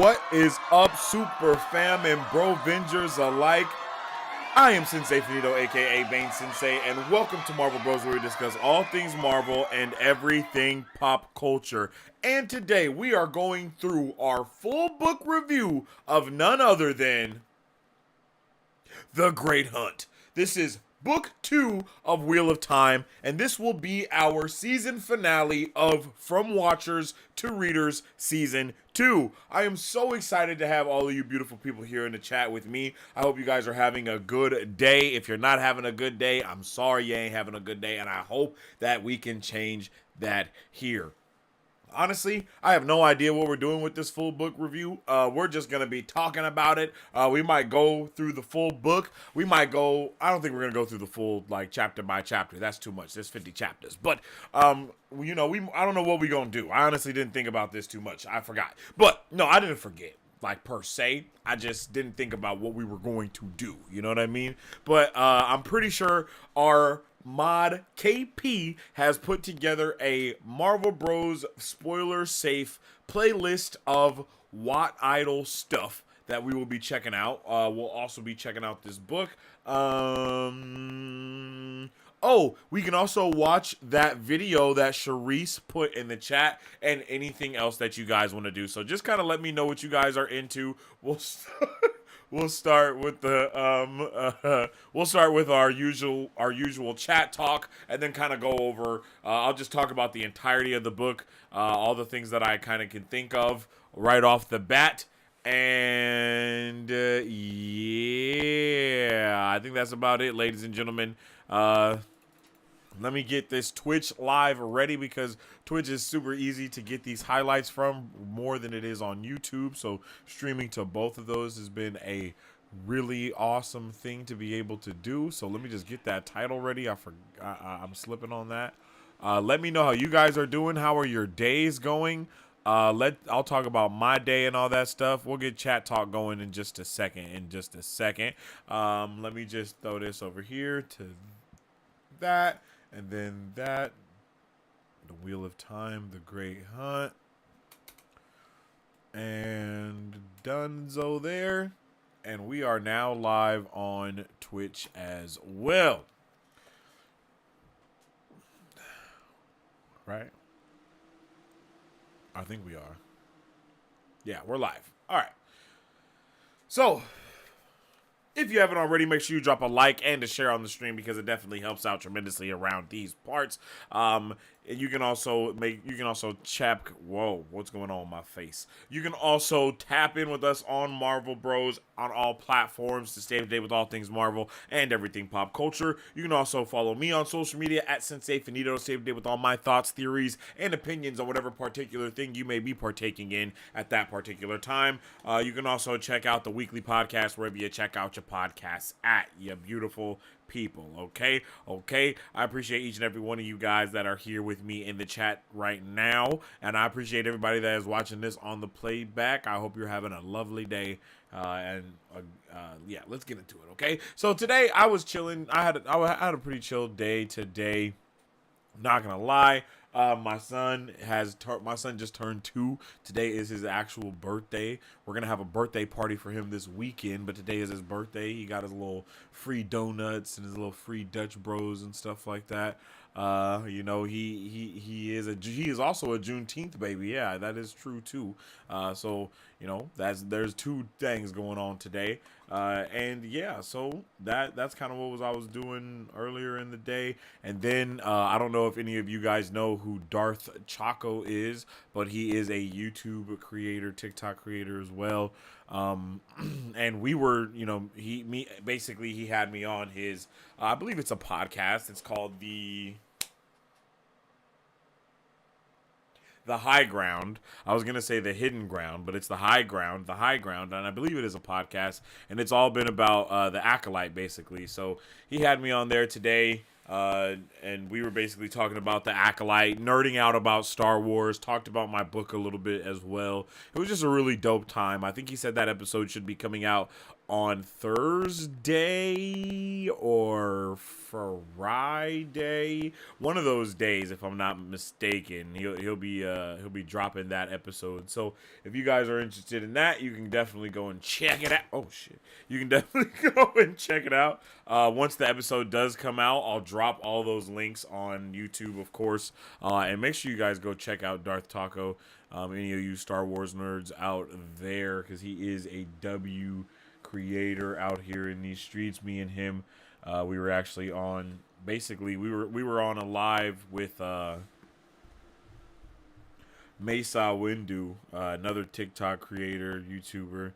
What is up, super fam and Brovengers alike? I am Sensei Finito, aka Bane Sensei, and welcome to Marvel Bros, where we discuss all things Marvel and everything pop culture. And today we are going through our full book review of none other than The Great Hunt. This is Book 2 of Wheel of Time, and this will be our season finale of From Watchers to Readers Season 2. I am so excited to have all of you beautiful people here in the chat with me. I hope you guys are having a good day. If you're not having a good day, I'm sorry you ain't having a good day, and I hope that we can change that here. Honestly, I have no idea what we're doing with this full book review. We're just going to be talking about it. We might go through the full book. I don't think we're going to go through the full, chapter by chapter. That's too much. There's 50 chapters. But, I don't know what we're going to do. I honestly didn't think about this too much. I forgot. But, no, I didn't forget. Per se, I just didn't think about what we were going to do. You know what I mean? But I'm pretty sure our mod KP has put together a Marvel Bros spoiler safe playlist of Watt Idol stuff that we will be checking out. We'll also be checking out this book. We can also watch that video that Charisse put in the chat and anything else that you guys want to do. So just kind of let me know what you guys are into. We'll start with our usual chat talk, and then kind of go over. I'll just talk about the entirety of the book, all the things that I kind of can think of right off the bat, and yeah, I think that's about it, ladies and gentlemen. Let me get this Twitch live ready, because Twitch is super easy to get these highlights from, more than it is on YouTube. So streaming to both of those has been a really awesome thing to be able to do. So let me just get that title ready. I'm slipping on that. Let me know how you guys are doing. How are your days going? I'll talk about my day and all that stuff. We'll get chat talk going in just a second. Let me just throw this over here to that. And then that, the Wheel of Time, The Great Hunt, and Dunzo there. And we are now live on Twitch as well. Right? I think we are. Yeah, we're live. All right. So, if you haven't already, make sure you drop a like and a share on the stream, because it definitely helps out tremendously around these parts. You can also check. Whoa, what's going on with my face? You can also tap in with us on Marvel Bros on all platforms to stay up to date with all things Marvel and everything pop culture. You can also follow me on social media at Sensei Finito to stay up to date with all my thoughts, theories, and opinions on whatever particular thing you may be partaking in at that particular time. You can also check out the weekly podcast wherever you check out your podcasts at, you beautiful people. Okay. I appreciate each and every one of you guys that are here with me in the chat right now, and I appreciate everybody that is watching this on the playback. I hope you're having a lovely day. Yeah, let's get into it. Okay. So today I was chilling. I had a pretty chill day today. Not gonna lie. My son just turned 2. Today is his actual birthday. We're going to have a birthday party for him this weekend, but today is his birthday. He got his little free donuts and his little free Dutch Bros and stuff like that. He is also a Juneteenth baby. Yeah, that is true too. So there's 2 things going on today. And yeah, so that's kind of what I was doing earlier in the day. And then I don't know if any of you guys know who Darth Chaco is, but he is a YouTube creator, TikTok creator as well. And we were, he had me on his, I believe it's a podcast. It's called the High Ground. I was going to say the Hidden Ground, but it's the High Ground, and I believe it is a podcast, and it's all been about the Acolyte, basically. So he had me on there today, and we were basically talking about the Acolyte, nerding out about Star Wars, talked about my book a little bit as well. It was just a really dope time. I think he said that episode should be coming out on Thursday or Friday, one of those days, if I'm not mistaken. He'll be dropping that episode. So if you guys are interested in that, you can definitely go and check it out. Oh shit, you can definitely go and check it out. Once the episode does come out, I'll drop all those links on YouTube, of course, and make sure you guys go check out Darth Taco. Any of you Star Wars nerds out there, because he is a creator out here in these streets. Me and him, we were actually on. Basically, we were on a live with Mesa Windu, another TikTok creator, YouTuber.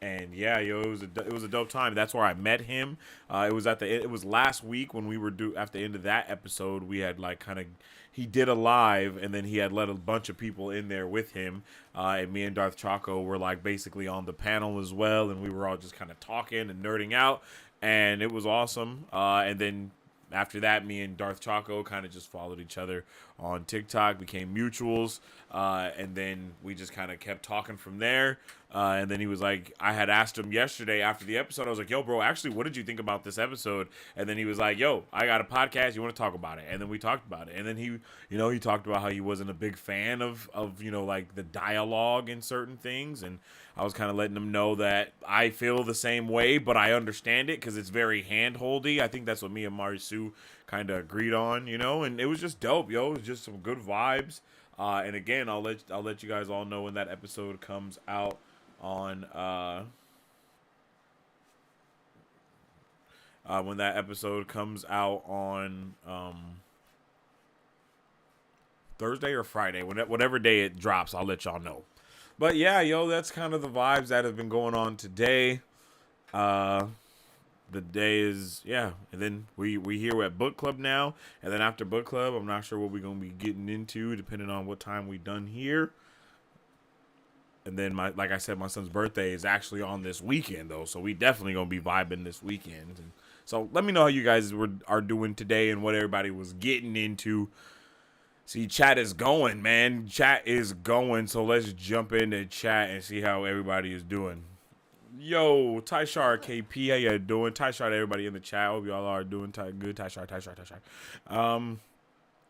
And yeah, yo, it was a dope time. That's where I met him. It was last week when we were at the end of that episode. We had like he did a live, and then he had let a bunch of people in there with him. And me and Darth Chaco were like basically on the panel as well, and we were all just kind of talking and nerding out, and it was awesome. And then after that, me and Darth Chaco kind of just followed each other on TikTok, became mutuals, and then we just kind of kept talking from there. And then he was like, I had asked him yesterday after the episode, I was like, yo, bro, actually, what did you think about this episode? And then he was like, yo, I got a podcast, you want to talk about it? And then we talked about it. And then he talked about how he wasn't a big fan of like the dialogue in certain things. And I was kind of letting him know that I feel the same way, but I understand it because it's very hand-holdy. I think that's what me and Marisu kind of agreed on, and it was just dope, yo. It was just some good vibes. And again, I'll let you guys all know when that episode comes out on Thursday or Friday, whatever day it drops, I'll let y'all know. But yeah, yo, that's kind of the vibes that have been going on today. The day is, yeah, and then we here at book club now, and then after book club, I'm not sure what we're gonna be getting into, depending on what time we done here. And then like I said, my son's birthday is actually on this weekend though, so we definitely gonna be vibing this weekend. And so let me know how you guys are doing today and what everybody was getting into. See, chat is going, man. Chat is going, so let's jump into chat and see how everybody is doing. Yo, Tyshar KP, how you doing? Tyshar, everybody in the chat. Hope y'all are doing good. Tyshar.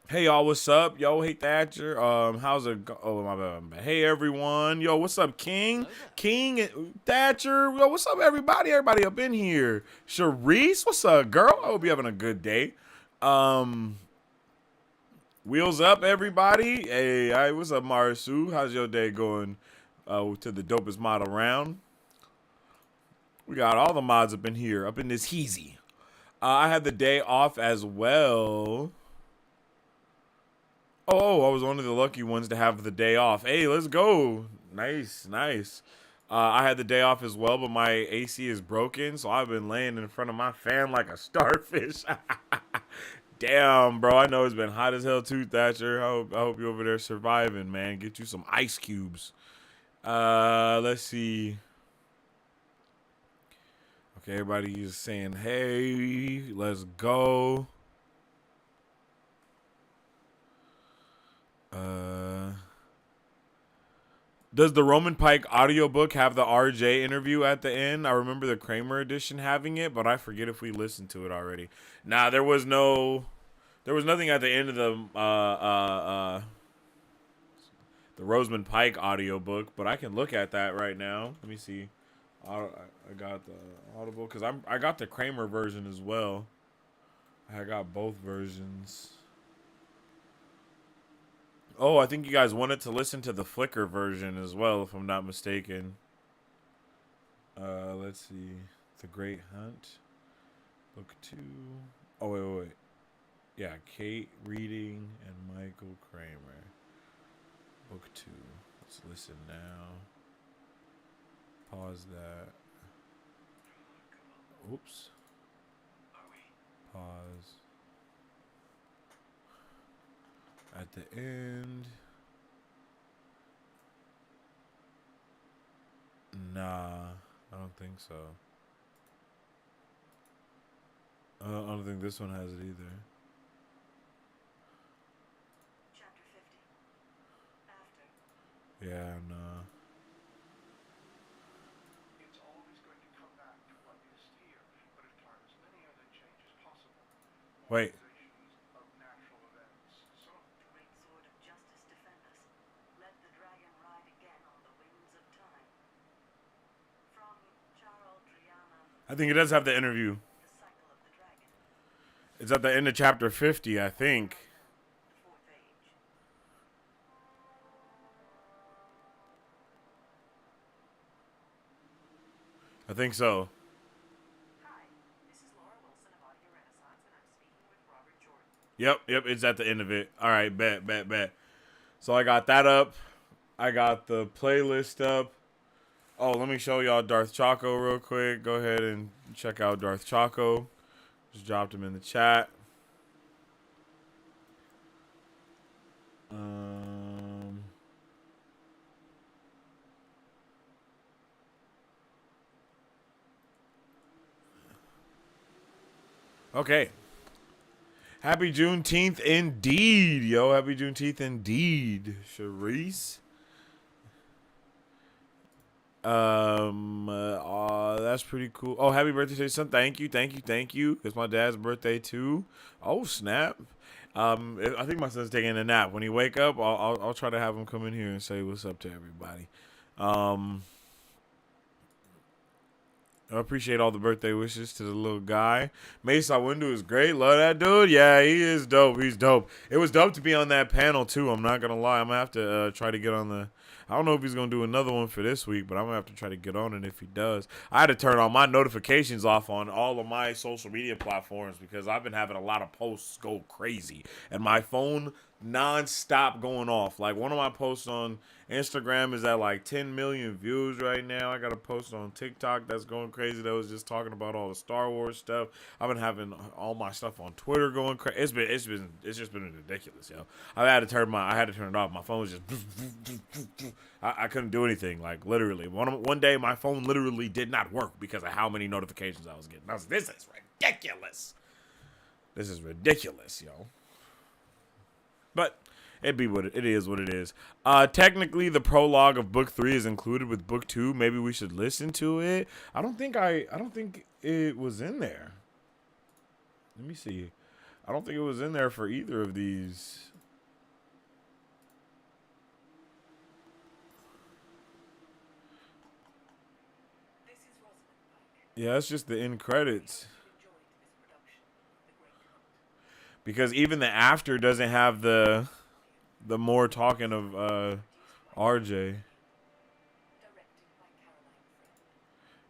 Hey y'all, what's up? Yo, hey Thatcher. How's it go? Oh, my bad. Hey everyone. Yo, what's up, King? King and Thatcher. Yo, what's up, everybody? Everybody up in here. Sharice, what's up, girl? I hope you're having a good day. Wheels up, everybody. Hey, what's up, Marisu? How's your day going? To the dopest mod around. We got all the mods up in here, up in this heezy. I had the day off as well. Oh, I was one of the lucky ones to have the day off. Hey, let's go. Nice. I had the day off as well, but my AC is broken, so I've been laying in front of my fan like a starfish. Damn, bro. I know it's been hot as hell too, Thatcher. I hope you're over there surviving, man. Get you some ice cubes. Let's see. Okay, everybody is saying, hey, let's go. Does the Roman Pike audiobook have the RJ interview at the end? I remember the Kramer edition having it, but I forget if we listened to it already. Nah, there was nothing at the end of the Rosamund Pike audiobook, but I can look at that right now. Let me see. I got the Audible because I got the Kramer version as well. I got both versions. Oh, I think you guys wanted to listen to the Flickr version as well, if I'm not mistaken. Let's see. The Great Hunt. Book 2. Oh, wait. Yeah, Kate Reading and Michael Kramer. Book 2. Let's listen now. Pause that. Oops. Pause. At the end. Nah, I don't think so. I don't think this one has it either. Chapter 50. After. Yeah, nah. Wait. I think it does have the interview. It's at the end of chapter 50, I think. I think so. Yep, it's at the end of it. All right, bet. So I got that up. I got the playlist up. Oh, let me show y'all Darth Choco real quick. Go ahead and check out Darth Choco. Just dropped him in the chat. Okay. Happy Juneteenth indeed, yo. Happy Juneteenth indeed, Charisse. That's pretty cool. Oh, happy birthday, son. Thank you. It's my dad's birthday too. Oh, snap. I think my son's taking a nap. When he wake up, I'll try to have him come in here and say what's up to everybody. I appreciate all the birthday wishes to the little guy. Mesa Windu is great. Love that dude. Yeah, he is dope. He's dope. It was dope to be on that panel, too. I'm not going to lie. I'm going to have to try to get on the... I don't know if he's going to do another one for this week, but I'm going to have to try to get on it if he does. I had to turn all my notifications off on all of my social media platforms because I've been having a lot of posts go crazy. And my phone non-stop going off. Like, one of my posts on Instagram is at like 10 million views right now. I got a post on TikTok that's going crazy that was just talking about all the Star Wars stuff. I've been having all my stuff on Twitter going crazy. It's just been ridiculous, yo. I had to turn it off. My phone was just I couldn't do anything. Like, literally one day my phone literally did not work because of how many notifications I was getting. I was like, this is ridiculous, yo. But it is what it is. Technically, the prologue of book 3 is included with book 2. Maybe we should listen to it. I don't think it was in there. Let me see. I don't think it was in there for either of these. Yeah, it's just the end credits. Because even the after doesn't have the more talking of RJ.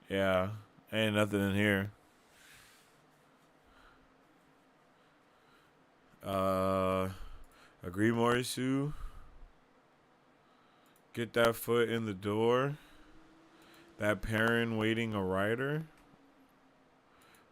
Yeah, ain't nothing in here. Agree, Morisu. Get that foot in the door. That parent waiting a rider.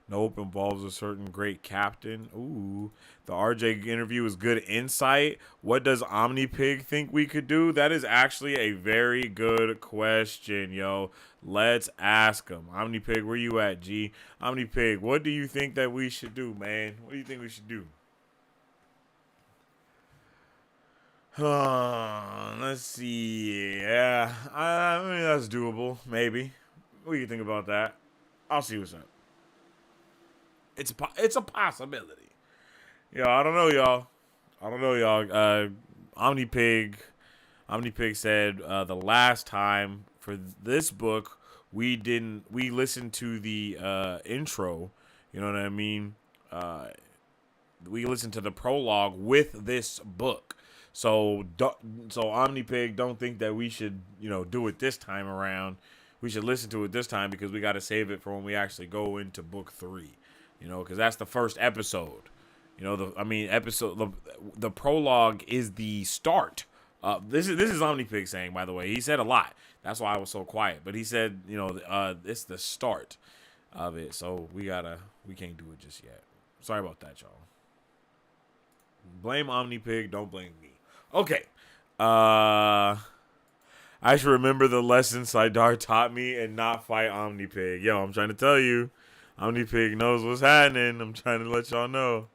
Nope, involves a certain great captain. Ooh, the RJ interview is good insight. What does OmniPig think we could do? That is actually a very good question, yo. Let's ask him. OmniPig, where you at, G? OmniPig, what do you think that we should do, man? What do you think we should do? Let's see. Yeah, I mean, that's doable. Maybe. What do you think about that? I'll see what's up. It's a possibility. Yo, I don't know, y'all. OmniPig said the last time for this book we listened to the intro. You know what I mean? We listened to the prologue with this book. So OmniPig don't think that we should do it this time around. We should listen to it this time because we got to save it for when we actually go into book 3. Because that's the first episode. The prologue is the start. This is OmniPig saying, by the way. He said a lot. That's why I was so quiet. But he said, it's the start of it. So we can't do it just yet. Sorry about that, y'all. Blame OmniPig. Don't blame me. Okay. I should remember the lesson Saidar taught me and not fight OmniPig. Yo, I'm trying to tell you. OmniPig knows what's happening. I'm trying to let y'all know.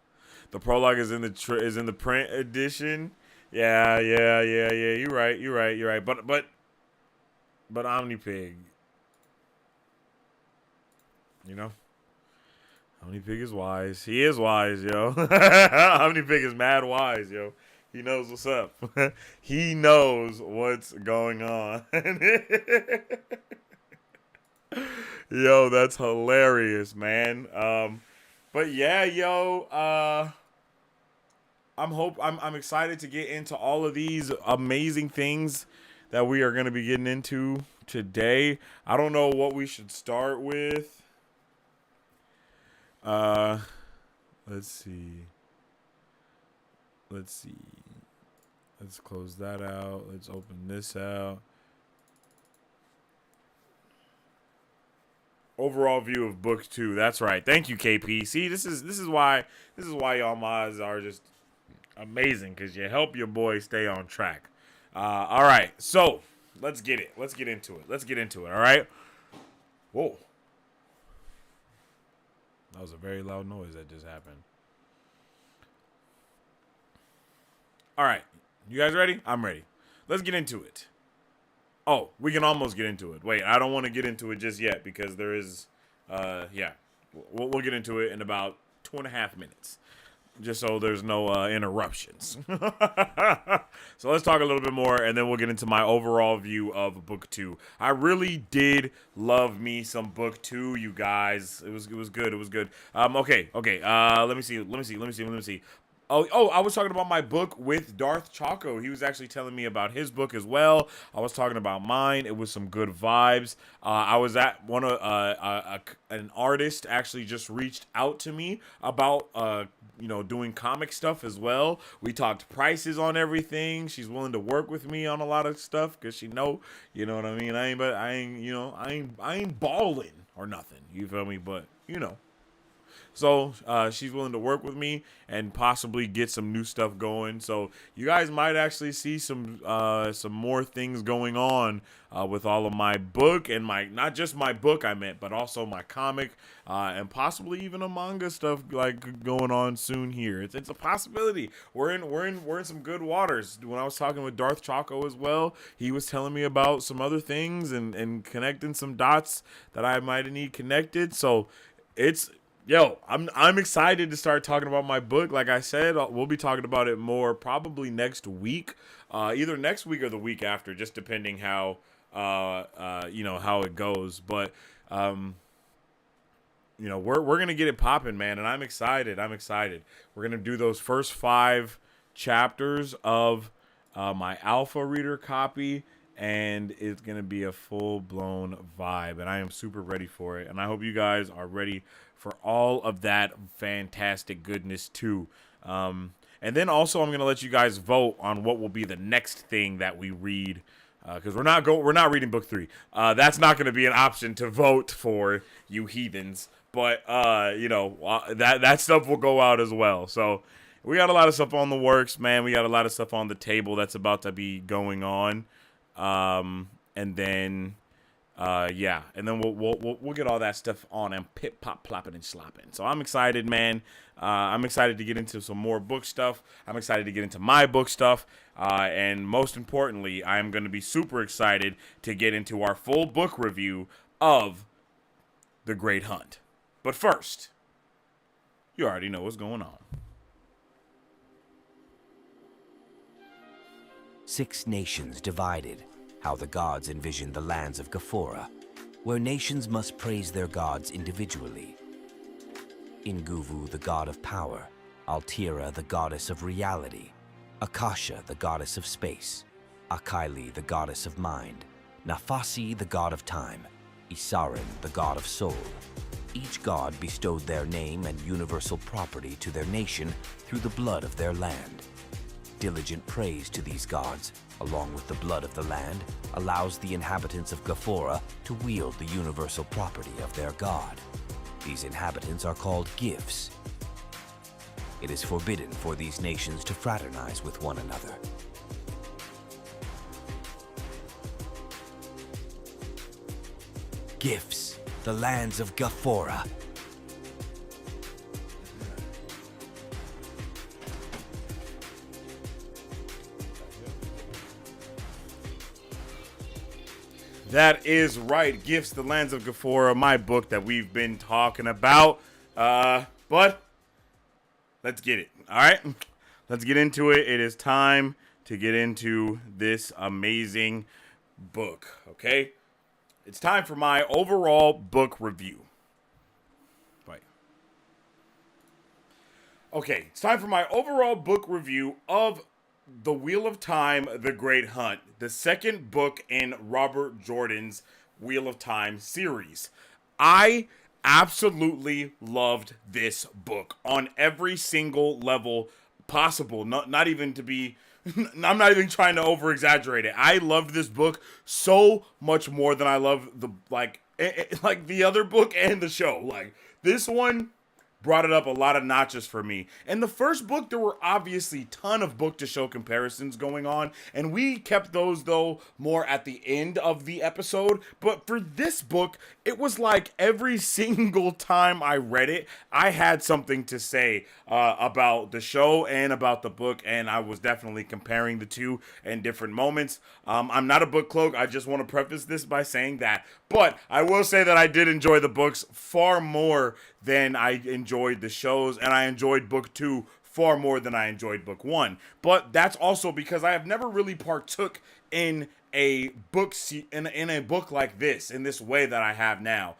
The prologue is in the print edition. Yeah. You're right. But OmniPig, Omni Pig is wise. He is wise, yo. Omni Pig is mad wise, yo. He knows what's up. He knows what's going on. Yo, that's hilarious, man. But yeah, yo, I'm excited to get into all of these amazing things that we are going to be getting into today. I don't know what we should start with. Let's see. Let's close that out. Let's open this out. Overall view of book 2. That's right. Thank you, KP. See, this is why y'all mods are just amazing, because you help your boy stay on track. All right, so let's get it. Let's get into it. All right. Whoa. That was a very loud noise that just happened. All right. You guys ready? I'm ready. Let's get into it. Oh, we can almost get into it. Wait, I don't want to get into it just yet because there is, yeah. We'll get into it in about 2.5 minutes. Just so there's no interruptions. So let's talk a little bit more, and then we'll get into my overall view of book 2. I really did love me some book 2, you guys. It was good. It was good. Okay. Let me see. Oh, I was talking about my book with Darth Chaco. He was actually telling me about his book as well. I was talking about mine. It was some good vibes. I was at one of an artist actually just reached out to me about doing comic stuff as well. We talked prices on everything. She's willing to work with me on a lot of stuff because she know what I mean. I ain't balling or nothing. You feel me? But So she's willing to work with me and possibly get some new stuff going. So you guys might actually see some more things going on with all of my book and not just my book but also my comic and possibly even a manga stuff like going on soon here. It's a possibility. We're in some good waters. When I was talking with Darth Chaco as well, he was telling me about some other things and connecting some dots that I might need connected. So I'm excited to start talking about my book. Like I said, we'll be talking about it more probably next week, either next week or the week after, just depending how how it goes. But we're gonna get it popping, man, and I'm excited. We're gonna do those first 5 chapters of my alpha reader copy, and it's gonna be a full-blown vibe, and I am super ready for it, and I hope you guys are ready for all of that fantastic goodness too. And then also I'm going to let you guys vote on what will be the next thing that we read, because we're not reading book 3. That's not going to be an option to vote for, you heathens. But that stuff will go out as well. So we got a lot of stuff on the works, man. We got a lot of stuff on the table that's about to be going on. And then and then we'll get all that stuff on and pip pop plopping and slopping. So I'm excited, man. I'm excited to get into some more book stuff. I'm excited to get into my book stuff, and most importantly, I'm going to be super excited to get into our full book review of The Great Hunt. But first, you already know what's going on. 6 nations divided. How the gods envisioned the lands of Ghaphora, where nations must praise their gods individually. Inguvu, the god of power, Altira, the goddess of reality, Akasha, the goddess of space, Akaili, the goddess of mind, Nafasi, the god of time, Isarin, the god of soul. Each god bestowed their name and universal property to their nation through the blood of their land. Diligent praise to these gods, along with the blood of the land, allows the inhabitants of Ghaphora to wield the universal property of their god. These inhabitants are called gifts. It is forbidden for these nations to fraternize with one another. Gifts, the lands of Ghaphora. That is right. Gifts, the Lands of Ghaphora, my book that we've been talking about. But let's get it. All right, let's get into it. It is time to get into this amazing book. Okay, it's time for my overall book review. Right. Okay, it's time for my overall book review of The Wheel of Time, The Great Hunt, the second book in Robert Jordan's Wheel of Time series. I absolutely loved this book on every single level possible. Not even to be I'm not even trying to over exaggerate it. I loved this book so much more than I love the like the other book and the show. Like this one brought it up a lot of notches for me. In the first book, there were obviously ton of book to show comparisons going on, and we kept those though more at the end of the episode. But for this book, it was like every single time I read it, I had something to say about the show and about the book, and I was definitely comparing the two in different moments. I'm not a book cloak. I just want to preface this by saying that. But I will say that I did enjoy the books far more than I enjoyed the shows, and I enjoyed book 2 far more than I enjoyed book 1. But that's also because I have never really partook in a book in a book like this in this way that I have now.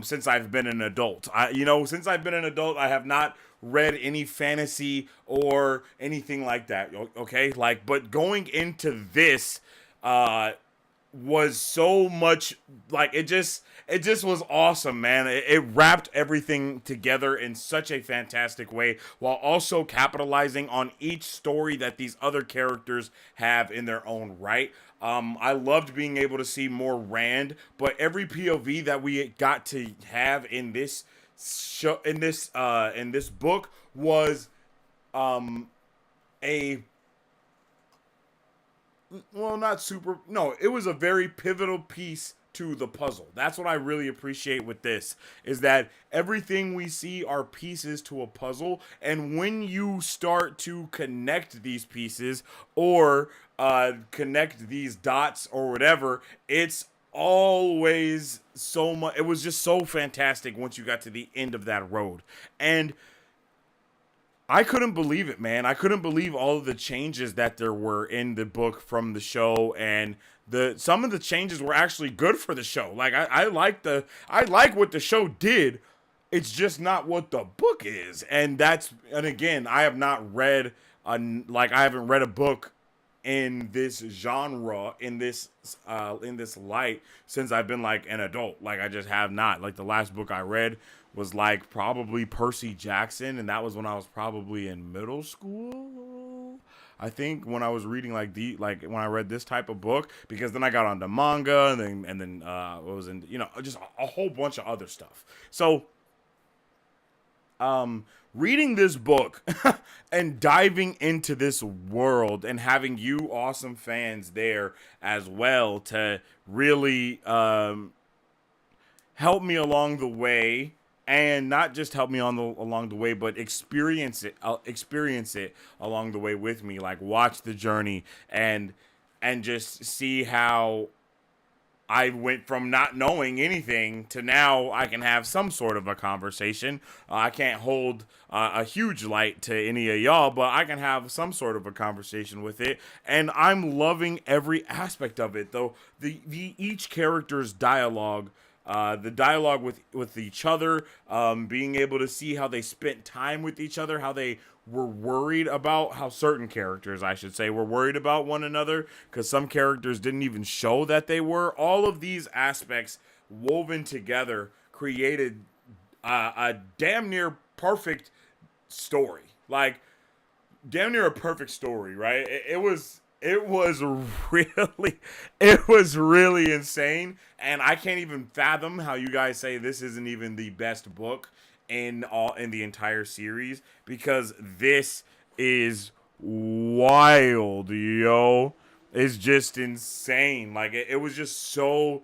Since I've been an adult, since I've been an adult, I have not read any fantasy or anything like that. Okay, but going into this, was so much like it just was awesome, man. It wrapped everything together in such a fantastic way while also capitalizing on each story that these other characters have in their own right. I loved being able to see more Rand, but every POV that we got to have in this show in this book was a it was a very pivotal piece to the puzzle. That's what I really appreciate with this, is that everything we see are pieces to a puzzle, and when you start to connect these pieces or connect these dots or whatever, it's always so much. It was just so fantastic once you got to the end of that road. And I couldn't believe it, man. I couldn't believe all of the changes that there were in the book from the show, and some of the changes were actually good for the show. Like I like what the show did. It's just not what the book is, and again, I have not read I haven't read a book in this genre in this light since I've been like an adult. Like I just have not. Like the last book I read was like probably Percy Jackson, and that was when I was probably in middle school. I think when I was reading when I read this type of book, because then I got onto manga and then what was in just a whole bunch of other stuff. So reading this book and diving into this world and having you awesome fans there as well to really help me along the way, and not just help me along the way, but experience it along the way with me. Like watch the journey and just see how I went from not knowing anything to now I can have some sort of a conversation. I can't hold a huge light to any of y'all, but I can have some sort of a conversation with it. And I'm loving every aspect of it, though. The each character's dialogue, the dialogue with each other, being able to see how they spent time with each other, how they were worried about, how certain characters, I should say, were worried about one another, because some characters didn't even show that they were. All of these aspects woven together created a damn near perfect story. Like, damn near a perfect story, right? It was really insane, and I can't even fathom how you guys say this isn't even the best book in the entire series, because this is wild, yo. It's just insane. Like it was just so,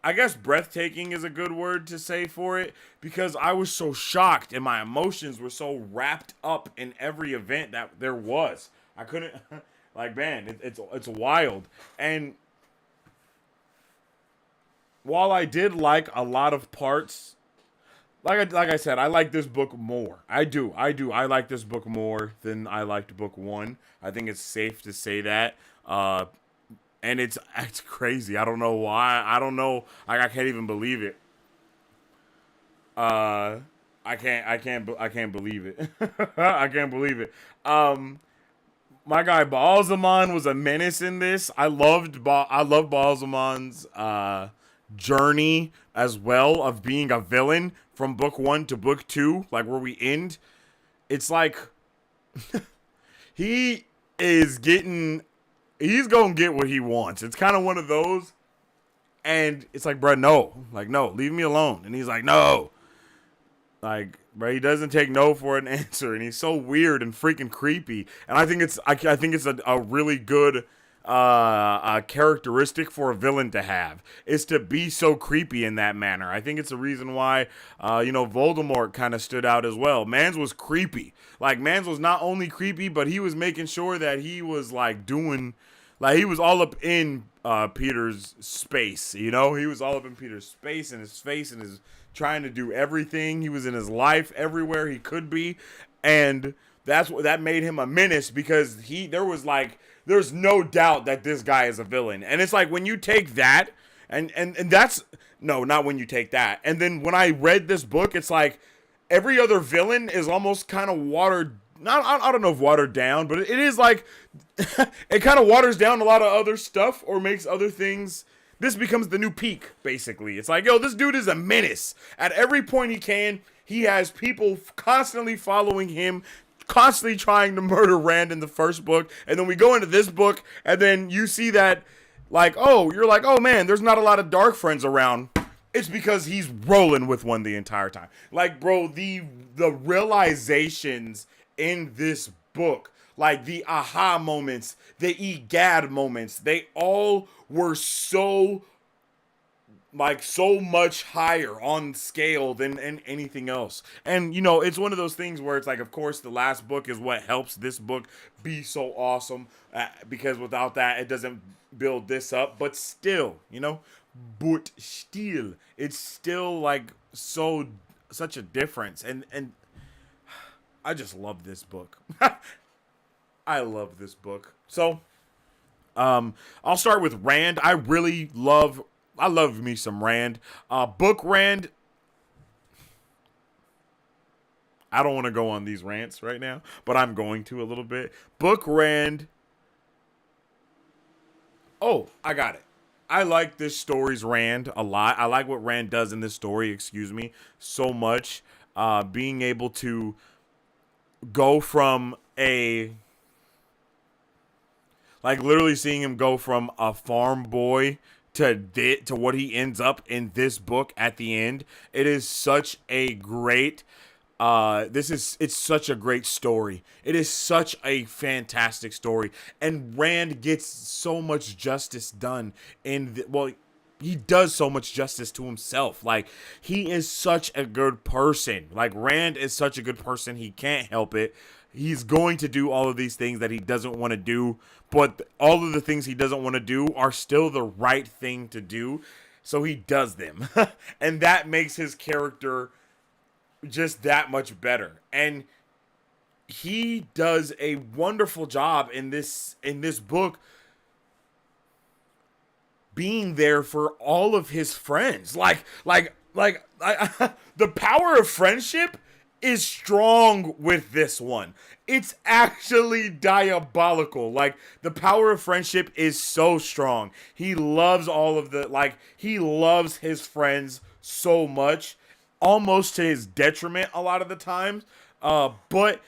I guess breathtaking is a good word to say for it, because I was so shocked and my emotions were so wrapped up in every event that there was. I couldn't like, man, it's wild. And while I did like a lot of parts like I said, I like this book more. I do. I like this book more than I liked book one. I think it's safe to say that. And it's crazy. I don't know why. I don't know. Like, I can't even believe it. I can't believe it. I can't believe it. My guy Balzaman was a menace in this. I love Balzaman's journey as well of being a villain from book one to book two, like where we end. It's like he is getting he's gonna get what he wants. It's kind of one of those, and it's like, bro, no, like, no, leave me alone. And he's like, no, like, bro, he doesn't take no for an answer, and he's so weird and freaking creepy. And I think it's a really good a characteristic for a villain to have, is to be so creepy in that manner. I think it's the reason why Voldemort kind of stood out as well. Mans was creepy. Like, Mans was not only creepy, but he was making sure that he was like doing, like, he was all up in Peter's space. He was all up in Peter's space and his face and his trying to do everything. He was in his life everywhere he could be, and that made him a menace, because there's no doubt that this guy is a villain. And it's like, when you take that, and that's, no, not when you take that. And then when I read this book, it's like every other villain is almost kind of watered, I don't know if watered down, but it is like, it kind of waters down a lot of other stuff, or makes other things. This becomes the new peak, basically. It's like, yo, this dude is a menace. At every point he has people constantly following him, constantly trying to murder Rand in the first book. And then we go into this book, and then you see that, like, oh, you're like, oh man, there's not a lot of dark friends around. It's because he's rolling with one the entire time. Like, bro, the realizations in this book, like the aha moments, the egad moments, they all were so much higher on scale than anything else. And it's one of those things where it's like, of course, the last book is what helps this book be so awesome, because without that, it doesn't build this up. But still, it's still like such a difference. And I just love this book. I love this book. So I'll start with Rand. I love me some Rand. Book Rand. I don't want to go on these rants right now, but I'm going to a little bit. Book Rand. Oh, I got it. I like this story's Rand a lot. I like what Rand does in this story, so much. Being able to go from literally seeing him go from a farm boy to what he ends up in this book at the end. It is such a great it's such a great story. It is such a fantastic story, and Rand gets so much justice done he does so much justice to himself. Like, he is such a good person. Like, Rand is such a good person, he can't help it. He's going to do all of these things that he doesn't want to do, but all of the things he doesn't want to do are still the right thing to do, so he does them. And that makes his character just that much better. And he does a wonderful job in this book being there for all of his friends. The power of friendship is strong with this one. It's actually diabolical. Like, the power of friendship is so strong. He loves he loves his friends so much, almost to his detriment a lot of the times. But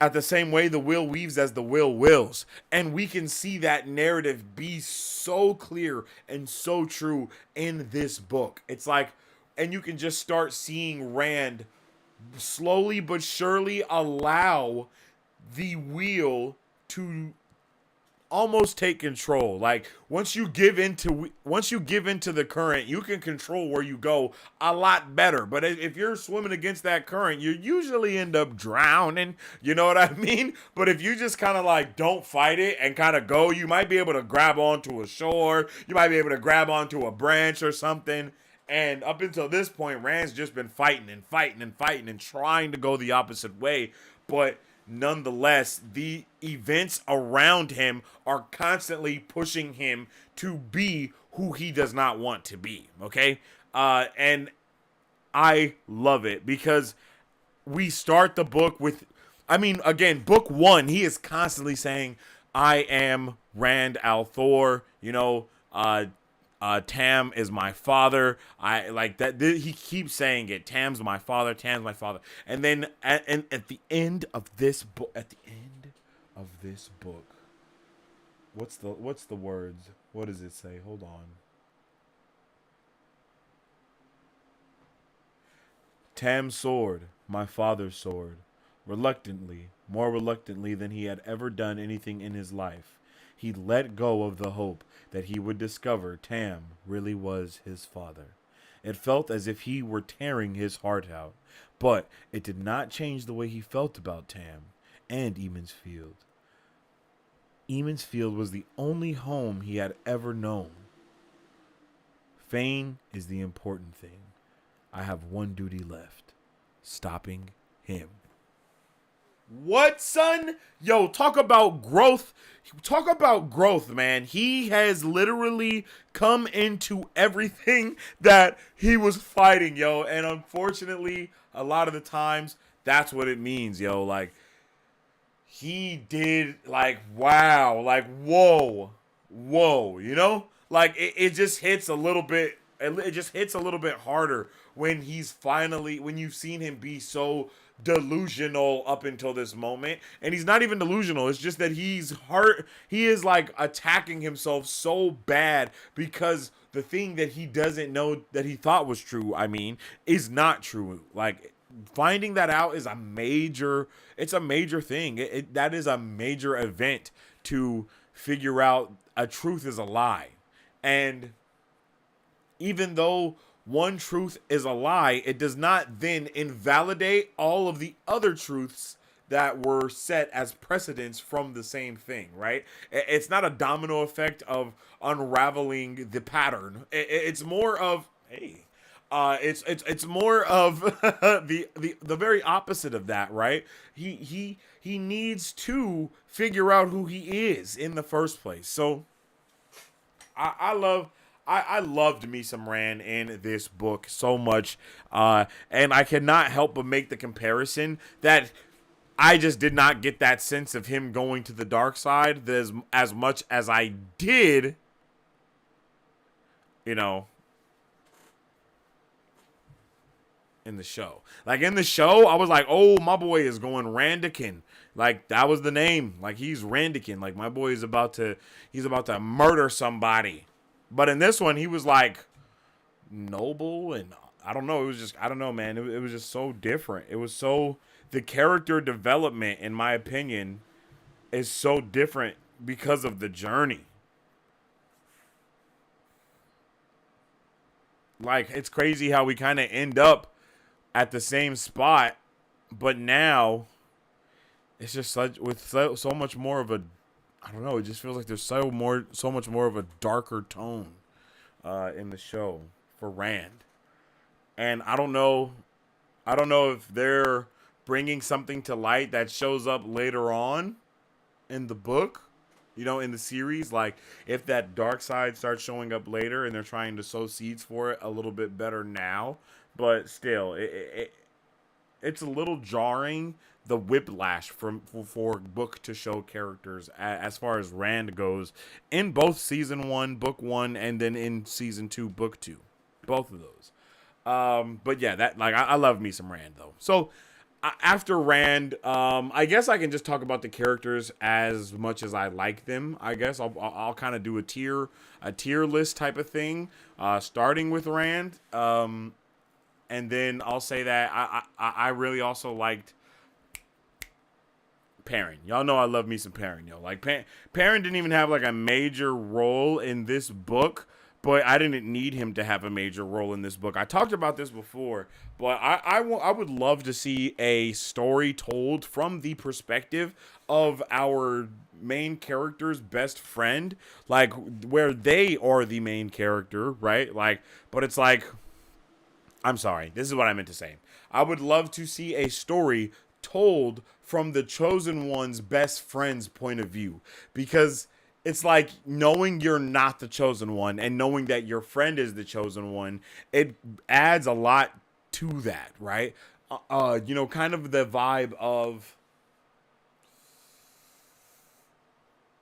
at the same way, the will weaves as the will wills. And we can see that narrative be so clear and so true in this book. It's like, and you can just start seeing Rand slowly but surely allow the wheel to almost take control. Like, once you give into the current, you can control where you go a lot better. But if you're swimming against that current, you usually end up drowning. You know what I mean? But if you just kind of like don't fight it and kind of go, you might be able to grab onto a shore. You might be able to grab onto a branch or something. And up until this point, Rand's just been fighting and fighting and fighting and trying to go the opposite way. But nonetheless, the events around him are constantly pushing him to be who he does not want to be. Okay? And I love it because we start the book with, I mean, again, book one, he is constantly saying, I am Rand al'Thor, Tam is my father. I like that. He keeps saying it. Tam's my father. Tam's my father. And then at the end of this book, what's the words? What does it say? Hold on. Tam's sword, my father's sword. Reluctantly, more reluctantly than he had ever done anything in his life, he let go of the hope that he would discover Tam really was his father. It felt as if he were tearing his heart out, but it did not change the way he felt about Tam and Eamon's Field. Eamon's Field was the only home he had ever known. Fane is the important thing. I have one duty left. Stopping him. What, son? Yo, talk about growth. Talk about growth, man. He has literally come into everything that he was fighting, yo. And unfortunately, a lot of the times, that's what it means, yo. Like, he did, like, wow. Like, whoa. Like, it just hits a little bit. It just hits a little bit harder when you've seen him be so delusional up until this moment. And he's not even delusional. It's just that he is like attacking himself so bad because the thing that he doesn't know that he thought was true, is not true. Like, finding that out is a major thing. That is a major event to figure out a truth is a lie. And even though one truth is a lie, it does not then invalidate all of the other truths that were set as precedents from the same thing, right? It's not a domino effect of unraveling the pattern. It's more of, it's more of the very opposite of that, right? He needs to figure out who he is in the first place. So I loved me some Rand in this book so much, and I cannot help but make the comparison that I just did not get that sense of him going to the dark side as much as I did, in the show. Like, in the show, I was like, oh, my boy is going Randikin. Like, that was the name. Like, he's Randikin. Like, my boy is about to murder somebody. But in this one, he was like noble, and I don't know. It was just, I don't know, man. It was just so different. It was so, the character development, in my opinion, is so different because of the journey. Like, it's crazy how we kind of end up at the same spot, but now it's just so much more of a, I don't know, it just feels like there's so much more of a darker tone in the show for Rand. And I don't know if they're bringing something to light that shows up later on in the book, in the series. Like, if that dark side starts showing up later and they're trying to sow seeds for it a little bit better now. But still, it's a little jarring, the whiplash for book to show characters as far as Rand goes in both season 1, book 1, and then in season 2, book 2, both of those. But yeah, that, like, I love me some Rand though. So after Rand, I guess I can just talk about the characters as much as I like them. I guess I'll kind of do a tier list type of thing, starting with Rand. And then I'll say that I really also liked Perrin. Y'all know I love me some Perrin, yo. Like, Perrin didn't even have like a major role in this book, but I didn't need him to have a major role in this book. I talked about this before, but I would love to see a story told from the perspective of our main character's best friend, like, where they are the main character, right? Like, but it's like, I'm sorry, this is what I meant to say. I would love to see a story told from the Chosen One's best friend's point of view, because it's like knowing you're not the Chosen One and knowing that your friend is the Chosen One, it adds a lot to that, right? Kind of the vibe of,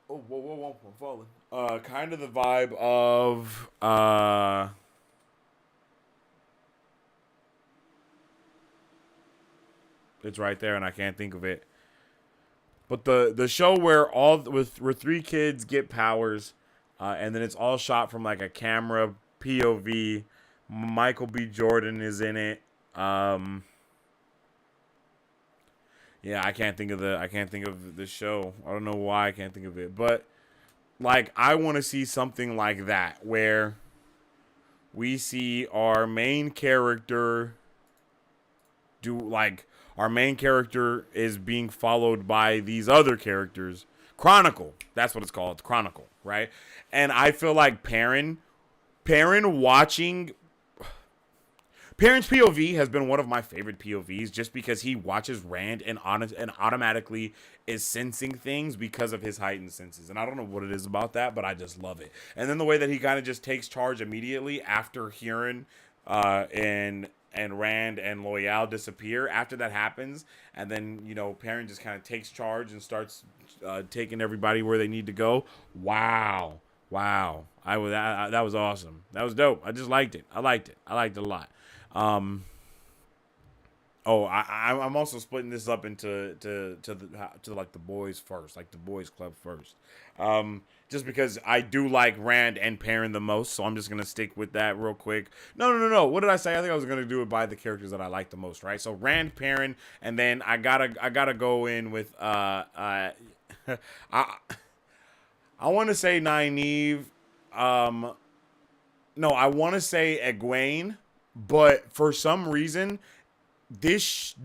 oh, whoa, I'm falling. Kind of the vibe of, it's right there and I can't think of it. But the show where where three kids get powers, and then it's all shot from like a camera POV. Michael B. Jordan is in it. Yeah, I can't think of the show. I don't know why I can't think of it, but like I want to see something like that where we see our main character our main character is being followed by these other characters. Chronicle. That's what it's called. Chronicle, right? And I feel like Perrin watching Perrin's POV has been one of my favorite POVs just because he watches Rand and automatically is sensing things because of his heightened senses. And I don't know what it is about that, but I just love it. And then the way that he kind of just takes charge immediately after Huron and Rand and Loyal disappear. After that happens, and then, Perrin just kind of takes charge and starts taking everybody where they need to go. Wow. That was awesome. That was dope. I just liked it. I liked it a lot. I'm also splitting this up into like the boys first, like the boys club first. Just because I do like Rand and Perrin the most, so I'm just gonna stick with that real quick. No. What did I say? I think I was gonna do it by the characters that I like the most, right? So Rand, Perrin, and then I gotta go in with I want to say Nynaeve. No, I want to say Egwene, but for some reason, this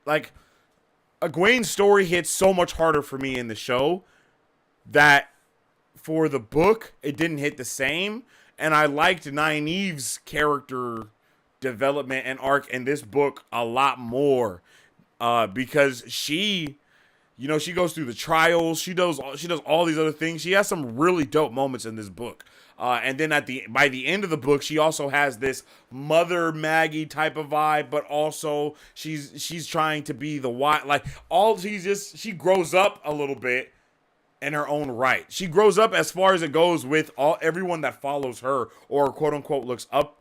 like Egwene's story hits so much harder for me in the show that for the book it didn't hit the same, and I liked Nynaeve's character development and arc in this book a lot more because she goes through the trials, she does all these other things. She has some really dope moments in this book. And then by the end of the book, she also has this Mother Maggie type of vibe, but also she's trying to be she grows up a little bit in her own right. She grows up as far as it goes with everyone that follows her or quote unquote looks up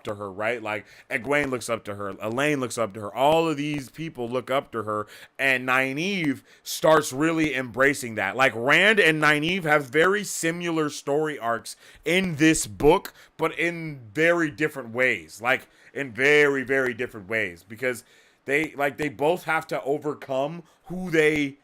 to her, right? Like Egwene looks up to her, Elaine looks up to her, all of these people look up to her, and Nynaeve starts really embracing that. Like Rand and Nynaeve have very similar story arcs in this book, but in very different ways. Like in very, very different ways, because they both have to overcome who they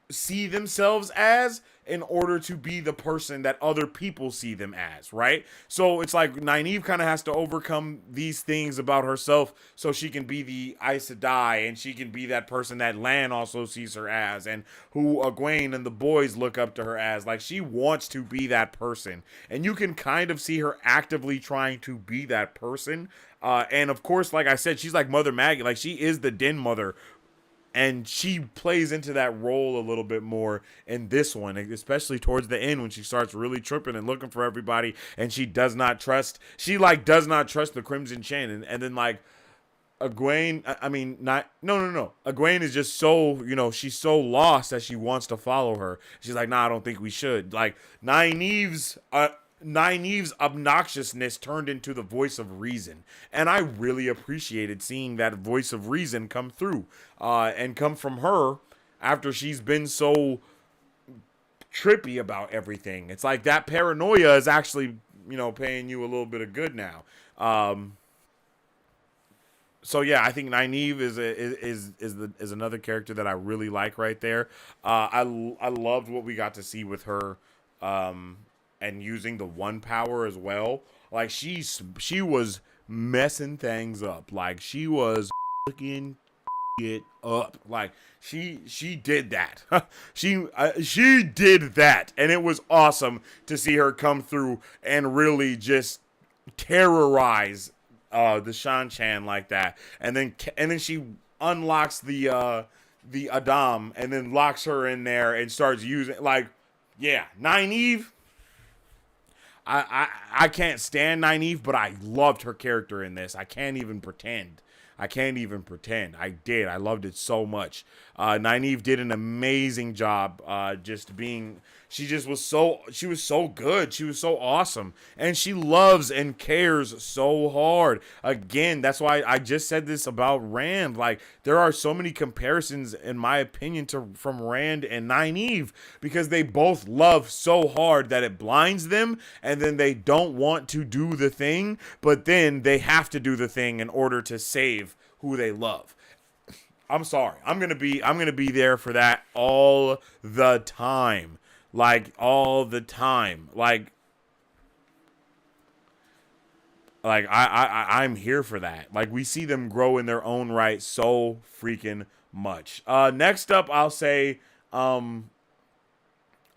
see themselves as in order to be the person that other people see them as, right? So it's like Nynaeve kind of has to overcome these things about herself so she can be the Aes Sedai, and she can be that person that Lan also sees her as, and who Egwene and the boys look up to her as. Like, she wants to be that person, and you can kind of see her actively trying to be that person. And of course, like I said, she's like Mother Maggie. Like, she is the Den Mother, and she plays into that role a little bit more in this one, especially towards the end when she starts really tripping and looking for everybody, and she does not trust the Crimson Chain, and then like Egwene, Egwene is just so, she's so lost that she wants to follow her. She's like, nah, I don't think we should. Like Nynaeve's obnoxiousness turned into the voice of reason, and I really appreciated seeing that voice of reason come through and come from her after she's been so trippy about everything. It's like that paranoia is actually, paying you a little bit of good now. So yeah, I think Nynaeve is another character that I really like right there. I loved what we got to see with her. And using the one power as well. Like, she was messing things up. Like, she was fucking it up. Like, she did that. she did that, and it was awesome to see her come through and really just terrorize the Shan-chan like that, and then she unlocks the Adam and then locks her in there and starts using like, yeah, Nynaeve. I can't stand Nynaeve, but I loved her character in this. I can't even pretend. I did. I loved it so much. Nynaeve did an amazing job. Just being, she was so good. She was so awesome, and she loves and cares so hard. Again, that's why I just said this about Rand. Like, there are so many comparisons, in my opinion, from Rand and Nynaeve, because they both love so hard that it blinds them, and then they don't want to do the thing, but then they have to do the thing in order to save who they love. I'm sorry. I'm gonna be there for that all the time. Like, all the time. Like I'm here for that. Like, we see them grow in their own right so freaking much. Next up, I'll say, I'm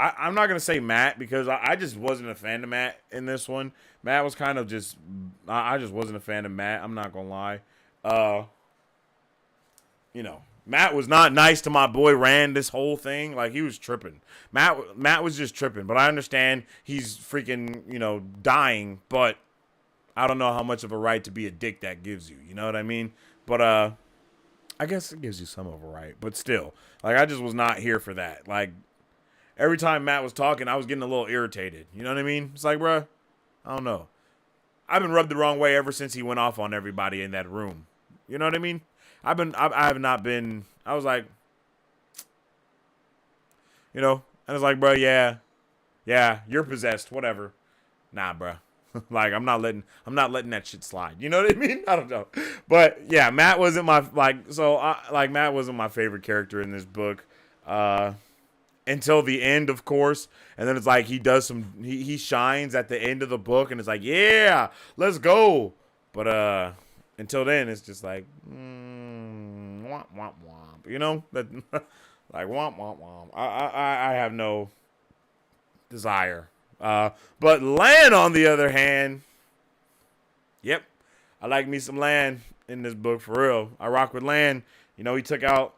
not gonna say Matt, because I just wasn't a fan of Matt in this one. Matt was kind of just, I just wasn't a fan of Matt. I'm not gonna lie. Matt was not nice to my boy Rand this whole thing. Like, he was tripping. Matt was just tripping. But I understand he's freaking, dying. But I don't know how much of a right to be a dick that gives you. You know what I mean? But I guess it gives you some of a right. But still, like, I just was not here for that. Like, every time Matt was talking, I was getting a little irritated. You know what I mean? It's like, bruh, I don't know. I've been rubbed the wrong way ever since he went off on everybody in that room. You know what I mean? I have not been, I was like, and it's like, bro, yeah, you're possessed, whatever. Nah, bro. Like, I'm not letting that shit slide. You know what I mean? I don't know. But yeah, Matt wasn't my, Matt wasn't my favorite character in this book. Until the end, of course. And then it's like he does he shines at the end of the book, and it's like, yeah, let's go. But until then, it's just like, womp, womp, womp. That, like, womp, womp, womp. I have no desire. But Lan, on the other hand, yep, I like me some Lan in this book, for real. I rock with Lan. He took out,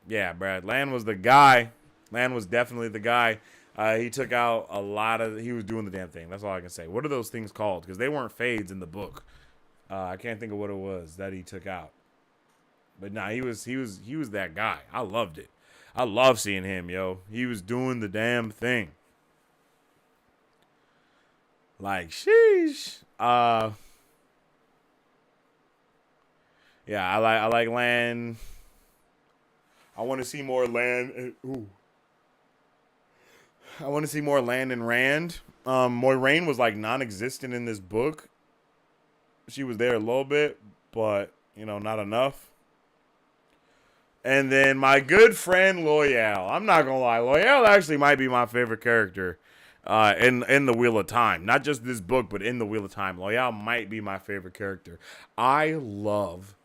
yeah, Brad. Lan was the guy. Lan was definitely the guy. He took out a lot of, he was doing the damn thing. That's all I can say. What are those things called? Because they weren't fades in the book. I can't think of what it was that he took out. But nah, he was that guy. I loved it. I love seeing him, yo. He was doing the damn thing. Like, sheesh. Yeah, I like Lan. I want to see more Lan. I want to see more Lan and Rand. Moiraine was like non-existent in this book. She was there a little bit, but not enough. And then my good friend Loyal. I'm not gonna lie, Loyal actually might be my favorite character in the Wheel of Time. Not just this book, but in the Wheel of Time. Loyal might be my favorite character. I love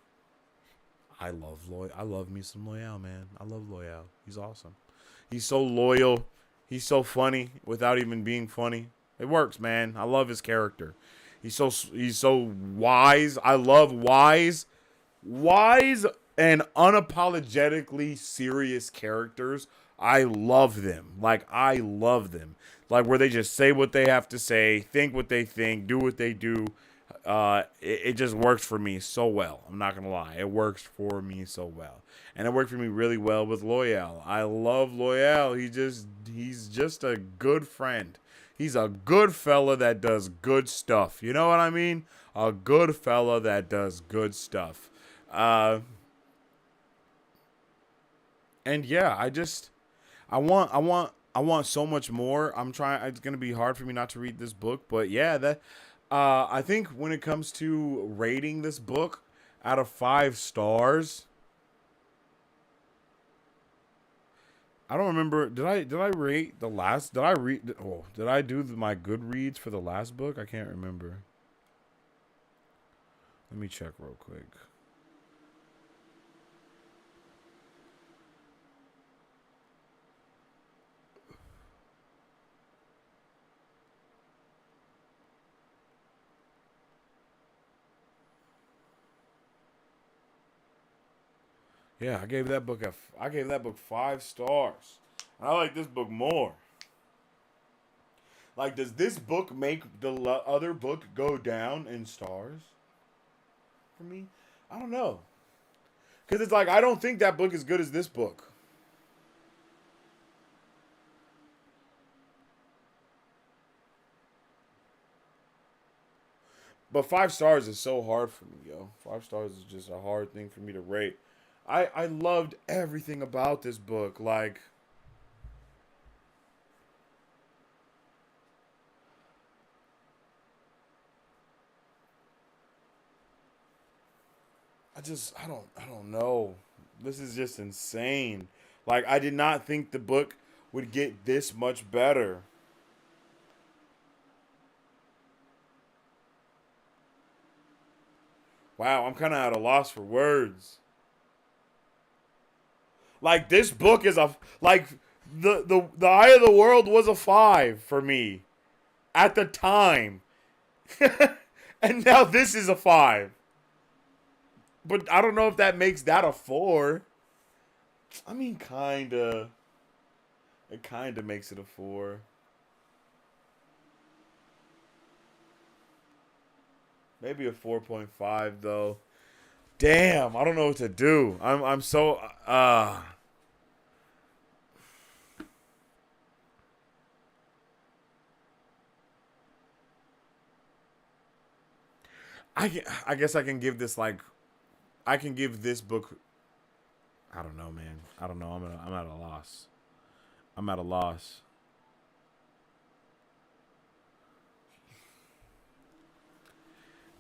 me some Loyal, man. I love Loyal. He's awesome. He's so loyal. He's so funny without even being funny. It works, man. I love his character. He's so wise. I love wise and unapologetically serious characters. I love them. Like, I love them. Like, where they just say what they have to say, think what they think, do what they do. It just works for me so well. I'm not gonna lie. It works for me so well. And it worked for me really well with Loyal. I love Loyal. He's just a good friend. He's a good fella that does good stuff. You know what I mean? A good fella that does good stuff. And yeah, I want so much more. It's gonna be hard for me not to read this book, but yeah, I think when it comes to rating this book out of 5 stars, I don't remember. Did I rate the last? Did I read? Oh, did I do my Goodreads for the last book? I can't remember. Let me check real quick. Yeah, I gave that book 5 stars. I like this book more. Like, does this book make the other book go down in stars for me? I don't know. Because it's like, I don't think that book is good as this book. But 5 stars is so hard for me, yo. 5 stars is just a hard thing for me to rate. I loved everything about this book. Like, I don't know. This is just insane. Like, I did not think the book would get this much better. Wow, I'm kind of at a loss for words. Like, this book is like the Eye of the World was a 5 for me at the time. And now this is a 5. But I don't know if that makes that a 4. I mean, kinda. It kinda makes it a 4. Maybe a 4.5 though. Damn, I don't know what to do. I'm so I guess I can give this like I can give this book. I don't know, man. I don't know. I'm at a loss. I'm at a loss.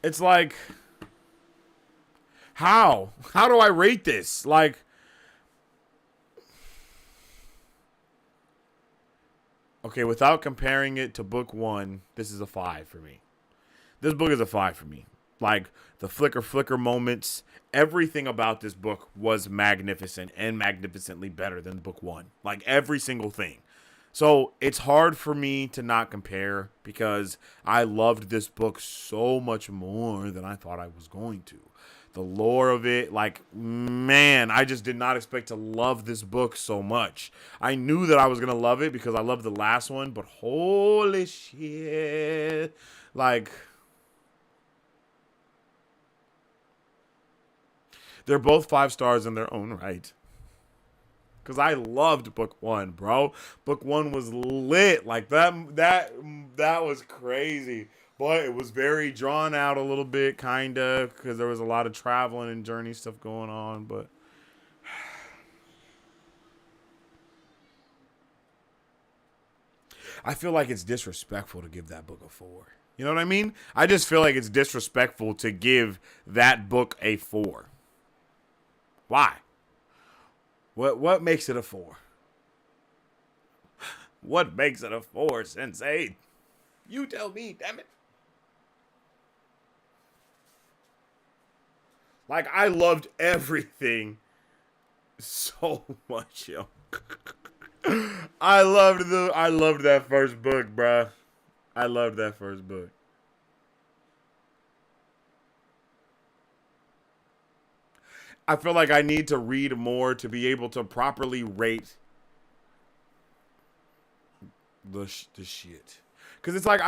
It's like, how do I rate this? Like, okay, without comparing it to book 1, this is a 5 for me. This book is a 5 for me. Like, the flicker moments, everything about this book was magnificent and magnificently better than book 1. Like, every single thing. So it's hard for me to not compare because I loved this book so much more than I thought I was going to. The lore of it, like, man, I just did not expect to love this book so much. I knew that I was going to love it because I loved the last one, but holy shit. Like, they're both 5 stars in their own right. Because I loved book 1, bro. Book 1 was lit. Like, that was crazy. But it was very drawn out a little bit, kind of, because there was a lot of traveling and journey stuff going on. But I feel like it's disrespectful to give that book a 4. You know what I mean? I just feel like it's disrespectful to give that book a 4. Why? What makes it a 4? What makes it a 4, Sensei? You tell me, damn it. Like, I loved everything so much, yo. I loved that first book, bruh. I loved that first book. I feel like I need to read more to be able to properly rate the shit. Cause it's like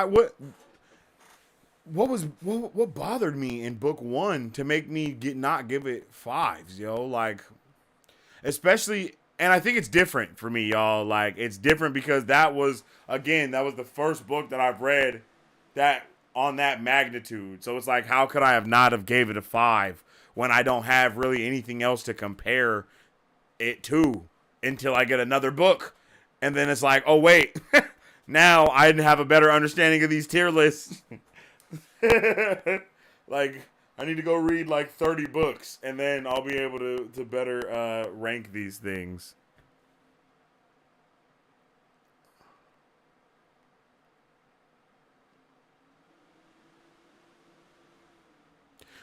what bothered me in book 1 to make me not give it 5s, yo. Like, especially, and I think it's different for me, y'all. Like, it's different because that was the first book that I've read that on that magnitude. So it's like, how could I have not have gave it a 5 when I don't have really anything else to compare it to until I get another book? And then it's like, oh wait, now I have a better understanding of these tier lists. Like, I need to go read like 30 books and then I'll be able to better rank these things.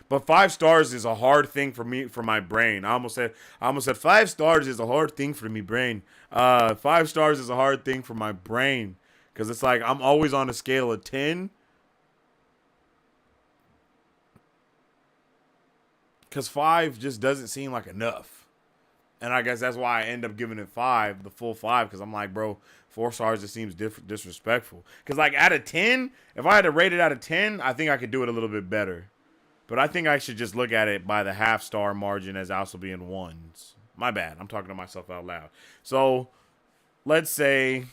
But 5 stars is a hard thing for me, for my brain. I almost said 5 stars is a hard thing for me brain. 5 stars is a hard thing for my brain because it's like I'm always on a scale of 10. Because 5 just doesn't seem like enough. And I guess that's why I end up giving it 5, the full 5, because I'm like, bro, 4 stars just seems disrespectful. Because, like, out of 10, if I had to rate it out of 10, I think I could do it a little bit better. But I think I should just look at it by the half-star margin as also being 1s. My bad. I'm talking to myself out loud. So, let's say...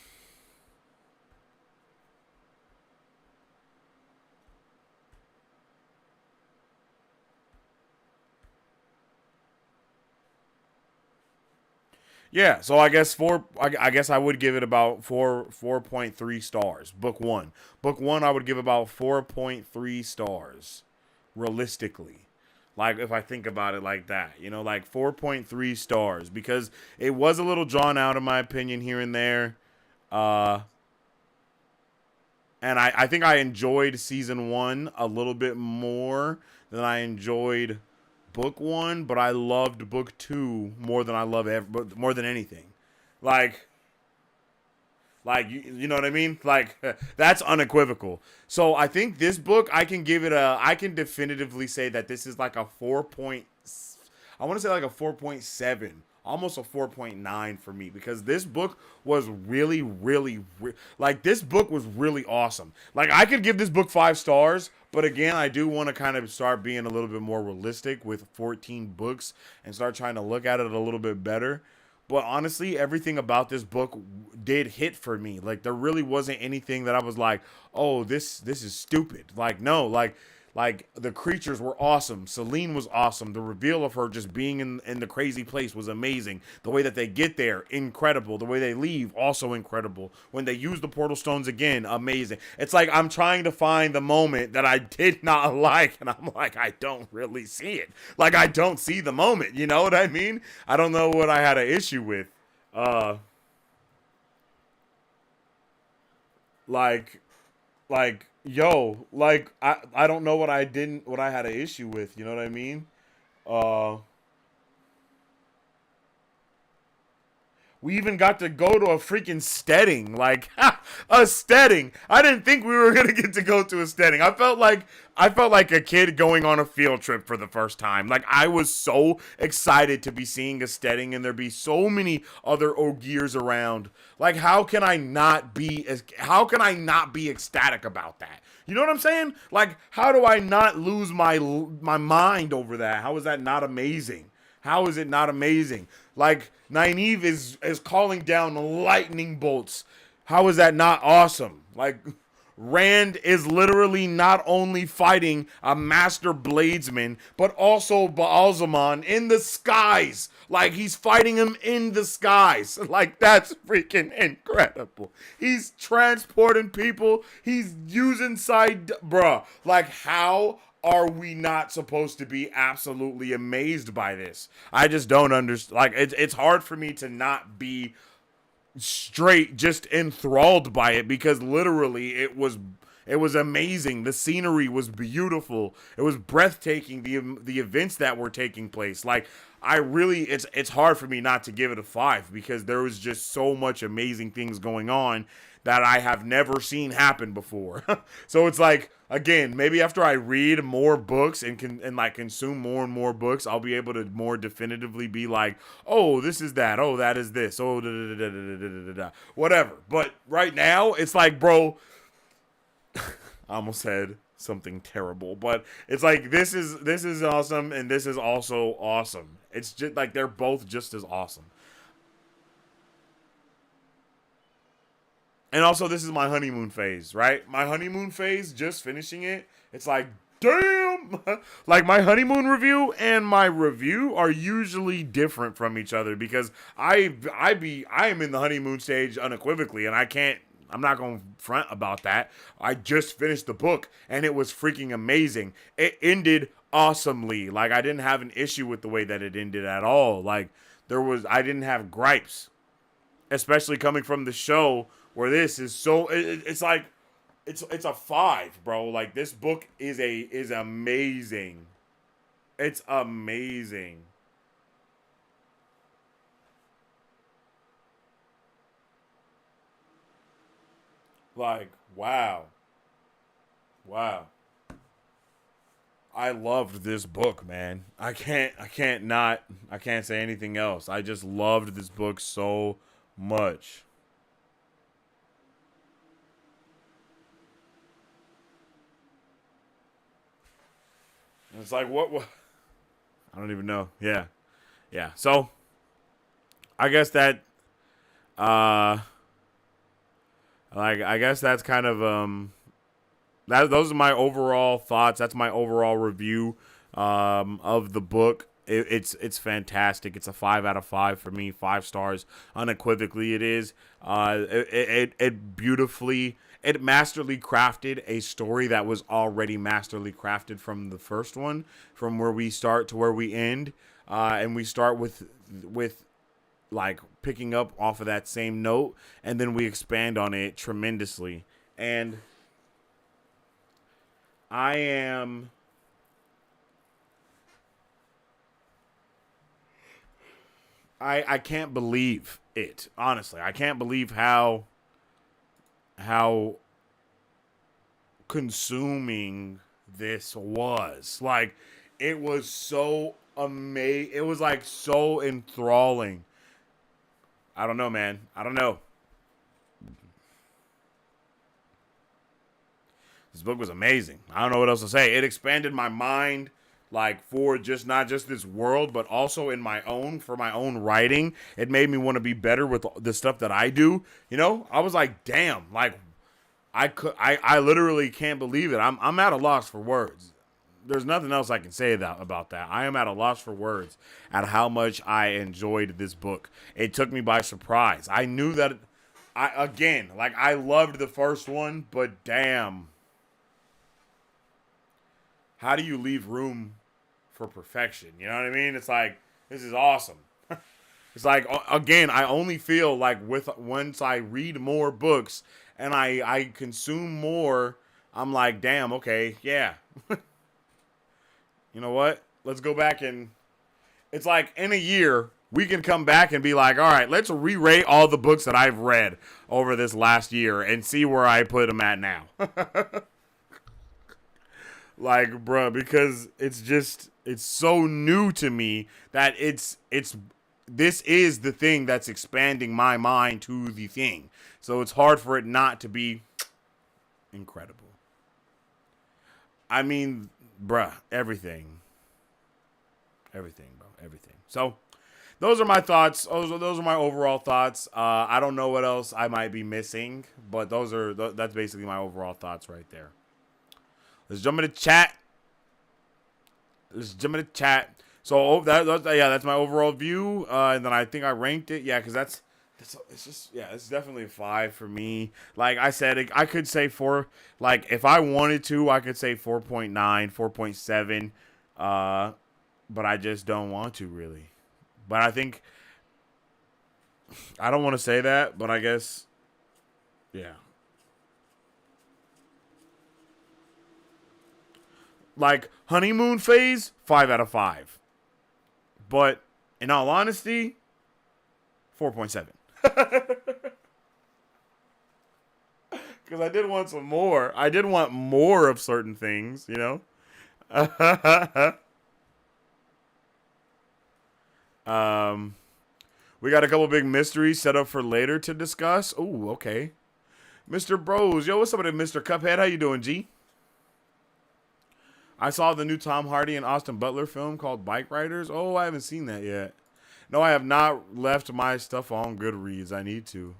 Yeah, so I guess I guess I would give it about 4.3 stars. Book 1. Book 1 I would give about 4.3 stars realistically. Like if I think about it like that, you know, like 4.3 stars because it was a little drawn out in my opinion here and there. And I think I enjoyed season 1 a little bit more than I enjoyed book 1, but I loved book 2 more than I love more than anything. Like you know what I mean? Like that's unequivocal. So I think this book I can definitively say that this is like a 4. I want to say like a 4.7, almost a 4.9 for me because this book was really like this book was really awesome. Like I could give this book 5 stars, but again, I do want to kind of start being a little bit more realistic with 14 books and start trying to look at it a little bit better. But honestly, everything about this book did hit for me. Like there really wasn't anything that I was like, "Oh, this is stupid." Like no, like the creatures were awesome. Celine was awesome. The reveal of her just being in the crazy place was amazing. The way that they get there, incredible. The way they leave, also incredible. When they use the portal stones again, amazing. It's like I'm trying to find the moment that I did not like, and I'm like, I don't really see it. Like I don't see the moment. You know what I mean? I don't know what I had an issue with. Like yo, like I don't know what I had an issue with, you know what I mean? Uh we even got to go to a freaking steading, like a steading. I didn't think we were gonna get to go to a steading. I felt like a kid going on a field trip for the first time. Like I was so excited to be seeing a steading and there be so many other Ogiers around. Like how can I not be ecstatic about that? You know what I'm saying? Like how do I not lose my mind over that? How is that not amazing? How is it not amazing? Like Nynaeve is calling down lightning bolts. How is that not awesome? Like Rand is literally not only fighting a master bladesman, but also Baalzamon in the skies. Like he's fighting him in the skies. Like that's freaking incredible. He's transporting people. He's using bruh. Like how are we not supposed to be absolutely amazed by this? I just don't understand. Like it's hard for me to not be straight just enthralled by it because literally it was amazing. The scenery was beautiful. It was breathtaking. The events that were taking place. Like I really, it's hard for me not to give it a 5 because there was just so much amazing things going on that I have never seen happen before. So it's like, again, maybe after I read more books and like consume more and more books, I'll be able to more definitively be like, oh, this is that. Oh, that is this. Oh, da, da, da, da, da, da, da, da. Whatever. But right now, it's like, bro, I almost said something terrible, but it's like this is awesome and this is also awesome. It's just like they're both just as awesome. And also, this is my honeymoon phase, right? My honeymoon phase, just finishing it, it's like, damn! Like, my honeymoon review and my review are usually different from each other because I am in the honeymoon stage unequivocally, and I'm not going to front about that. I just finished the book, and it was freaking amazing. It ended awesomely. Like, I didn't have an issue with the way that it ended at all. Like, I didn't have gripes, especially coming from the show where this is so it's like it's a 5, bro. Like this book is amazing. It's amazing. Like wow. I loved this book, man. I can't say anything else. I just loved this book so much. And it's like, what? I don't even know. Yeah. Yeah. So, I guess that, I guess that's kind of, those are my overall thoughts. That's my overall review of the book. It's fantastic. It's a 5 out of 5 for me. 5 stars unequivocally. It is. It beautifully, it masterly crafted a story that was already masterly crafted from the first one, from where we start to where we end, and we start with like picking up off of that same note, and then we expand on it tremendously. And I can't believe it. Honestly, I can't believe how consuming this was. Like, it was so amazing. It was like so enthralling. I don't know, man. I don't know. This book was amazing. I don't know what else to say. It expanded my mind, like, for just not just this world, but also in my own, for my own writing. It made me want to be better with the stuff that I do. You know, I was like, damn, like, I literally can't believe it. I'm at a loss for words. There's nothing else I can say about that. I am at a loss for words at how much I enjoyed this book. It took me by surprise. I knew that, I loved the first one, but damn. How do you leave room for perfection? You know what I mean? It's like, this is awesome. It's like, again, I only feel like once I read more books and I consume more, I'm like, damn, okay, yeah. You know what? Let's go back and, it's like, in a year, we can come back and be like, all right, let's re-rate all the books that I've read over this last year and see where I put them at now. Like, bruh, because it's so new to me that this is the thing that's expanding my mind to the thing. So it's hard for it not to be incredible. I mean, bruh, everything, bro, everything. So those are my thoughts. Those are my overall thoughts. I don't know what else I might be missing, but that's basically my overall thoughts right there. Let's jump into chat. So that's my overall view. And then I think I ranked it. Yeah, because it's definitely a 5 for me. Like I said, I could say 4. Like if I wanted to, I could say 4.9, 4.7. But I just don't want to really. But I think I don't want to say that, but I guess, yeah. Like, honeymoon phase, 5 out of 5. But, in all honesty, 4.7. Because I did want some more. I did want more of certain things, you know? We got a couple big mysteries set up for later to discuss. Ooh, okay. Mr. Bros. Yo, what's up with it, Mr. Cuphead? How you doing, G? I saw the new Tom Hardy and Austin Butler film called Bike Riders. Oh, I haven't seen that yet. No, I have not left my stuff on Goodreads. I need to.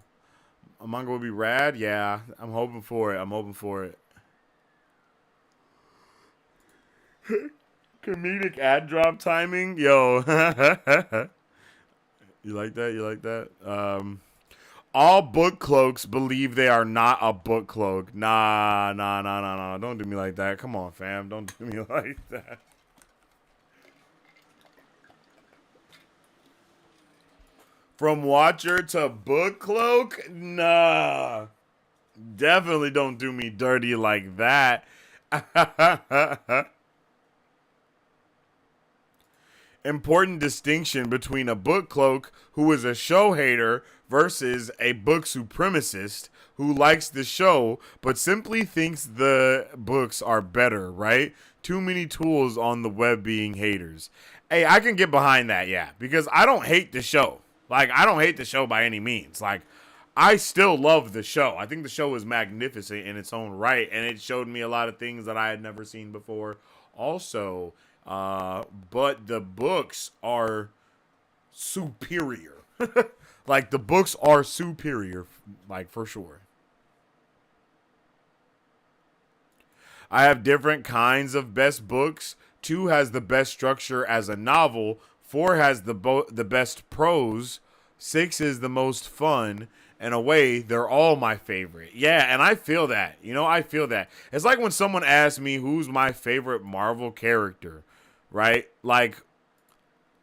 A manga would be rad. Yeah, I'm hoping for it. Comedic ad drop timing. Yo. You like that? All book cloaks believe they are not a book cloak. Nah. Don't do me like that. Come on, fam. Don't do me like that. From WoTcher to book cloak? Nah. Definitely don't do me dirty like that. Important distinction between a book cloak who is a show hater versus a book supremacist who likes the show but simply thinks the books are better, right? Too many tools on the web being haters. Hey, I can get behind that, yeah, because I don't hate the show. Like, I don't hate the show by any means. Like, I still love the show. I think the show is magnificent in its own right, and it showed me a lot of things that I had never seen before. Also, but the books are superior. Like, the books are superior, like, for sure. I have different kinds of best books. 2 has the best structure as a novel. 4 has the best prose. 6 is the most fun. In a way, they're all my favorite. Yeah, and I feel that. You know, I feel that. It's like when someone asks me who's my favorite Marvel character, right? Like,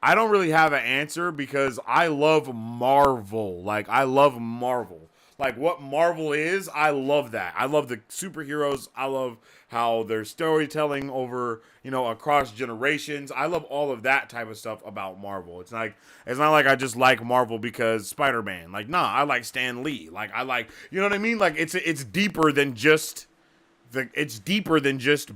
I don't really have an answer because I love Marvel. Like, I love Marvel. Like, what Marvel is, I love that. I love the superheroes. I love how they're storytelling over, you know, across generations. I love all of that type of stuff about Marvel. It's not like I just like Marvel because Spider-Man. Like, nah, I like Stan Lee. Like, I like, you know what I mean? Like, it's deeper than just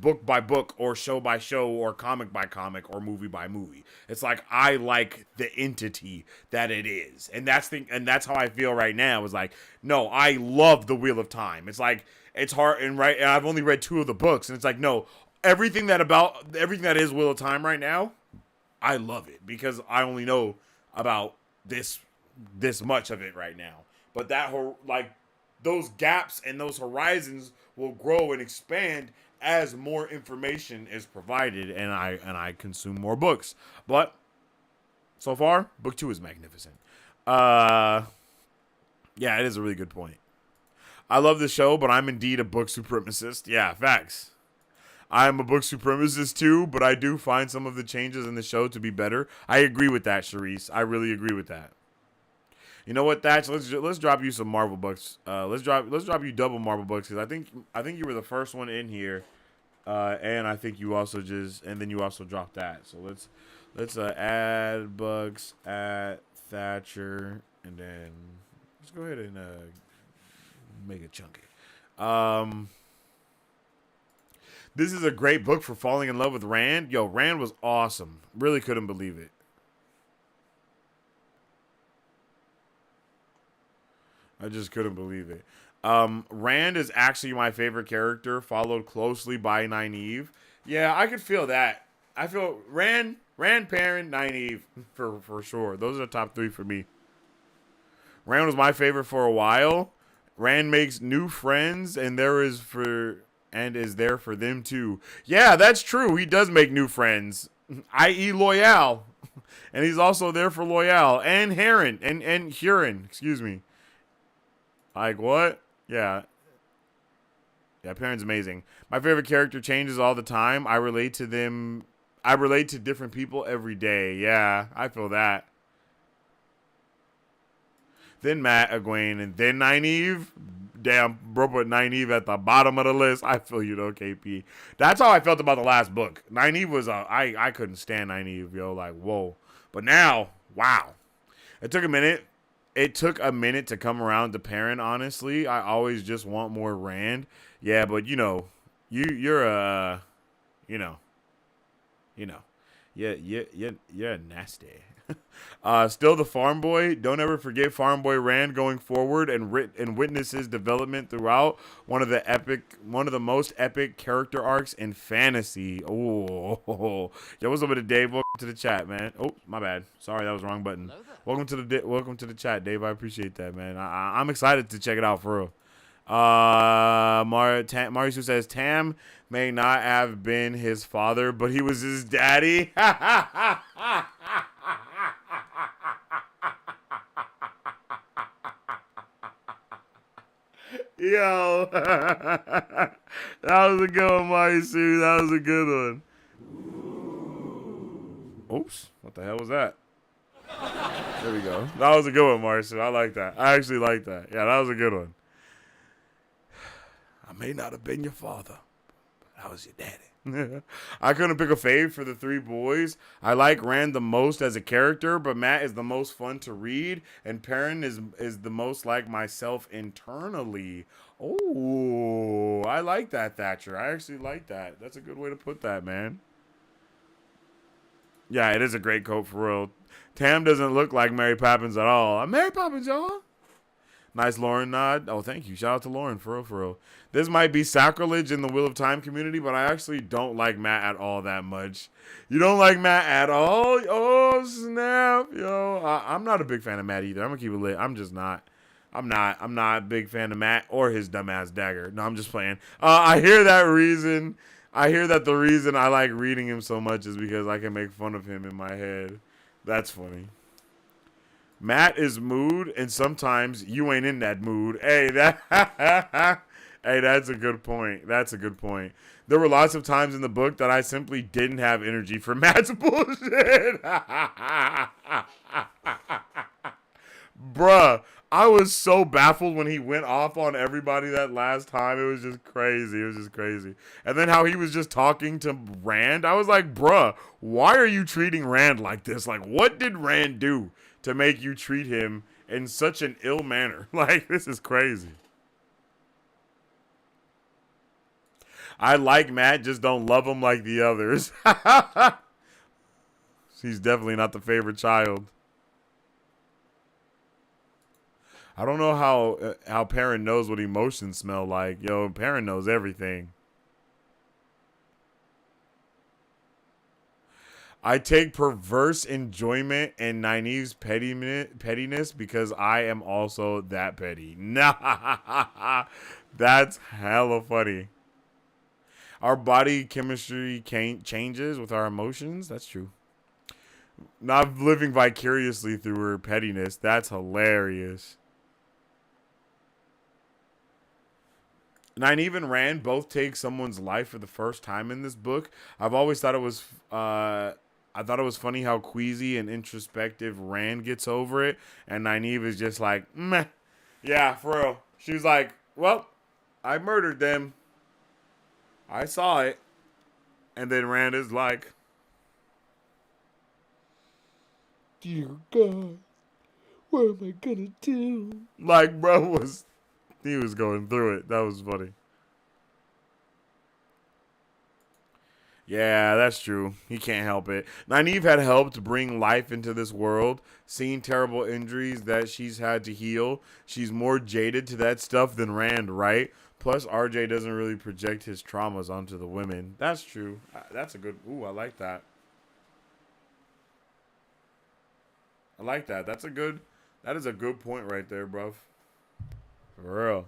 book by book or show by show or comic by comic or movie by movie. It's like I like the entity that it is. And that's how I feel right now. Is like, no, I love the Wheel of Time. It's like it's hard and right and I've only read 2 of the books and it's like, no, everything that is Wheel of Time right now, I love it because I only know about this much of it right now. But that whole, like, those gaps and those horizons will grow and expand as more information is provided and I consume more books. But so far, book 2 is magnificent. Yeah, it is a really good point. I love the show, but I'm indeed a book supremacist. Yeah, facts. I am a book supremacist too, but I do find some of the changes in the show to be better. I agree with that, Charisse. I really agree with that. You know what, Thatch? Let's drop you some Marvel books. Let's drop you double Marvel books because I think you were the first one in here, and I think you also dropped that. So let's add bugs at Thatcher, and then let's go ahead and make it chunky. This is a great book for falling in love with Rand. Yo, Rand was awesome. Really couldn't believe it. I just couldn't believe it. Rand is actually my favorite character, followed closely by Nynaeve. Yeah, I could feel that. I feel Rand, Perrin, Nynaeve for sure. Those are the top 3 for me. Rand was my favorite for a while. Rand makes new friends, and is there for them too. Yeah, that's true. He does make new friends, i.e. Loyal, and he's also there for Loyal and Heron and Huron. Excuse me. Like, what? Yeah. Yeah, Perrin's amazing. My favorite character changes all the time. I relate to different people every day. Yeah, I feel that. Then Matt, Egwene, and then Nynaeve. Damn, bro, put Nynaeve at the bottom of the list. I feel you though, KP. That's how I felt about the last book. Nynaeve was I couldn't stand Nynaeve, yo. Like, whoa. But now, wow. It took a minute. It took a minute to come around to Perrin, honestly. I always just want more Rand. Yeah, but you're nasty. Still the farm boy. Don't ever forget Farm Boy Rand going forward and witness his development throughout. One of the most epic character arcs in fantasy. Oh, yo, what's up with it, Dave? Welcome to the chat, man. Oh, my bad. Sorry, that was the wrong button. Welcome to the chat, Dave. I appreciate that, man. I'm excited to check it out for real. Marisu says Tam may not have been his father, but he was his daddy. Yo, that was a good one, Marisu. That was a good one. Oops, what the hell was that? There we go. That was a good one, Marisu. I like that. I actually like that. Yeah, that was a good one. I may not have been your father, That was your daddy. I couldn't pick a fave for the three boys. I like Rand the most as a character, but Matt is the most fun to read, and Perrin is the most like myself internally. Oh, I like that, Thatcher. I actually like that. That's a good way to put that, man. Yeah, it is a great coat for real. Tam doesn't look like Mary Poppins at all. I'm Mary Poppins, y'all. Nice Lauren nod. Oh, thank you. Shout out to Lauren, for real, for real. This might be sacrilege in the Wheel of Time community, but I actually don't like Matt at all that much. You don't like Matt at all? Oh, snap. Yo, I'm not a big fan of Matt either. I'm going to keep it lit. I'm just not. I'm not a big fan of Matt or his dumbass dagger. No, I'm just playing. I hear that reason. I hear that the reason I like reading him so much is because I can make fun of him in my head. That's funny. Matt is mood, and sometimes you ain't in that mood. Hey, hey, that's a good point. That's a good point. There were lots of times in the book that I simply didn't have energy for Matt's bullshit. Bruh, I was so baffled when he went off on everybody that last time. It was just crazy. It was just crazy. And then how he was just talking to Rand. I was like, bruh, why are you treating Rand like this? Like, what did Rand do to make you treat him in such an ill manner? Like, this is crazy. I like Matt, just don't love him like the others. He's definitely not the favorite child. I don't know how Perrin knows what emotions smell like. Yo, Perrin knows everything. I take perverse enjoyment in Nynaeve's pettiness because I am also that petty. Nah, that's hella funny. Our body chemistry changes with our emotions. That's true. Not living vicariously through her pettiness. That's hilarious. Nynaeve and Rand both take someone's life for the first time in this book. I've always thought it was I thought it was funny how queasy and introspective Rand gets over it, and Nynaeve is just like, meh. Yeah, for real. She was like, well, I murdered them. I saw it. And then Rand is like, dear God, what am I gonna do? Like, bro, he was going through it. That was funny. Yeah, that's true. He can't help it. Nynaeve had helped bring life into this world, seen terrible injuries that she's had to heal. She's more jaded to that stuff than Rand, right? Plus, RJ doesn't really project his traumas onto the women. That's true. That's a good... Ooh, I like that. I like that. That's a good... That is a good point right there, bruv. For real.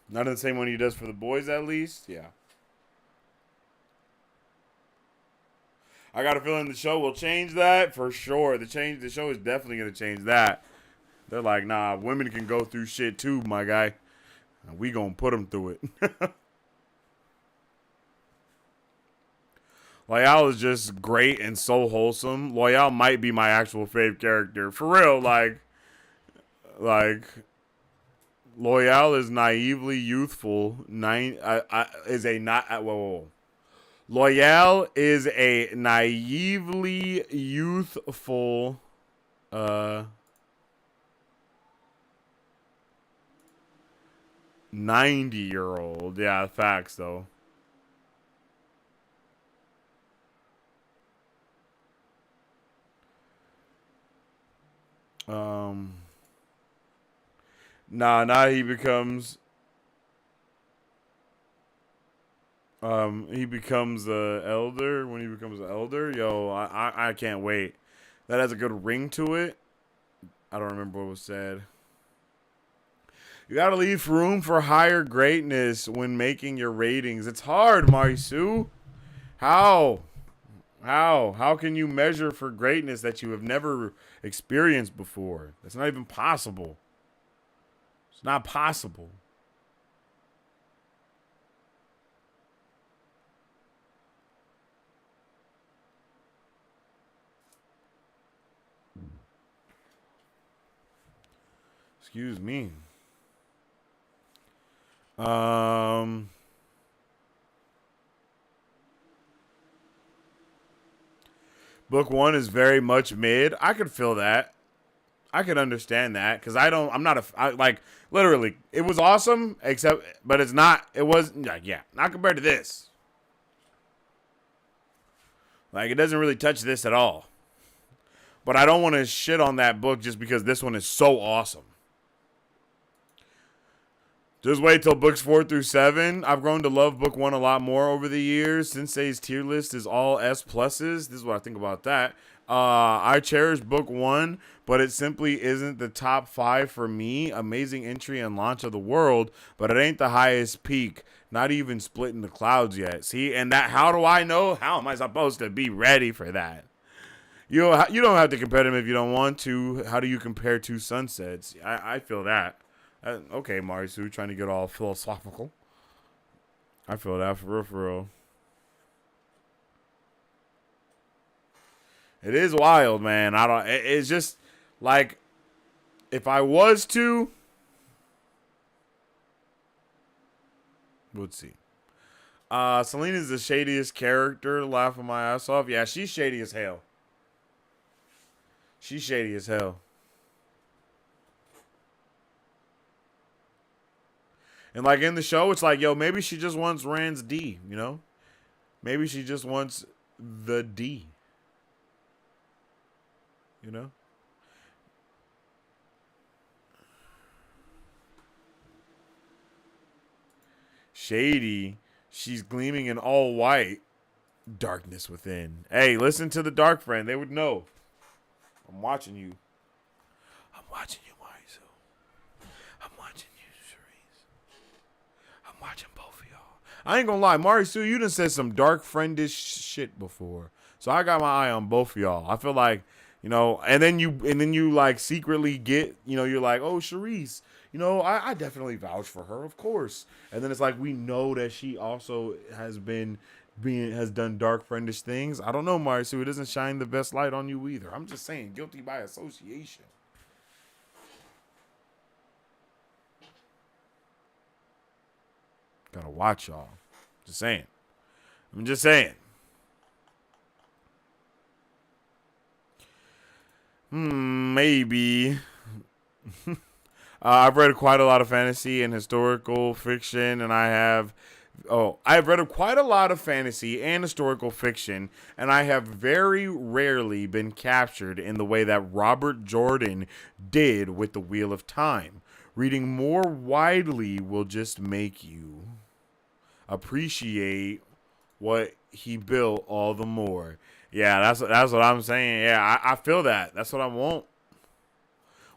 Not in the same one he does for the boys, at least. Yeah. I got a feeling the show will change that for sure. The show is definitely gonna change that. They're like, nah, women can go through shit too, my guy. We gonna put them through it. Loyal is just great and so wholesome. Loyal might be my actual fave character. For real, like Loyal is naively youthful. Loyal is a naively youthful 90-year-old. Yeah, facts though. Now he becomes a elder. When he becomes an elder, yo, I can't wait. That has a good ring to it. I don't remember what was said. You gotta leave room for higher greatness when making your ratings. It's hard, Marisu. How can you measure for greatness that you have never experienced before? That's not even possible. It's not possible. Excuse me. Book one is very much mid. I could feel that. I could understand that because I'm not like literally. It was awesome, but it's not. It was not compared to this. Like, it doesn't really touch this at all. But I don't want to shit on that book just because this one is so awesome. Just wait till books 4 through 7. I've grown to love book 1 a lot more over the years. Sensei's tier list is all S pluses. This is what I think about that. I cherish book 1, but it simply isn't the top 5 for me. Amazing entry and launch of the world, but it ain't the highest peak. Not even splitting the clouds yet. See, and that, how do I know? How am I supposed to be ready for that? You don't have to compare them if you don't want to. How do you compare two sunsets? I feel that. Okay, Marisu, trying to get all philosophical. I feel that for real, for real. It is wild, man. It's just like, if I was to, let's see. Selena's the shadiest character. Laughing my ass off. Yeah, she's shady as hell. She's shady as hell. And like in the show, it's like, yo, maybe she just wants Rand's D, you know? Maybe she just wants the D. You know? Shady. She's gleaming in all white. Darkness within. Hey, listen to the Dark Friend. They would know. I'm watching you. I'm watching you, Marisu. I'm watching you, Cherise. I'm watching both of y'all. I ain't gonna lie, Marisu, you done said some dark friendish shit before. So I got my eye on both of y'all. I feel like, you know, and then you like secretly get, you know, you're like, oh, Cherise, you know, I definitely vouch for her, of course. And then it's like, we know that she also has done dark friendish things. I don't know, Marisu. It doesn't shine the best light on you either. I'm just saying, guilty by association. Gotta watch y'all. Just saying. I'm just saying. Maybe. I've read quite a lot of fantasy and historical fiction, and I've read quite a lot of fantasy and historical fiction, and I have very rarely been captured in the way that Robert Jordan did with The Wheel of Time. Reading more widely will just make you appreciate what he built all the more. Yeah, that's what I'm saying. Yeah, I feel that. That's what I want.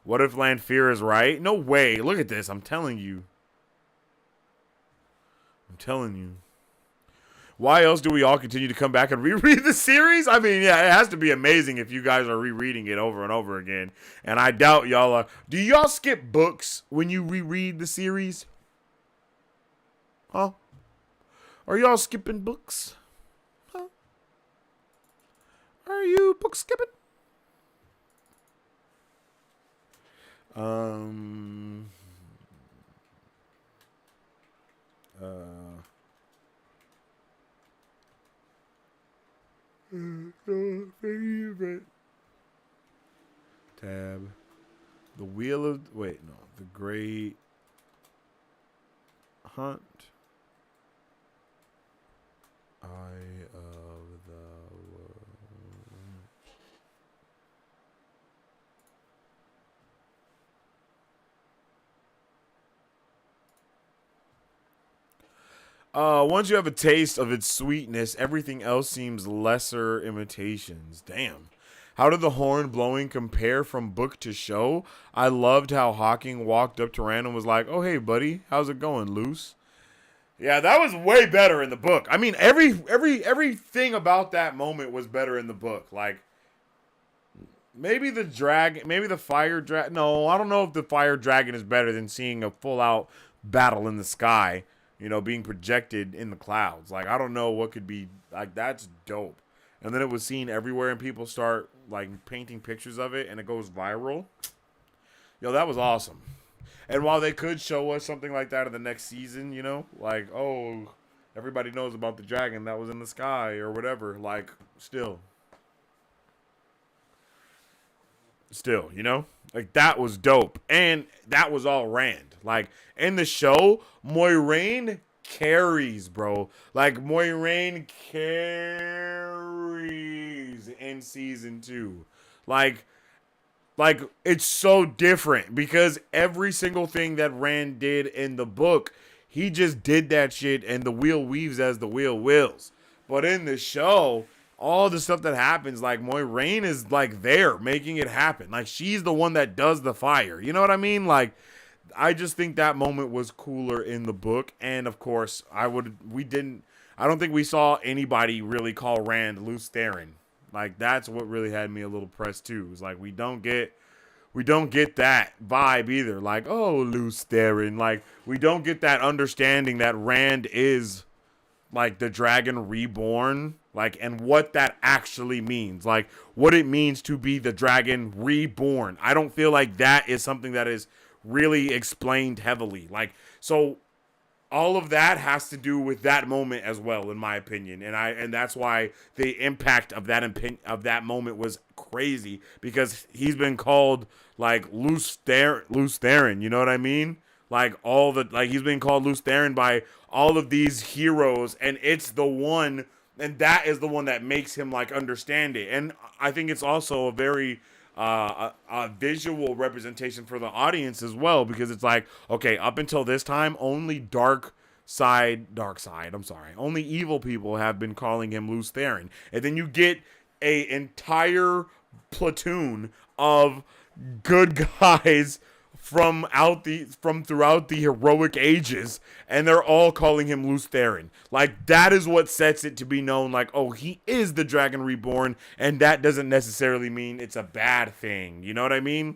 What if Lanfear is right? No way. Look at this. I'm telling you. Why else do we all continue to come back and reread the series? I mean, yeah, it has to be amazing if you guys are rereading it over and over again. And I doubt y'all are. Do y'all skip books when you reread the series? Huh? Are y'all skipping books? Huh? Are you book skipping? Favorite tab. The Wheel of The Great Hunt. Eye of the World. Once you have a taste of its sweetness, everything else seems lesser imitations. Damn. How did the horn blowing compare from book to show? I loved how Hawking walked up to Rand and was like, oh, hey, buddy, how's it going, Luce? Yeah, that was way better in the book. I mean, everything about that moment was better in the book. Like, maybe the fire dragon. No, I don't know if the fire dragon is better than seeing a full-out battle in the sky, you know, being projected in the clouds. Like, I don't know what could be, like, that's dope. And then it was seen everywhere, and people start, like, painting pictures of it, and it goes viral. Yo, that was awesome. And while they could show us something like that in the next season, you know, like, oh, everybody knows about the dragon that was in the sky or whatever, like, still, you know, like that was dope. And that was all Rand. Like in the show, Moiraine carries, bro. Like Moiraine carries in season 2. Like it's so different because every single thing that Rand did in the book, he just did that shit and the wheel weaves as the wheel wills. But in the show, all the stuff that happens, like Moiraine is like there making it happen. Like she's the one that does the fire. You know what I mean? Like I just think that moment was cooler in the book. And of course, I don't think we saw anybody really call Rand Luce Theron. Like that's what really had me a little pressed too. It's like we don't get that vibe either. Like, oh, Luce Theron. Like we don't get that understanding that Rand is like the dragon reborn, like, and what that actually means, like what it means to be the dragon reborn. I don't feel like that is something that is really explained heavily. Like, so all of that has to do with that moment as well, in my opinion, and that's why the impact of that moment was crazy, because he's been called like Luce Theron, you know what I mean? Like he's been called Luce Theron by all of these heroes, and it's the one, and that is the one that makes him like understand it. And I think it's also a very a visual representation for the audience as well, because it's like, okay, up until this time, only only evil people have been calling him Luce Theron, and then you get a entire platoon of good guys from throughout the heroic ages, and they're all calling him Luce Theron. Like that is what sets it to be known, like, oh, he is the dragon reborn, and that doesn't necessarily mean it's a bad thing. You know what I mean?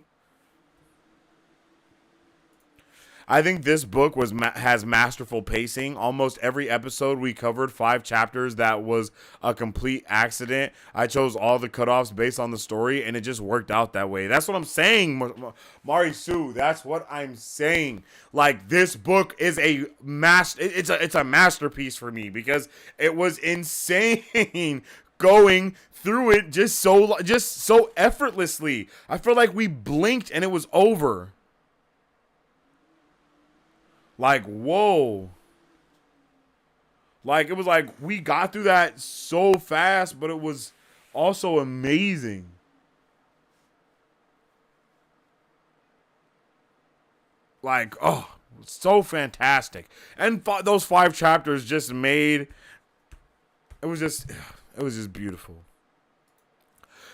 I think this book has masterful pacing. Almost every episode we covered 5 chapters that was a complete accident. I chose all the cutoffs based on the story, and it just worked out that way. That's what I'm saying, Mari Sue. That's what I'm saying. Like, this book is a it's a masterpiece for me, because it was insane going through it just so effortlessly. I feel like we blinked and it was over. Like, whoa. Like, it was like we got through that so fast, but it was also amazing. Like, oh, so fantastic. And those 5 chapters just made it was just beautiful.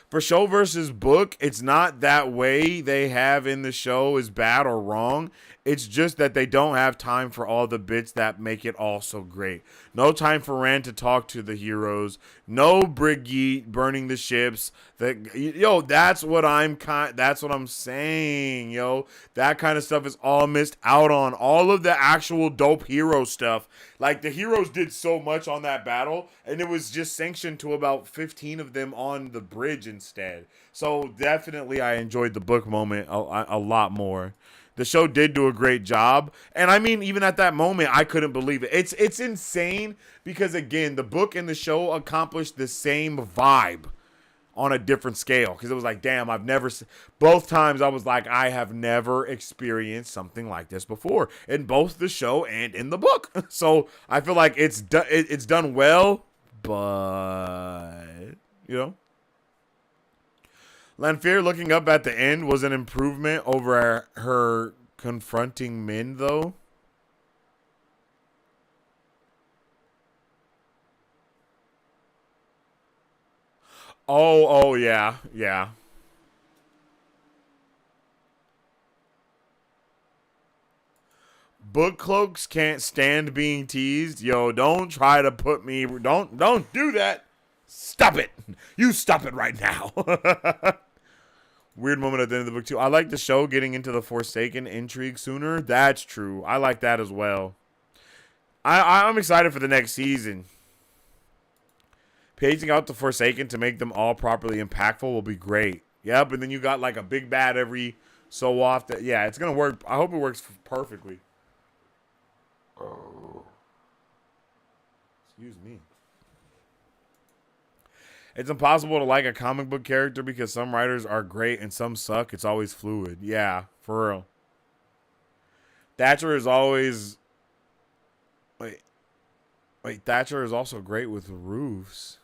For show versus book, it's not that way they have in the show is bad or wrong. It's just that they don't have time for all the bits that make it all so great. No time for Rand to talk to the heroes. No Brigitte burning the ships. That's what I'm saying, yo. That kind of stuff is all missed out on. All of the actual dope hero stuff. Like, the heroes did so much on that battle, and it was just sanctioned to about 15 of them on the bridge instead. So definitely I enjoyed the book moment a lot more. The show did do a great job. And I mean, even at that moment, I couldn't believe it. It's insane because, again, the book and the show accomplished the same vibe on a different scale. Because it was like, damn, both times I was like, I have never experienced something like this before. In both the show and in the book. So I feel like it's done well, but, you know. Lanfear looking up at the end was an improvement over her confronting Min, though. Oh, yeah. Book cloaks can't stand being teased. Yo, don't try to put me... Don't do that. Stop it. You stop it right now. Weird moment at the end of the book, too. I like the show getting into the Forsaken intrigue sooner. That's true. I like that as well. I'm excited for the next season. Paging out the Forsaken to make them all properly impactful will be great. Yep, and then you got like a big bad every so often. Yeah, it's gonna work. I hope it works perfectly. Oh. Excuse me. It's impossible to like a comic book character because some writers are great and some suck. It's always fluid. Yeah, for real. Thatcher is always... Wait, Thatcher is also great with roofs.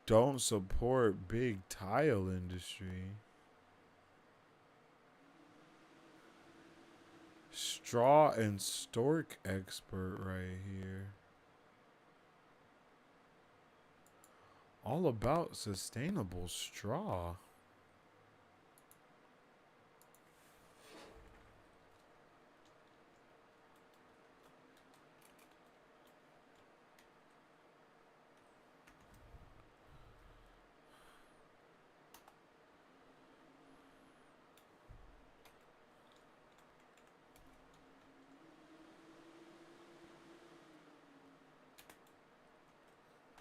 Don't support big tile industry. Straw and stork expert right here. All about sustainable straw.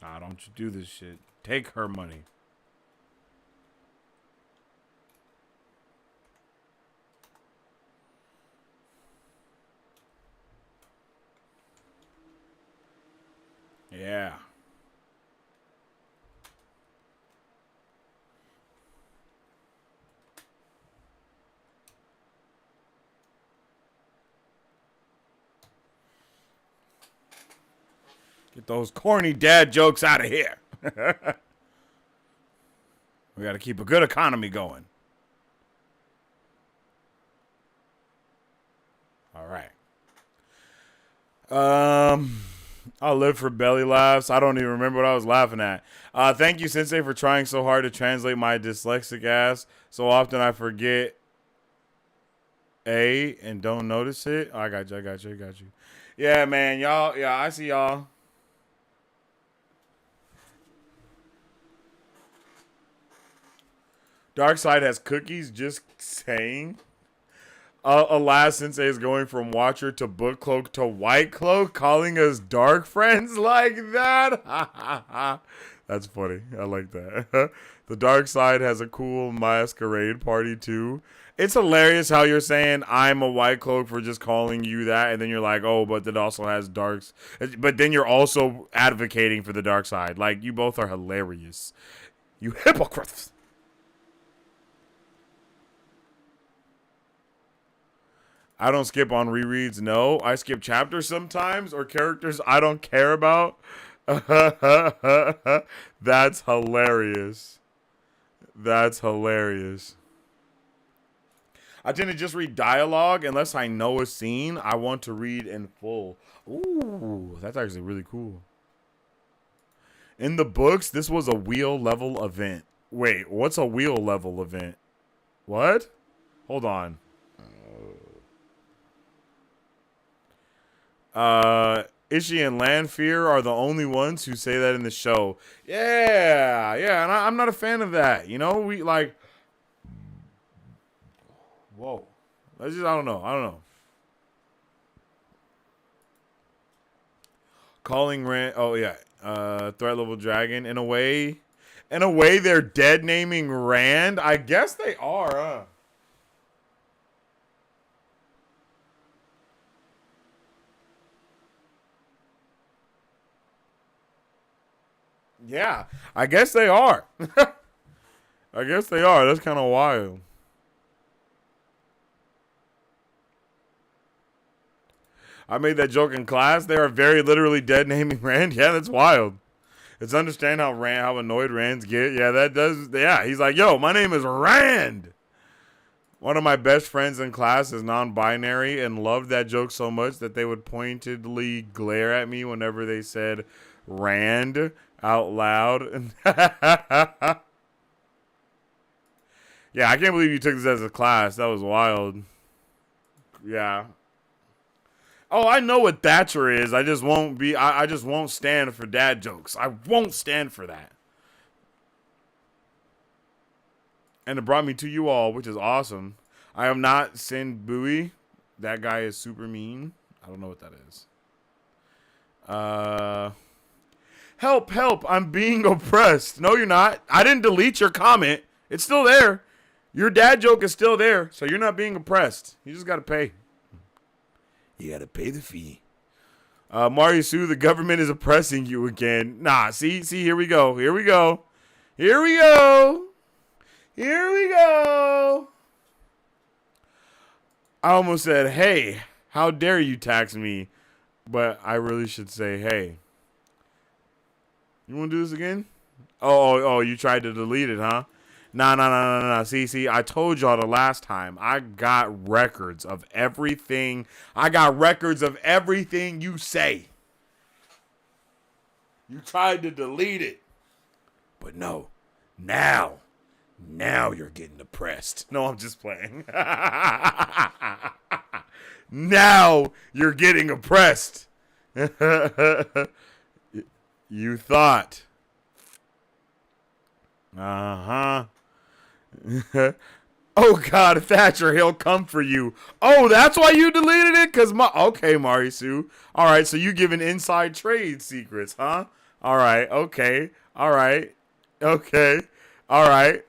Nah, don't you do this shit. Take her money. Yeah. Get those corny dad jokes out of here. We got to keep a good economy going. All right. I'll live for belly laughs. I don't even remember what I was laughing at. Thank you, Sensei, for trying so hard to translate my dyslexic ass. So often I forget A and don't notice it. I got you. Yeah, man. Y'all, yeah, I see y'all. Dark Side has cookies, just saying. Alas, Sensei is going from WoTcher to Book Cloak to White Cloak, calling us dark friends like that. That's funny. I like that. The Dark Side has a cool masquerade party, too. It's hilarious how you're saying I'm a White Cloak for just calling you that, and then you're like, oh, but it also has darks. But then you're also advocating for the Dark Side. Like, you both are hilarious. You hypocrites. I don't skip on rereads. No, I skip chapters sometimes or characters I don't care about. That's hilarious. That's hilarious. I tend to just read dialogue unless I know a scene I want to read in full. Ooh, that's actually really cool. In the books, this was a wheel level event. Wait, what's a wheel level event? What? Hold on. Ishii and Lanfear are the only ones who say that in the show. Yeah, and I'm not a fan of that. You know, we like. Whoa, I don't know. Calling Rand. Oh yeah, threat level dragon. In a way, they're dead naming Rand. I guess they are. Huh? Yeah, I guess they are. I guess they are. That's kind of wild. I made that joke in class. They are very literally dead naming Rand. Yeah, that's wild. It's understand how annoyed Rands get. Yeah, that does. Yeah, he's like, yo, my name is Rand. One of my best friends in class is non-binary and loved that joke so much that they would pointedly glare at me whenever they said Rand out loud. Yeah, I can't believe you took this as a class. That was wild. Yeah. Oh, I know what Thatcher is. I just won't be. I just won't stand for dad jokes. I won't stand for that. And it brought me to you all, which is awesome. I am not Sin Bowie. That guy is super mean. I don't know what that is. Help, I'm being oppressed. No, you're not. I didn't delete your comment. It's still there. Your dad joke is still there, so you're not being oppressed. You just got to pay. You got to pay the fee. Mario Sue, the government is oppressing you again. Nah, see, here we go. Here we go. Here we go. Here we go. I almost said, hey, how dare you tax me? But I really should say, hey. You want to do this again? Oh, you tried to delete it, huh? Nah. See, I told y'all the last time. I got records of everything. I got records of everything you say. You tried to delete it. But no. Now you're getting oppressed. No, I'm just playing. Now you're getting oppressed. You thought. Uh-huh. Oh, God, Thatcher, he'll come for you. Oh, that's why you deleted it? Because, okay, Marisu. All right, so you giving inside trade secrets, huh? All right, okay. All right. Okay. All right.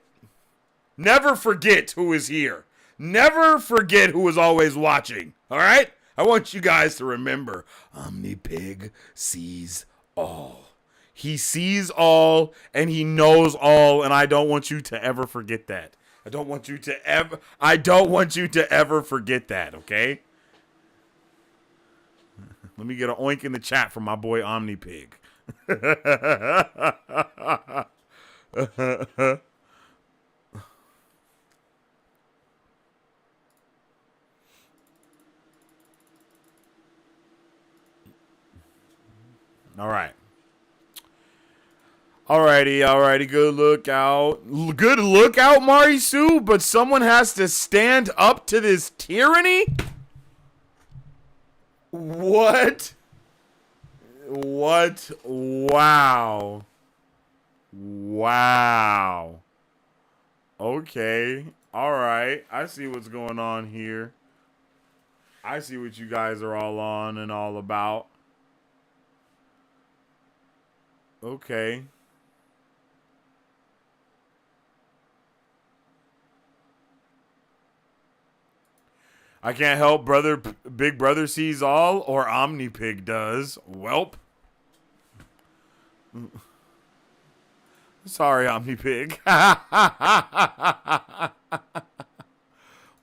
Never forget who is here. Never forget who is always watching. All right? I want you guys to remember, OmniPig sees all. He sees all and he knows all, and I don't want you to ever forget that. I don't want you to ever forget that, okay? Let me get an oink in the chat from my boy OmniPig. All right. Alrighty. Good lookout, Marisu. But someone has to stand up to this tyranny? What? Wow. Okay. Alright. I see what's going on here. I see what you guys are all on and all about. Okay. I can't help Big Brother sees all, or OmniPig does. Welp. Sorry, OmniPig.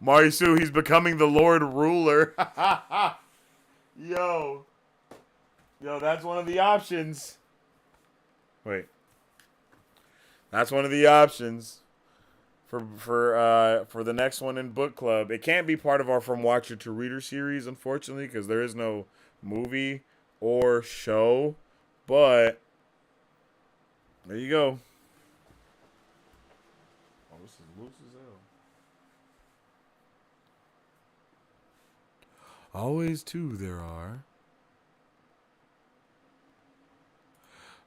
Marisu, he's becoming the Lord Ruler. Yo, that's one of the options. Wait. That's one of the options for the next one in book club. It can't be part of our From Watcher to Reader series, unfortunately, because there is no movie or show. But there you go. Oh, this is loose as hell. Always two there are.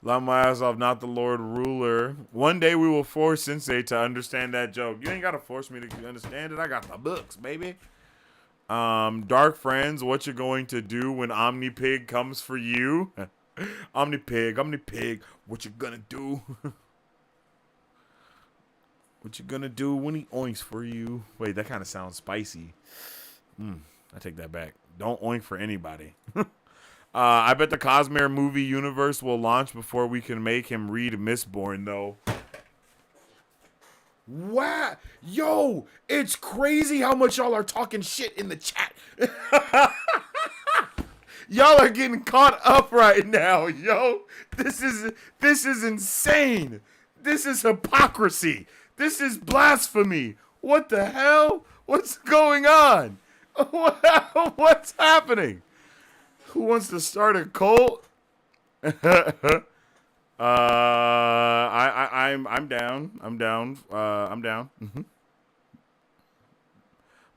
Laugh my ass off, not the Lord Ruler. One day we will force Sensei to understand that joke. You ain't got to force me to understand it. I got the books, baby. Dark Friends, what you going to do when OmniPig comes for you? OmniPig, what you gonna do? What you gonna do when he oinks for you? Wait, that kind of sounds spicy. I take that back. Don't oink for anybody. I bet the Cosmere movie universe will launch before we can make him read Mistborn, though. Wow. Yo, it's crazy how much y'all are talking shit in the chat. Y'all are getting caught up right now, yo. This is insane. This is hypocrisy. This is blasphemy. What the hell? What's going on? What's happening? Who wants to start a cult? I'm down. I'm down.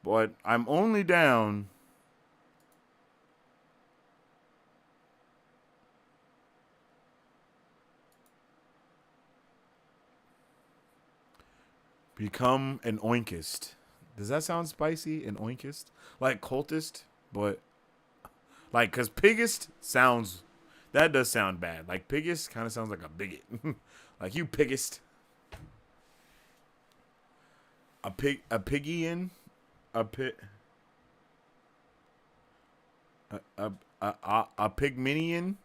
But I'm only down. Become an oinkist. Does that sound spicy? An oinkist? Like cultist, but like, because pigist sounds, that does sound bad. Like, pigist kind of sounds like a bigot. Like, you pigist. a piggian, a pig, a pygmalion,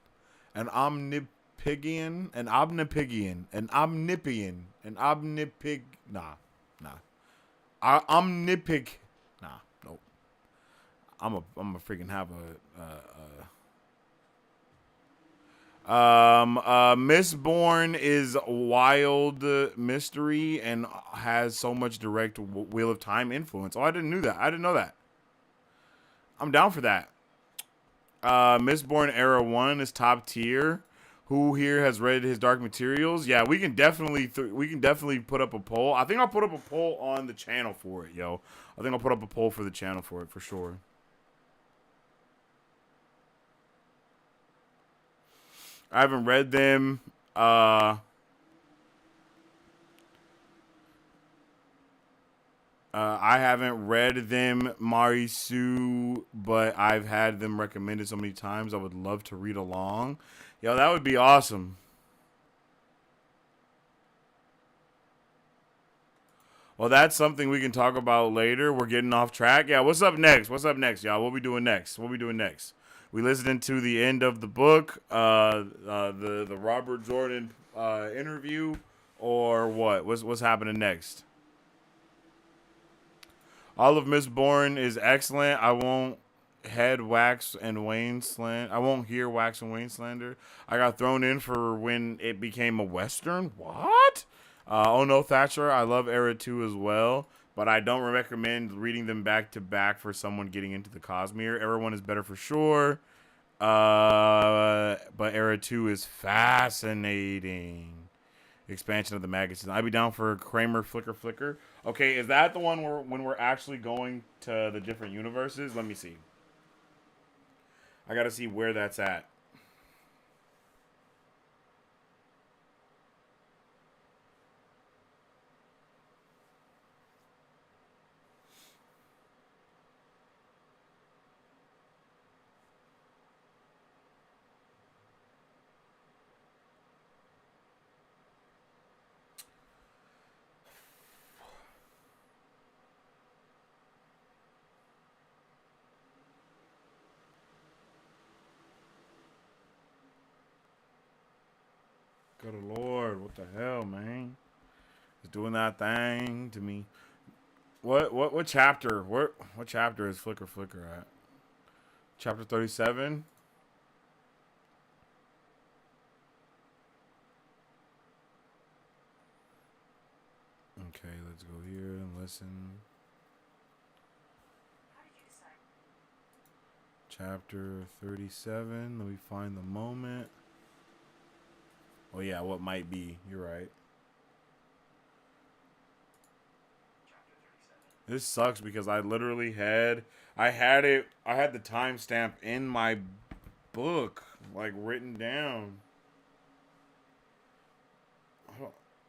an omnipigian, an omnipigian, an omnipian, an omnipig. Nah. Omnipig. Nah, nope. I'm a freaking have Mistborn is wild mystery and has so much direct Wheel of Time influence. Oh, I didn't know that. I'm down for that. Mistborn Era 1 is top tier. Who here has read his Dark Materials? Yeah, we can definitely put up a poll. I think I'll put up a poll on the channel for it, yo. I think I'll put up a poll for the channel for it for sure. I haven't read them. I haven't read them, Marisu, but I've had them recommended so many times. I would love to read along. Yo, that would be awesome. Well, that's something we can talk about later. We're getting off track. Yeah, what's up next? What's up next, y'all? What we doing next? We listening to the end of the book, the Robert Jordan interview, or what? What's happening next? All of Mistborn is excellent. I won't hear Wax and Wayne slander. I got thrown in for when it became a Western. What? Oh no, Thatcher. I love Era 2 as well, but I don't recommend reading them back to back for someone getting into the Cosmere. Era 1 is better for sure. But Era 2 is fascinating. Expansion of the magazine. I'd be down for Kramer Flicker. Okay, is that the one when we're actually going to the different universes? Let me see. I gotta see where that's at. Good Lord, what the hell, man? It's doing that thing to me. What chapter? What chapter is Flicker at? Chapter 37? Okay, let's go here and listen. Chapter 37. Let me find the moment. Oh yeah, what might be. You're right. This sucks because I literally had the timestamp in my book, like written down.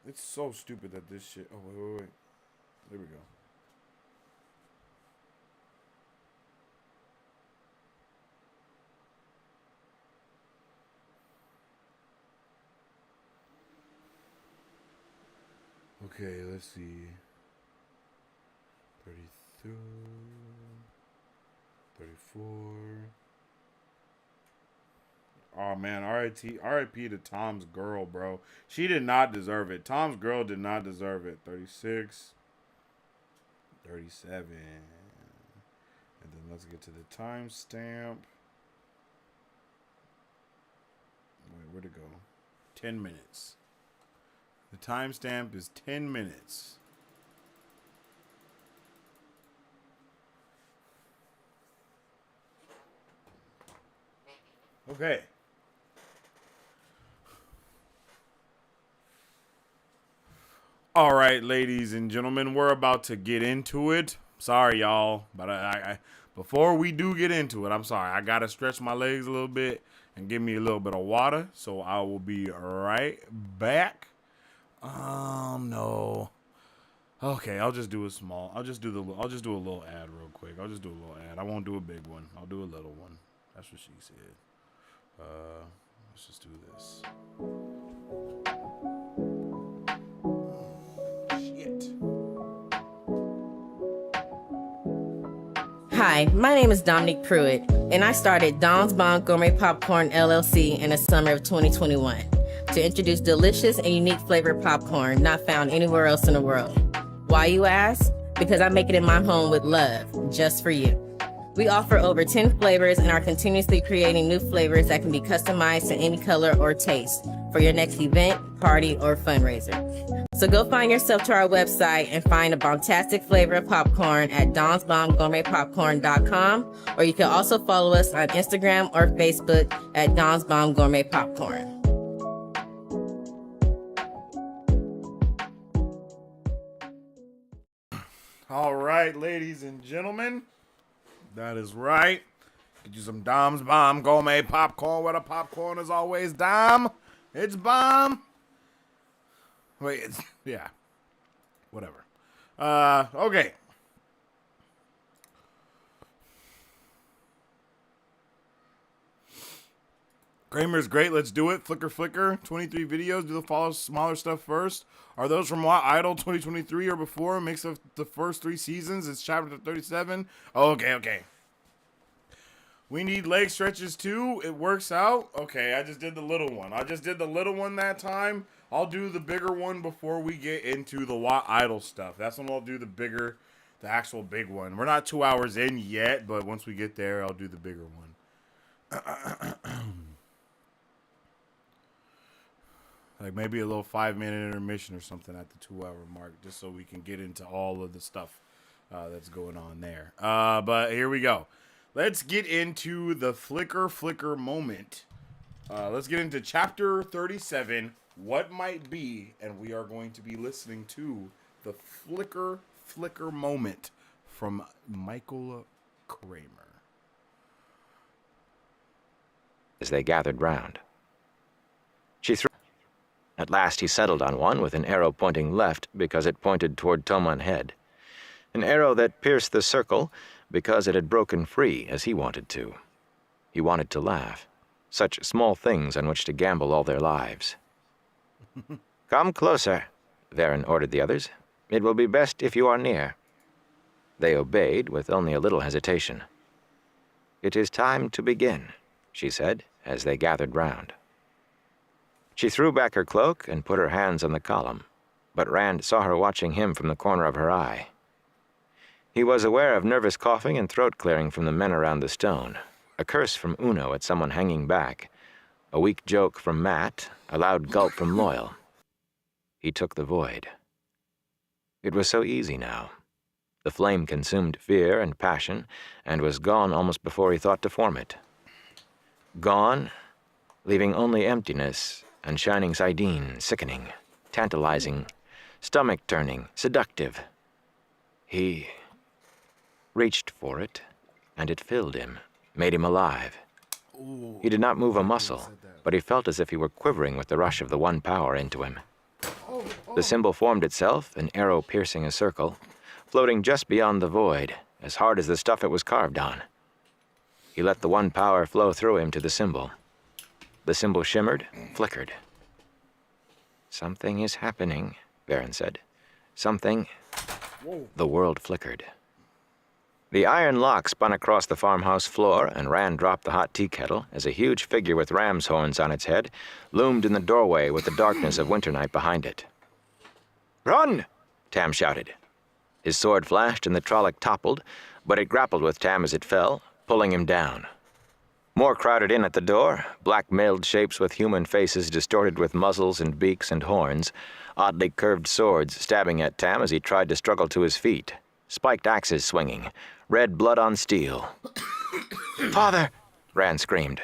It's so stupid that this shit. Oh wait. There we go. Okay, let's see. 32, 34. Oh man, R.I.P. to Tom's girl, bro. She did not deserve it. Tom's girl did not deserve it. 36, 37. And then let's get to the timestamp. Wait, where'd it go? 10 minutes. The timestamp is 10 minutes. Okay. All right, ladies and gentlemen, we're about to get into it. Sorry, y'all, but I before we do get into it, I'm sorry. I gotta stretch my legs a little bit and give me a little bit of water. So I will be right back. No. Okay, I'll just do a little ad real quick. I won't do a big one. I'll do a little one. That's what she said. Let's just do this. Shit. Hi, my name is Dominique Pruitt, and I started Dom's Bomb Gourmet Popcorn LLC in the summer of 2021 to introduce delicious and unique flavored popcorn not found anywhere else in the world. Why, you ask? Because I make it in my home with love, just for you. We offer over 10 flavors and are continuously creating new flavors that can be customized to any color or taste for your next event, party, or fundraiser. So go find yourself to our website and find a bombastic flavor of popcorn at donsbombgourmetpopcorn.com, or you can also follow us on Instagram or Facebook at Don's Bomb Gourmet Popcorn. All right, ladies and gentlemen, that is right. Get you some Dom's Bomb Gourmet Popcorn, where the popcorn is always Dom. It's bomb. Wait, it's, yeah, whatever. Okay. Kramer's great. Let's do it. Flicker. 23 videos. Do the follow smaller stuff first. Are those from What Idol 2023 or before? Mix of the first 3 seasons. It's chapter 37. Oh, okay. We need leg stretches too. It works out. Okay, I just did the little one. That time. I'll do the bigger one before we get into the What Idol stuff. That's when I'll do the actual big one. We're not 2 hours in yet, but once we get there, I'll do the bigger one. Like maybe a little 5-minute intermission or something at the 2-hour mark, just so we can get into all of the stuff that's going on there. But here we go. Let's get into the flicker moment. Let's get into chapter 37, What Might Be, and we are going to be listening to the flicker moment from Michael Kramer. As they gathered round, she threw. At last he settled on one with an arrow pointing left because it pointed toward Toman Head. An arrow that pierced the circle because it had broken free as he wanted to. He wanted to laugh. Such small things on which to gamble all their lives. Come closer, Varen ordered the others. It will be best if you are near. They obeyed with only a little hesitation. It is time to begin, she said as they gathered round. She threw back her cloak and put her hands on the column, but Rand saw her watching him from the corner of her eye. He was aware of nervous coughing and throat clearing from the men around the stone, a curse from Uno at someone hanging back, a weak joke from Matt, a loud gulp from Loyal. He took the void. It was so easy now. The flame consumed fear and passion and was gone almost before he thought to form it. Gone, leaving only emptiness and shining sardine, sickening, tantalizing, stomach-turning, seductive. He reached for it, and it filled him, made him alive. Ooh, he did not move a muscle, but he felt as if he were quivering with the rush of the one power into him. The symbol formed itself, an arrow piercing a circle, floating just beyond the void, as hard as the stuff it was carved on. He let the one power flow through him to the symbol. The symbol shimmered, flickered. Something is happening, Varen said. Something. Whoa. The world flickered. The iron lock spun across the farmhouse floor, and Rand dropped the hot tea kettle as a huge figure with ram's horns on its head loomed in the doorway with the darkness of winter night behind it. Run! Tam shouted. His sword flashed and the Trolloc toppled, but it grappled with Tam as it fell, pulling him down. More crowded in at the door, black mailed shapes with human faces distorted with muzzles and beaks and horns, oddly curved swords stabbing at Tam as he tried to struggle to his feet, spiked axes swinging, red blood on steel. Father! Rand screamed.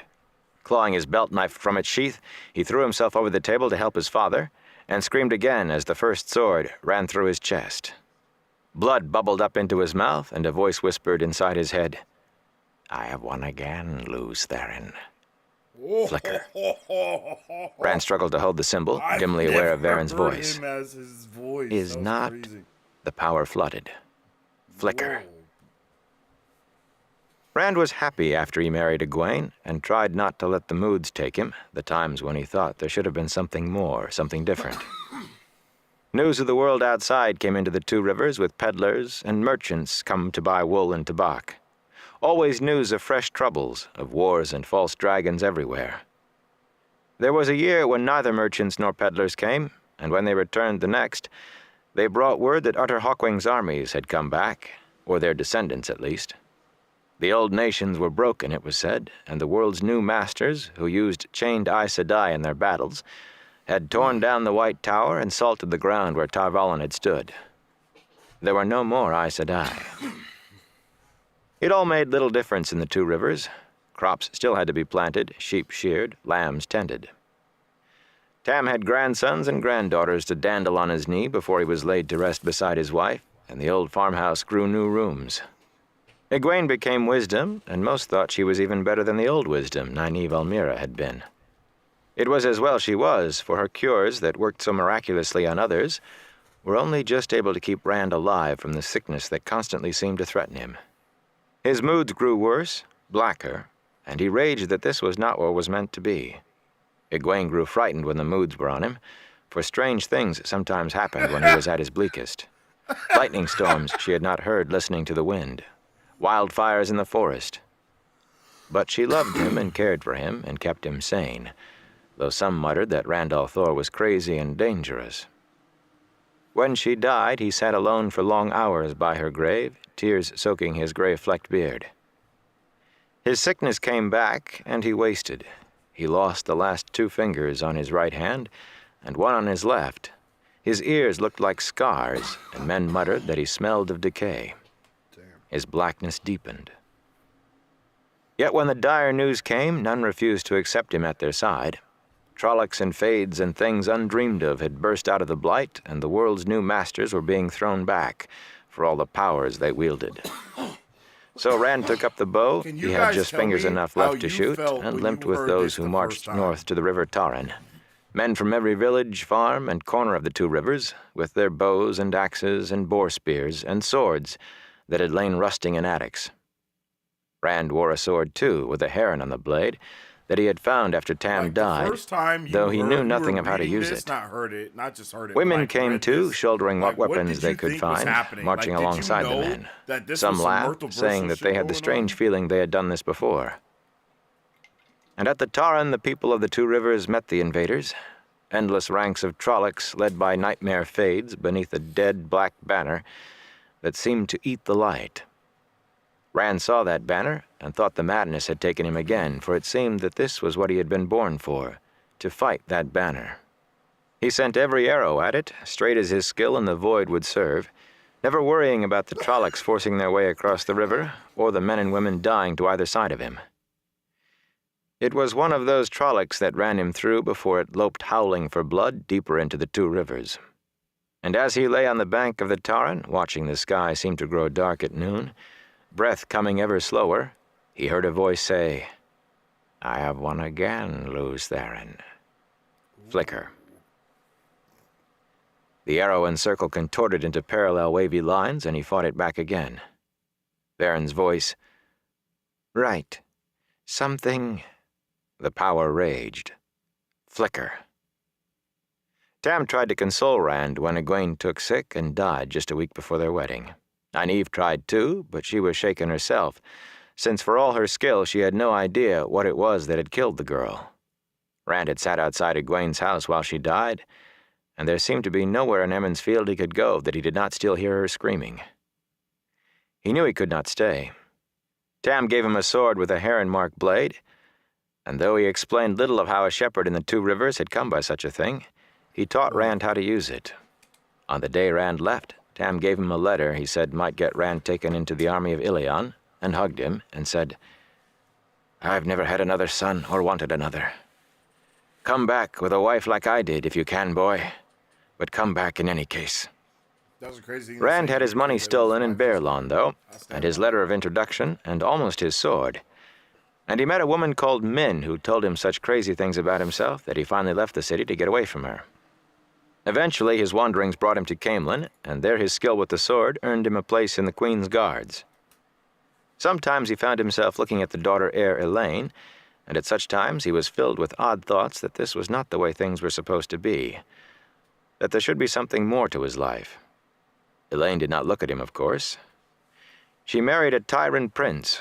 Clawing his belt knife from its sheath, he threw himself over the table to help his father, and screamed again as the first sword ran through his chest. Blood bubbled up into his mouth, and a voice whispered inside his head, I have won again, Luz Therin. Flicker. Rand struggled to hold the symbol, dimly aware of Varen's voice. Is not crazy. The power flooded. Flicker. Whoa. Rand was happy after he married Egwene, and tried not to let the moods take him, the times when he thought there should have been something more, something different. News of the world outside came into the Two Rivers with peddlers and merchants come to buy wool and tobacco. Always news of fresh troubles, of wars and false dragons everywhere. There was a year when neither merchants nor peddlers came, and when they returned the next, they brought word that Utter Hawkwing's armies had come back, or their descendants at least. The old nations were broken, it was said, and the world's new masters, who used chained Aes Sedai in their battles, had torn down the White Tower and salted the ground where Tar Valon had stood. There were no more Aes Sedai. It all made little difference in the two rivers. Crops still had to be planted, sheep sheared, lambs tended. Tam had grandsons and granddaughters to dandle on his knee before he was laid to rest beside his wife, and the old farmhouse grew new rooms. Egwene became wisdom, and most thought she was even better than the old wisdom Nynaeve Almira had been. It was as well she was, for her cures that worked so miraculously on others were only just able to keep Rand alive from the sickness that constantly seemed to threaten him. His moods grew worse, blacker, and he raged that this was not what was meant to be. Egwene grew frightened when the moods were on him, for strange things sometimes happened when he was at his bleakest. Lightning storms she had not heard listening to the wind, wildfires in the forest. But she loved him and cared for him and kept him sane, though some muttered that Randall Thor was crazy and dangerous. When she died, he sat alone for long hours by her grave, tears soaking his gray-flecked beard. His sickness came back, and he wasted. He lost the last 2 fingers on his right hand, and one on his left. His ears looked like scars, and men muttered that he smelled of decay. His blackness deepened. Yet when the dire news came, none refused to accept him at their side. Trollocs and Fades and things undreamed of had burst out of the Blight, and the world's new masters were being thrown back for all the powers they wielded. So Rand took up the bow. He had just fingers enough left to shoot, and limped with those who marched north to the River Taran. Men from every village, farm, and corner of the 2 rivers, with their bows and axes and boar spears and swords that had lain rusting in attics. Rand wore a sword, too, with a heron on the blade, that he had found after Tam died, though he knew nothing of how to use it. Women came too, shouldering what weapons they could find, marching alongside the men. Some laughed, saying that they had the strange feeling they had done this before. And at the Taran, the people of the 2 rivers met the invaders, endless ranks of Trollocs led by nightmare Fades beneath a dead black banner that seemed to eat the light. Rand saw that banner and thought the madness had taken him again, for it seemed that this was what he had been born for, to fight that banner. He sent every arrow at it, straight as his skill in the void would serve, never worrying about the Trollocs forcing their way across the river, or the men and women dying to either side of him. It was one of those Trollocs that ran him through before it loped howling for blood deeper into the 2 rivers. And as he lay on the bank of the Taran, watching the sky seem to grow dark at noon, breath coming ever slower, he heard a voice say, "I have won again, Luz Theron." Flicker. The arrow and circle contorted into parallel wavy lines, and he fought it back again. Theron's voice, "Right. Something..." The power raged. Flicker. Tam tried to console Rand when Egwene took sick and died just a week before their wedding. Nynaeve tried too, but she was shaken herself, since for all her skill she had no idea what it was that had killed the girl. Rand had sat outside Egwene's house while she died, and there seemed to be nowhere in Emond's Field he could go that he did not still hear her screaming. He knew he could not stay. Tam gave him a sword with a heron-marked blade, and though he explained little of how a shepherd in the 2 rivers had come by such a thing, he taught Rand how to use it. On the day Rand left, Tam gave him a letter he said might get Rand taken into the army of Ilion, and hugged him and said, "I've never had another son or wanted another. Come back with a wife like I did if you can, boy, but come back in any case." Rand had his money stolen in Bearlawn, though, and his letter of introduction, and almost his sword. And he met a woman called Min who told him such crazy things about himself that he finally left the city to get away from her. Eventually, his wanderings brought him to Camelin, and there his skill with the sword earned him a place in the Queen's Guards. Sometimes he found himself looking at the daughter-heir Elaine, and at such times he was filled with odd thoughts that this was not the way things were supposed to be, that there should be something more to his life. Elaine did not look at him, of course. She married a tyrant prince,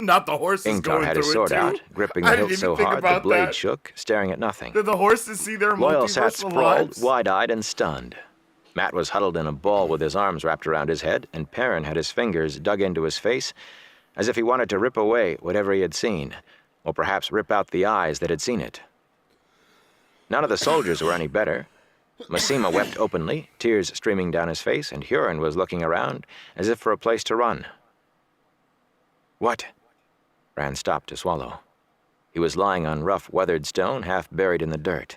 Not the horses Ingtar going had through his it sword too. out, gripping I the didn't hilt even so think hard the about blade that. shook, staring at nothing. Did the horses see their Loyal sat multiversal sprawled, lives? wide-eyed and stunned. Matt was huddled in a ball with his arms wrapped around his head, and Perrin had his fingers dug into his face as if he wanted to rip away whatever he had seen, or perhaps rip out the eyes that had seen it. None of the soldiers were any better. Massima wept openly, tears streaming down his face, and Huron was looking around as if for a place to run. What? Rand stopped to swallow. He was lying on rough, weathered stone, half buried in the dirt.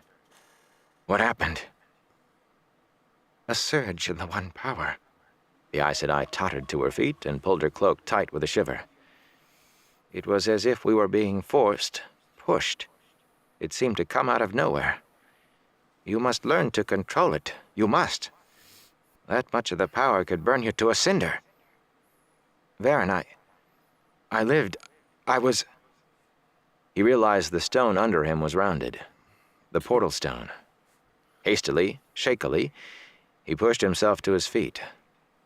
What happened? A surge in the One Power. The Aes Sedai tottered to her feet and pulled her cloak tight with a shiver. It was as if we were being forced, pushed. It seemed to come out of nowhere. You must learn to control it. You must. That much of the power could burn you to a cinder. Varen, I lived. I was... He realized the stone under him was rounded. The portal stone. Hastily, shakily, he pushed himself to his feet.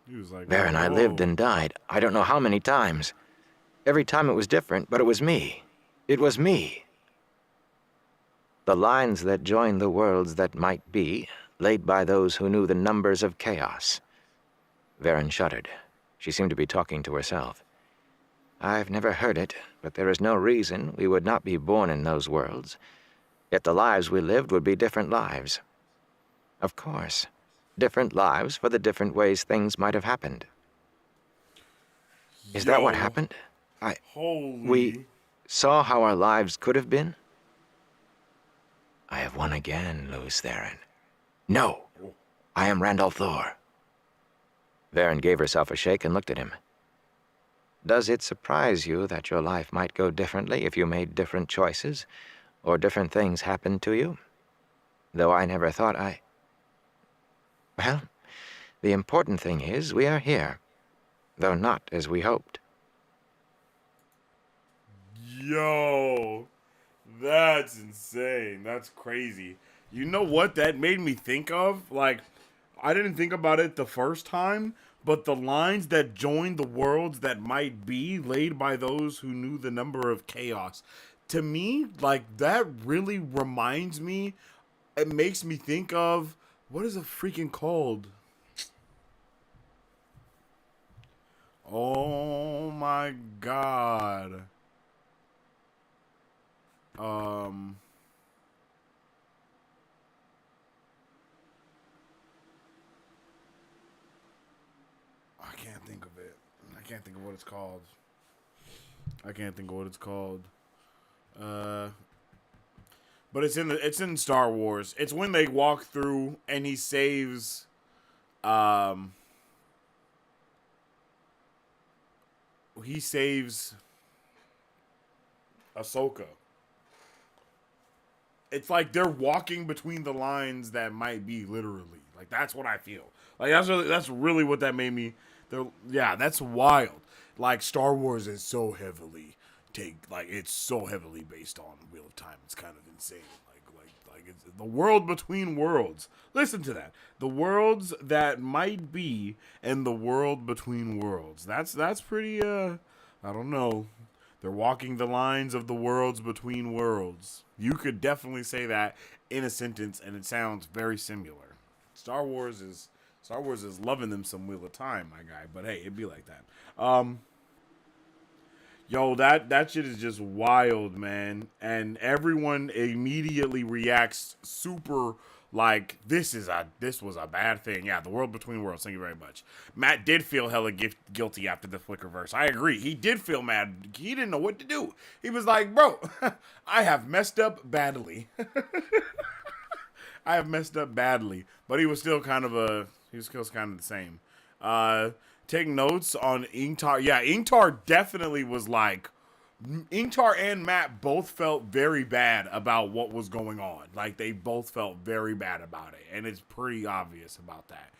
He was like, Varen, I lived and died. I don't know how many times. Every time it was different, but it was me. It was me. The lines that join the worlds that might be, laid by those who knew the numbers of chaos. Varen shuddered. She seemed to be talking to herself. I've never heard it, but there is no reason we would not be born in those worlds. Yet the lives we lived would be different lives. Of course. Different lives for the different ways things might have happened. Is that what happened? We saw how our lives could have been? I have won again, Louis Theron. No, I am Randall Thor. Varen gave herself a shake and looked at him. Does it surprise you that your life might go differently if you made different choices, or different things happened to you? Though I never thought Well, the important thing is we are here, though not as we hoped. Yo, that's insane. That's crazy. You know what that made me think of? Like, I didn't think about it the first time, but the lines that join the worlds that might be laid by those who knew the number of chaos. To me, like, that really reminds me, it makes me think of, what is it freaking called? Oh my god. I can't think of it. I can't think of what it's called. But it's in Star Wars. It's when they walk through and he saves Ahsoka. It's like they're walking between the lines that might be literally. Like, that's what I feel. Like, that's really what that made me. Yeah, that's wild. Like, Star Wars is so heavily it's so heavily based on Wheel of Time. It's kind of insane. Like it's the world between worlds. Listen to that. The worlds that might be and the world between worlds. That's pretty I don't know. They're walking the lines of the worlds between worlds. You could definitely say that in a sentence and it sounds very similar. Star Wars is loving them some Wheel of Time, my guy. But hey, it'd be like that. Yo, that shit is just wild, man. And everyone immediately reacts super like this was a bad thing. Yeah, the world between worlds. Thank you very much. Matt did feel hella guilty after the Flickerverse. I agree. He did feel mad. He didn't know what to do. He was like, bro, I have messed up badly. But he was still kind of the same. Take notes on Ingtar. Yeah, Ingtar definitely was like, Ingtar and Matt both felt very bad about what was going on. Like, they both felt very bad about it, and it's pretty obvious about that.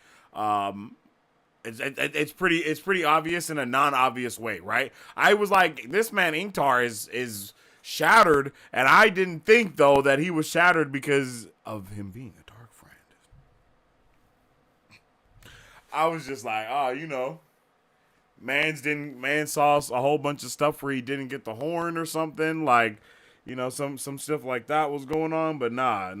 It's pretty obvious in a non-obvious way, right? I was like, this man Ingtar is shattered, and I didn't think though that he was shattered because of him being a dark friend. I was just like, oh, Man saw a whole bunch of stuff where he didn't get the horn or something, like, you know, some stuff like that was going on. But nah.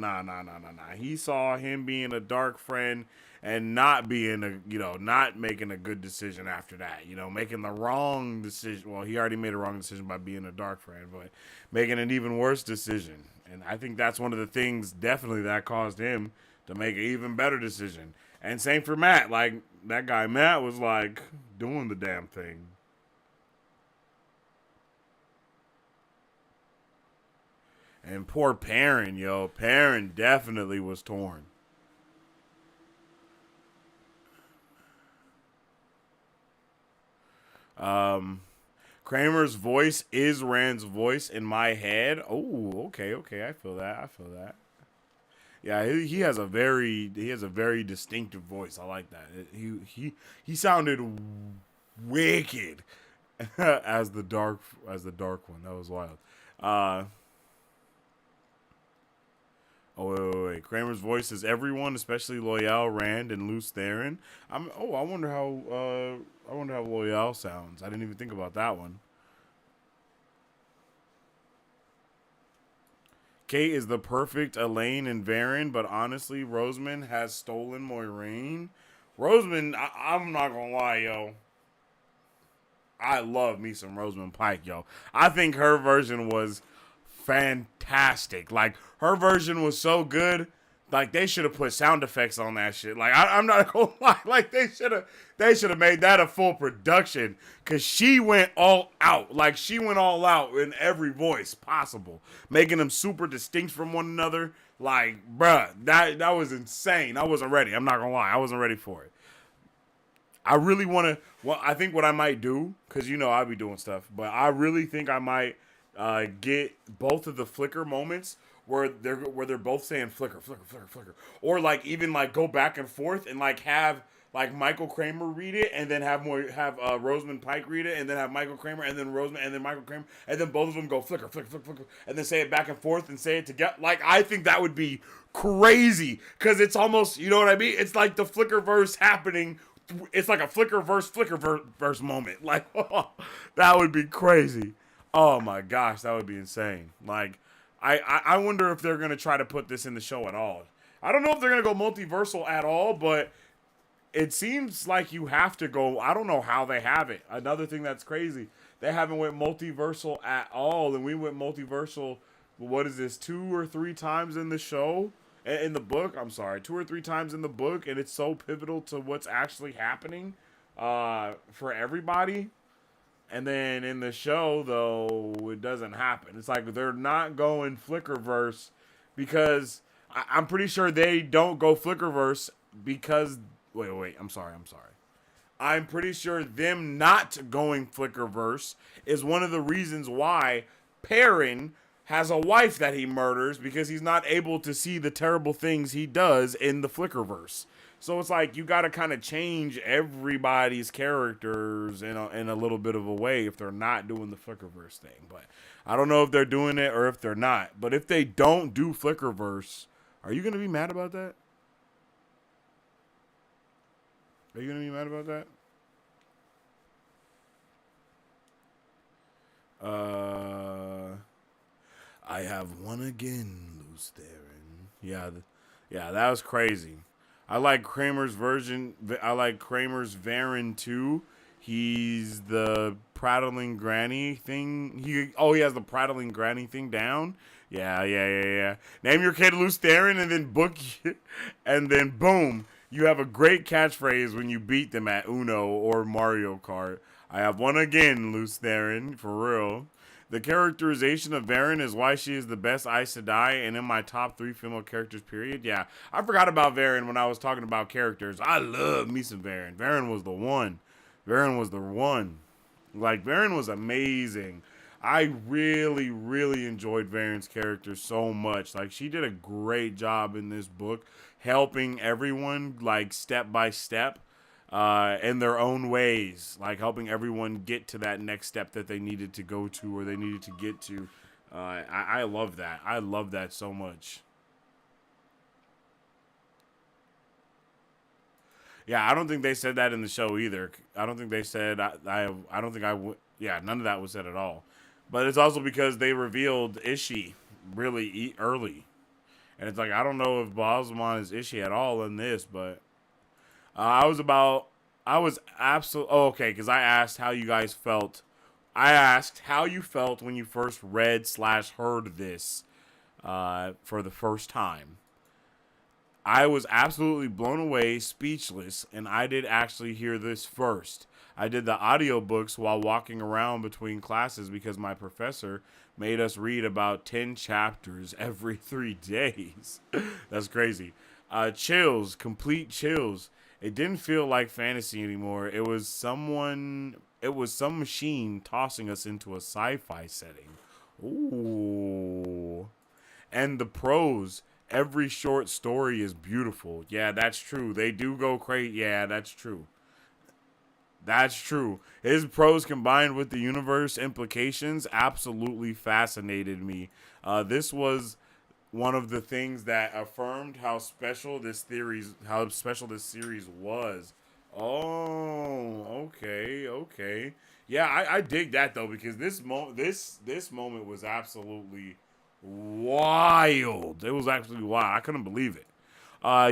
He saw him being a dark friend and not being not making a good decision after that. You know, making the wrong decision. Well, he already made a wrong decision by being a dark friend, but making an even worse decision. And I think that's one of the things definitely that caused him to make an even better decision. And same for Matt. Like, that guy Matt was like doing the damn thing. And poor Perrin, yo. Perrin definitely was torn. Kramer's voice is Rand's voice in my head. Oh, okay. I feel that. Yeah, he has a very distinctive voice. I like that. He sounded wicked as the dark one. That was wild. Wait. Kramer's voice is everyone, especially Loyal, Rand, and Luce Theron. I wonder how Loyal sounds. I didn't even think about that one. Kate is the perfect Elaine and Varen, but honestly, Rosamund has stolen Moiraine. Rosamund, I'm not gonna lie, yo. I love me some Rosamund Pike, yo. I think her version was fantastic. Like, her version was so good. Like, they should have put sound effects on that shit. Like, I'm not gonna lie. Like, they should have made that a full production. Cause she went all out. Like, she went all out in every voice possible. Making them super distinct from one another. Like, bruh, that was insane. I wasn't ready. I'm not gonna lie. I wasn't ready for it. I really wanna, I think what I might do, cause you know I'll be doing stuff, but I really think I might get both of the flicker moments where they're both saying flicker, or like even like go back and forth and like have like Michael Kramer read it and then have Rosamund Pike read it and then have Michael Kramer and then Rosamund and then Michael Kramer and then both of them go flicker and then say it back and forth and say it together. Like, I think that would be crazy because it's almost, you know what I mean? It's like the flicker verse happening. It's like a flicker verse moment. Like, that would be crazy. Oh my gosh, that would be insane. Like, I wonder if they're going to try to put this in the show at all. I don't know if they're going to go multiversal at all, but it seems like you have to go. I don't know how they have it. Another thing that's crazy, they haven't went multiversal at all, and we went multiversal, what is this, 2 or 3 times in the show? In the book, I'm sorry, 2 or 3 times in the book, and it's so pivotal to what's actually happening for everybody. And then in the show, though, it doesn't happen. It's like they're not going Flickerverse because I'm pretty sure they don't go Flickerverse because... Wait, I'm sorry. I'm pretty sure them not going Flickerverse is one of the reasons why Perrin has a wife that he murders because he's not able to see the terrible things he does in the Flickerverse. So it's like you got to kind of change everybody's characters in a little bit of a way if they're not doing the Flickerverse thing. But I don't know if they're doing it or if they're not. But if they don't do Flickerverse, are you going to be mad about that? Are you going to be mad about that? I have won again, Luce Theron. Yeah, that was crazy. I like Kramer's version. I like Kramer's Varen too. He's the prattling granny thing. He has the prattling granny thing down. Yeah. Name your kid Luce Theron and then book it, and then boom, you have a great catchphrase when you beat them at Uno or Mario Kart. I have won again, Luce Theron, for real. The characterization of Varen is why she is the best Aes Sedai and in my top 3 female characters, period. Yeah, I forgot about Varen when I was talking about characters. I love me some Varen. Varen was the one. Like, Varen was amazing. I really, really enjoyed Varen's character so much. Like, she did a great job in this book, helping everyone, like, step by step. In their own ways, like helping everyone get to that next step that they needed to go to or they needed to get to. I love that. I love that so much. Yeah, I don't think they said that in the show either. I don't think they said I don't think I would. Yeah, none of that was said at all. But it's also because they revealed Ishii really early, and it's like I don't know if Bosman is Ishii at all in this, but I was absolutely okay because I asked how you guys felt. I asked how you felt when you first read / heard this for the first time. I was absolutely blown away, speechless, and I did actually hear this first. I did the audiobooks while walking around between classes because my professor made us read about 10 chapters every 3 days. That's crazy. Chills, complete chills. It didn't feel like fantasy anymore. It was some machine tossing us into a sci-fi setting. Ooh. And the prose, every short story is beautiful. Yeah, that's true. They do go crazy. Yeah, that's true. That's true. His prose combined with the universe implications absolutely fascinated me. This was one of the things that affirmed how special this series was. Oh, okay. Yeah, I dig that though because this moment was absolutely wild. It was actually wild. I couldn't believe it.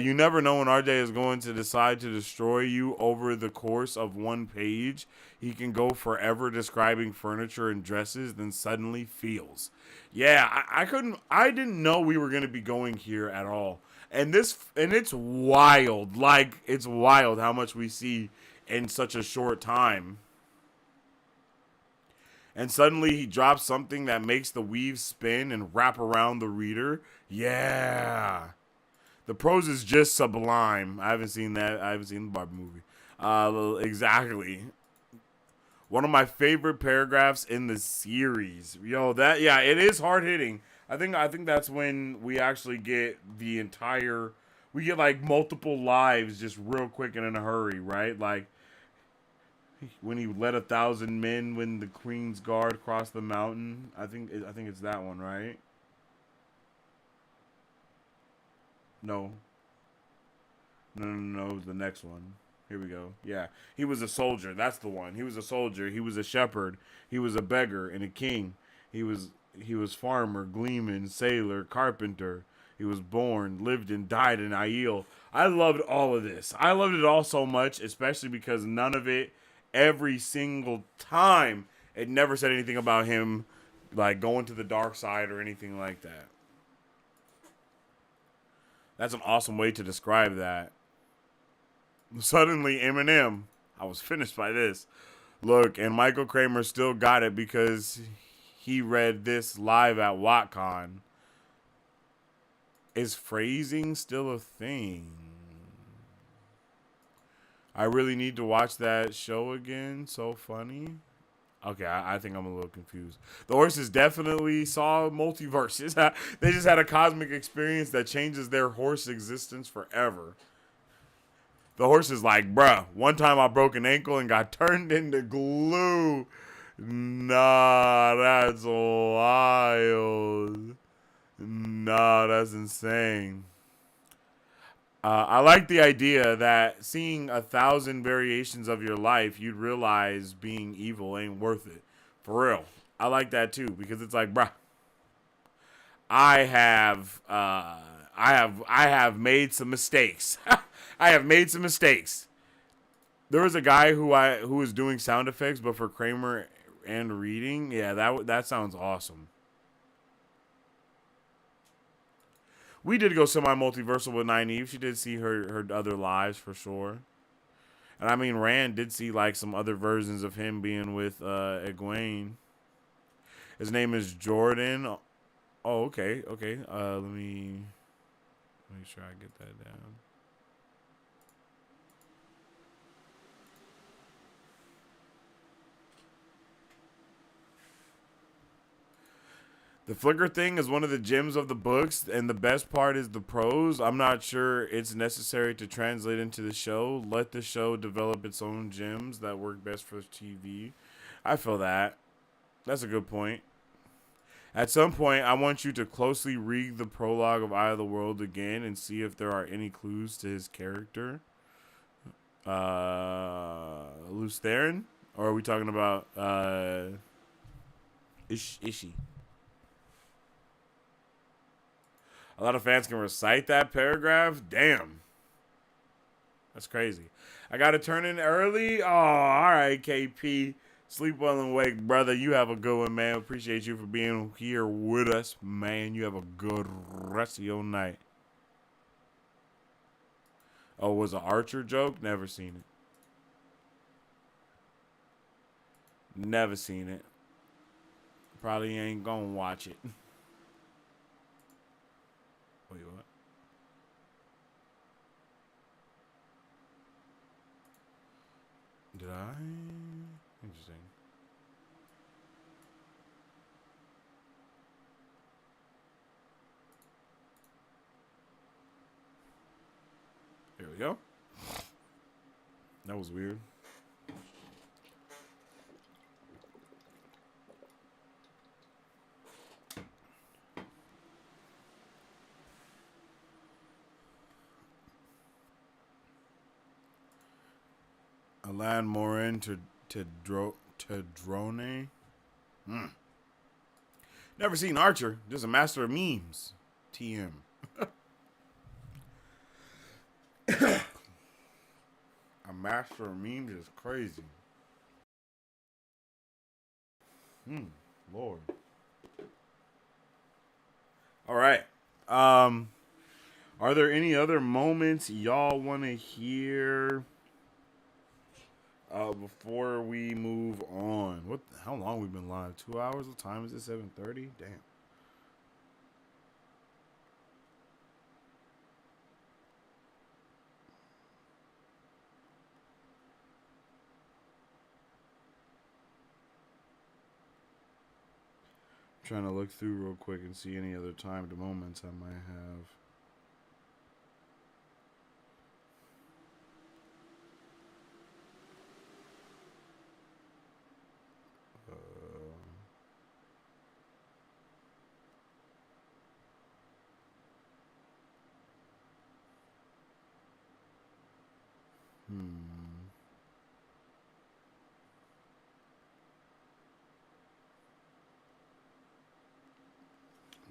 You never know when RJ is going to decide to destroy you over the course of one page. He can go forever describing furniture and dresses, then suddenly feels. Yeah, I didn't know we were gonna be going here at all. And it's wild. Like it's wild how much we see in such a short time. And suddenly he drops something that makes the weave spin and wrap around the reader. Yeah. The prose is just sublime. I haven't seen that. I haven't seen the Barbie movie. Exactly. One of my favorite paragraphs in the series. Yo, yeah, it is hard hitting. I think that's when we actually get we get like multiple lives just real quick and in a hurry, right? Like when he led 1,000 men when the Queen's Guard crossed the mountain. I think it's that one, right? No. No. It was the next one. Here we go. Yeah. He was a soldier. That's the one. He was a soldier. He was a shepherd. He was a beggar and a king. He was farmer, gleeman, sailor, carpenter. He was born, lived, and died in Aiel. I loved all of this. I loved it all so much, especially because none of it, every single time, it never said anything about him like going to the dark side or anything like that. That's an awesome way to describe that. Suddenly, Eminem. I was finished by this. Look, and Michael Kramer still got it because he read this live at WotCon. Is phrasing still a thing? I really need to watch that show again. So funny. Okay, I think I'm a little confused. The horses definitely saw multiverses. They just had a cosmic experience that changes their horse existence forever. The horse is like, bruh, one time I broke an ankle and got turned into glue. Nah, that's wild. Nah, that's insane. I like the idea that seeing 1,000 variations of your life, you'd realize being evil ain't worth it. For real. I like that too because it's like, bruh, I have made some mistakes. I have made some mistakes. There was a guy who was doing sound effects, but for Kramer and reading, yeah, that sounds awesome. We did go semi-multiversal with Nynaeve. She did see her other lives for sure. And I mean, Rand did see like some other versions of him being with Egwene. His name is Jordan. Oh, okay. Let me make sure I get that down. The flicker thing is one of the gems of the books, and the best part is the prose. I'm not sure it's necessary to translate into the show. Let the show develop its own gems that work best for TV. I feel that. That's a good point. At some point, I want you to closely read the prologue of Eye of the World again and see if there are any clues to his character. Loose Theron? Or are we talking about Ishi? A lot of fans can recite that paragraph? Damn. That's crazy. I got to turn in early? Oh, all right, KP. Sleep well and wake, brother. You have a good one, man. Appreciate you for being here with us, man. You have a good rest of your night. Oh, was an Archer joke? Never seen it. Never seen it. Probably ain't gonna watch it. Wait, what? Did I? Interesting. Here we go. That was weird. Alan Morin to drone. Never seen Archer. Just a master of memes. TM. A master of memes is crazy. Lord. All right. Are there any other moments y'all want to hear before we move on? How long we've been live? 2 hours? What time is it? 7:30? Damn. Trying to look through real quick and see any other timed moments I might have.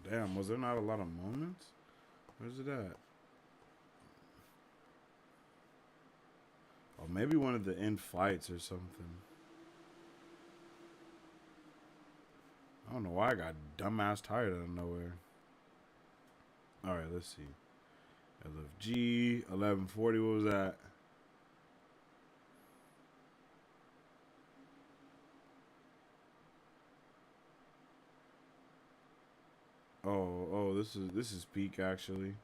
Damn, was there not a lot of moments? Where's it at? Oh, maybe one of the end fights or something. I don't know why I got dumbass tired out of nowhere. Alright, let's see. LFG, 1140, what was that? Oh, this is peak actually.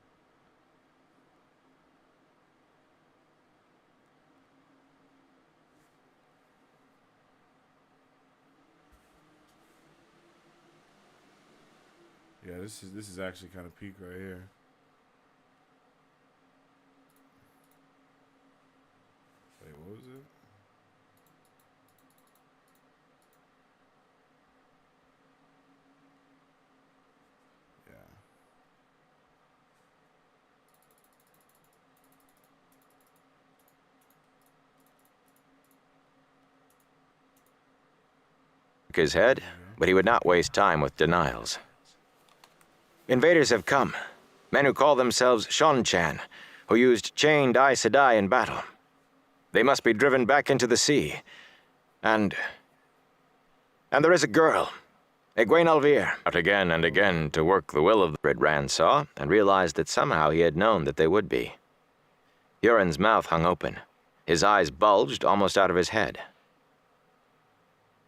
Yeah, this is actually kind of peak right here. Wait, what was it? His head, but he would not waste time with denials. Invaders have come. Men who call themselves Shonchan, who used chained Aes Sedai in battle. They must be driven back into the sea. And there is a girl, Egwene Alvir. Out again and again to work the will of the Red Rand saw, and realized that somehow he had known that they would be. Euron's mouth hung open. His eyes bulged almost out of his head.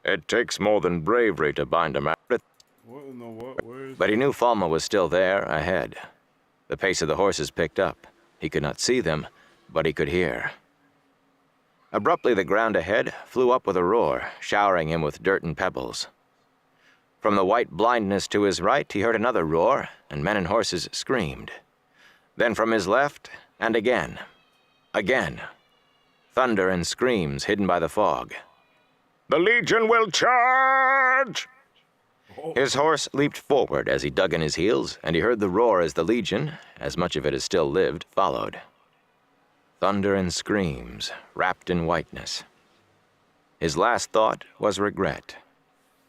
It takes more than bravery to bind a man. But he knew Falma was still there, ahead. The pace of the horses picked up. He could not see them, but he could hear. Abruptly, the ground ahead flew up with a roar, showering him with dirt and pebbles. From the white blindness to his right, he heard another roar, and men and horses screamed. Then from his left, and again. Again. Thunder and screams hidden by the fog. The Legion will charge! His horse leaped forward as he dug in his heels, and he heard the roar as the Legion, as much of it as still lived, followed. thunder and screams, wrapped in whiteness. His last thought was regret.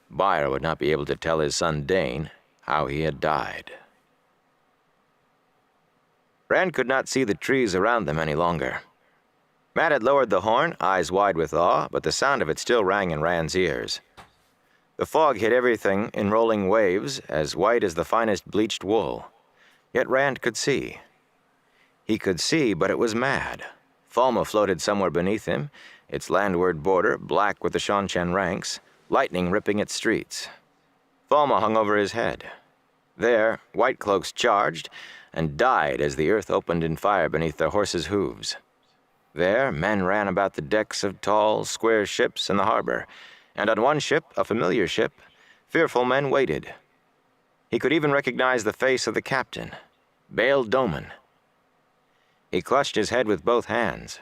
Byre would not be able to tell his son Dane how he had died. Rand could not see the trees around them any longer. Matt had lowered the horn, eyes wide with awe, but the sound of it still rang in Rand's ears. The fog hid everything in rolling waves, as white as the finest bleached wool. Yet Rand could see. He could see, but it was mad. Falma floated somewhere beneath him, its landward border black with the Shan ranks, lightning ripping its streets. Falma hung over his head. There, white cloaks charged and died as the earth opened in fire beneath their horses' hooves. There, men ran about the decks of tall, square ships in the harbor, and on one ship, a familiar ship, fearful men waited. He could even recognize the face of the captain, Bail Doman. He clutched his head with both hands.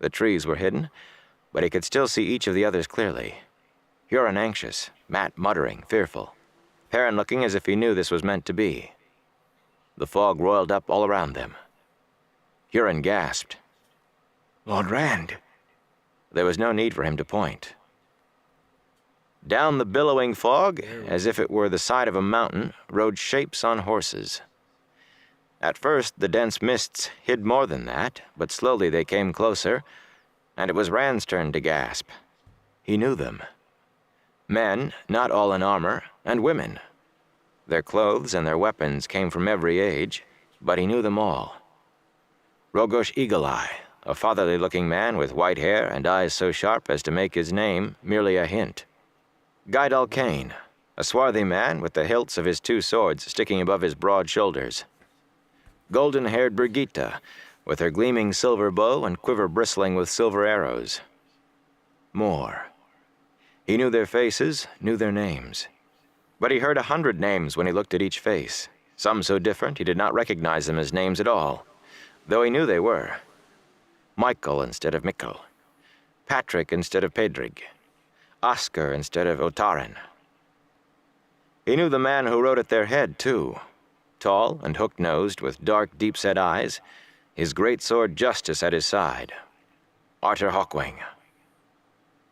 The trees were hidden, but he could still see each of the others clearly. Huron anxious, Matt muttering, fearful. Perrin looking as if he knew this was meant to be. The fog roiled up all around them. Huron gasped. "Lord Rand." There was no need for him to point. Down the billowing fog, as if it were the side of a mountain, rode shapes on horses. At first, the dense mists hid more than that, but slowly they came closer, and it was Rand's turn to gasp. He knew them. Men, not all in armor, and women. Their clothes and their weapons came from every age, but he knew them all. Rogosh Eagle-Eye, a fatherly-looking man with white hair and eyes so sharp as to make his name merely a hint. Guidal Kane, a swarthy man with the hilts of his two swords sticking above his broad shoulders. Golden-haired Brigitte, with her gleaming silver bow and quiver bristling with silver arrows. More. He knew their faces, knew their names. But he heard 100 names when he looked at each face, some so different he did not recognize them as names at all, though he knew they were. Michael instead of Mikkel, Patrick instead of Pedrig, Oscar instead of Otaren. He knew the man who rode at their head, too. Tall and hook-nosed, with dark, deep-set eyes, his great sword Justice at his side. Arthur Hawkwing.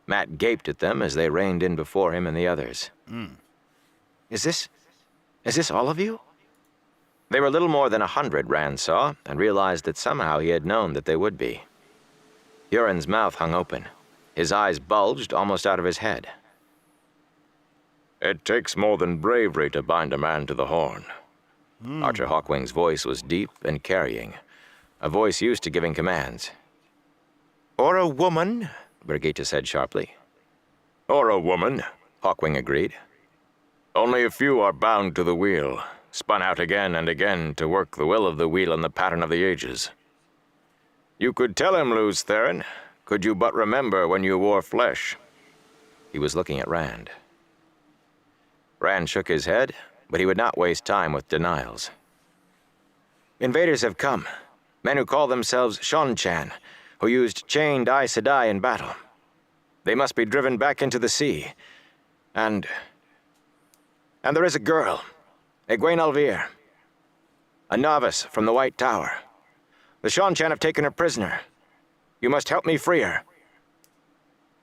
Matt gaped at them as they reined in before him and the others. Is this all of you? They were little more than 100, Rand saw, and realized that somehow he had known that they would be. Huron's mouth hung open. His eyes bulged almost out of his head. "It takes more than bravery to bind a man to the horn." Archer Hawkwing's voice was deep and carrying, a voice used to giving commands. "Or a woman," Brigitte said sharply. "Or a woman," Hawkwing agreed. "Only a few are bound to the wheel, spun out again and again to work the will of the wheel in the pattern of the ages. You could tell him, Luz Theron, could you but remember when you wore flesh." He was looking at Rand. Rand shook his head, but he would not waste time with denials. "Invaders have come, men who call themselves Shonchan, who used chained Aes Sedai in battle. They must be driven back into the sea. And there is a girl, Egwene Alvir, a novice from the White Tower. The Shonchan have taken her prisoner. You must help me free her."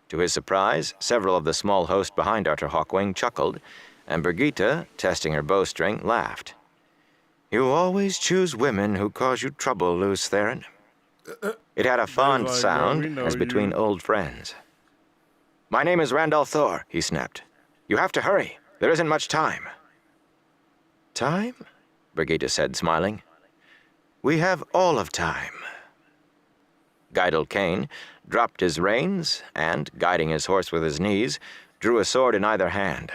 To his surprise, several of the small host behind Arthur Hawkwing chuckled, and Brigitte, testing her bowstring, laughed. "You always choose women who cause you trouble, Luz Theron." It had a fond sound, as between old friends. "My name is Randall Thor," he snapped. "You have to hurry. There isn't much time." "Time?" Brigitte said, smiling. "We have all of time." Guidal Kane dropped his reins and, guiding his horse with his knees, drew a sword in either hand.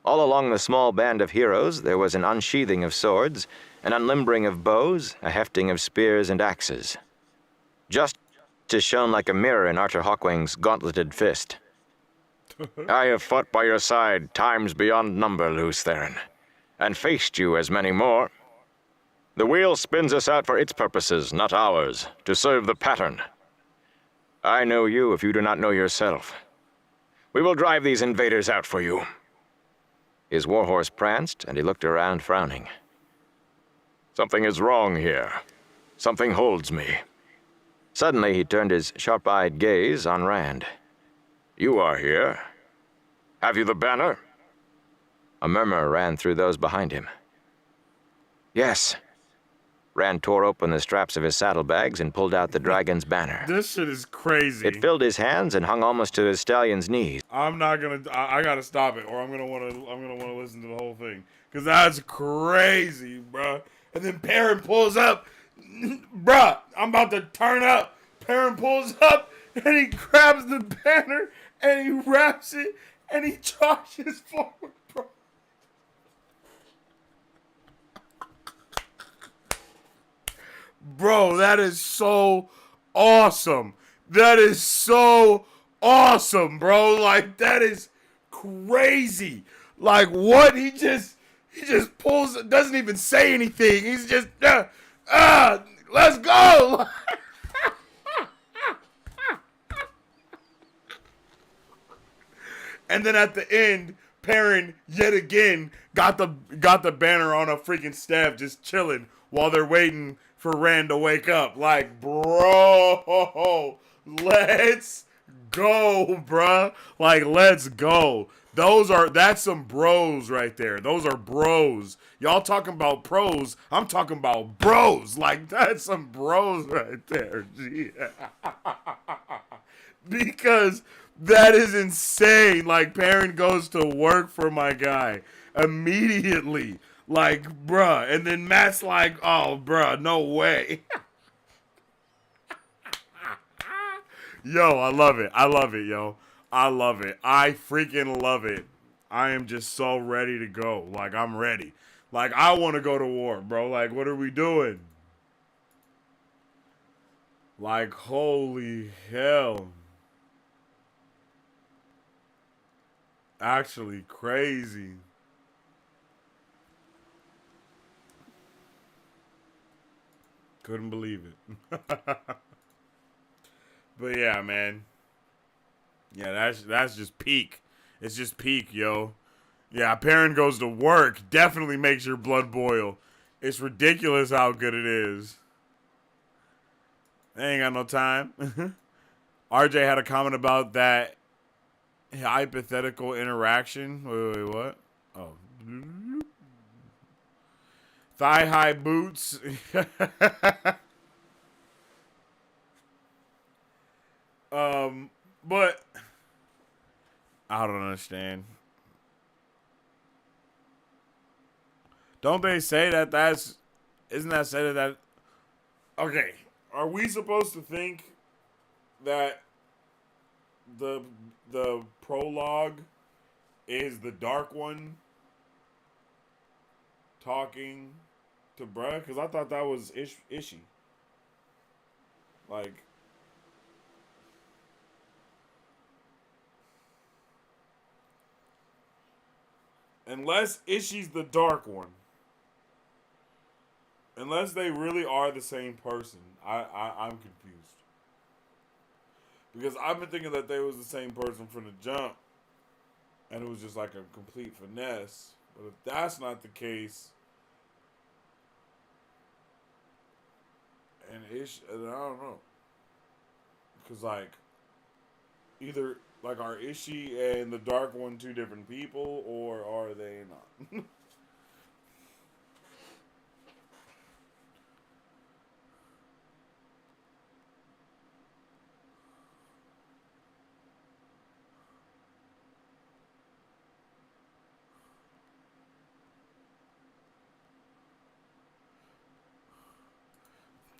All along the small band of heroes there was an unsheathing of swords, an unlimbering of bows, a hefting of spears and axes. Justice shone like a mirror in Arthur Hawkwing's gauntleted fist. "I have fought by your side times beyond number, Luz Theron, and faced you as many more. The wheel spins us out for its purposes, not ours, to serve the pattern. I know you if you do not know yourself. We will drive these invaders out for you." His warhorse pranced, and he looked around, frowning. "Something is wrong here. Something holds me. Suddenly, he turned his sharp-eyed gaze on Rand. "You are here. Have you the banner?" A murmur ran through those behind him. "Yes." Rand tore open the straps of his saddlebags and pulled out the dragon's banner. This shit is crazy. It filled his hands and hung almost to his stallion's knees. I'm not gonna. I gotta stop it, or I'm gonna wanna listen to the whole thing, cause that's crazy, bruh. And then Perrin pulls up, bruh. I'm about to turn up. Perrin pulls up and he grabs the banner and he wraps it and he charges forward, bro. Bro, that is so awesome. That is so awesome, bro. Like, that is crazy. Like, what? He just pulls, doesn't even say anything. He's just, let's go. And then at the end, Perrin yet again got the banner on a freaking staff, just chilling while they're waiting for Rand to wake up. Like, bro, let's go, bruh. Like, let's go. That's some bros right there. Those are bros. Y'all talking about pros. I'm talking about bros. Like, that's some bros right there. Because that is insane. Like, Perrin goes to work for my guy immediately. Like, bruh. And then Matt's like, oh, bruh, no way. Yo, I love it. I love it, yo. I love it. I freaking love it. I am just so ready to go. Like, I'm ready. Like, I want to go to war, bro. Like, what are we doing? Like, holy hell. Actually crazy. Couldn't believe it. But yeah, man. Yeah, that's just peak. It's just peak, yo. Yeah, Perrin goes to work. Definitely makes your blood boil. It's ridiculous how good it is. They ain't got no time. RJ had a comment about that hypothetical interaction. Wait, what? Oh. Thigh-high boots. But I don't understand. Don't they say that isn't that said that okay, are we supposed to think that the prologue is the Dark One talking to bruh? Because I thought that was Ishii. Like, unless Ishii's the Dark One, unless they really are the same person, I'm confused. Because I've been thinking that they was the same person from the jump, and it was just like a complete finesse. But if that's not the case, and I don't know. Because, like, either, like, are Ishii and the Dark One two different people, or are they not?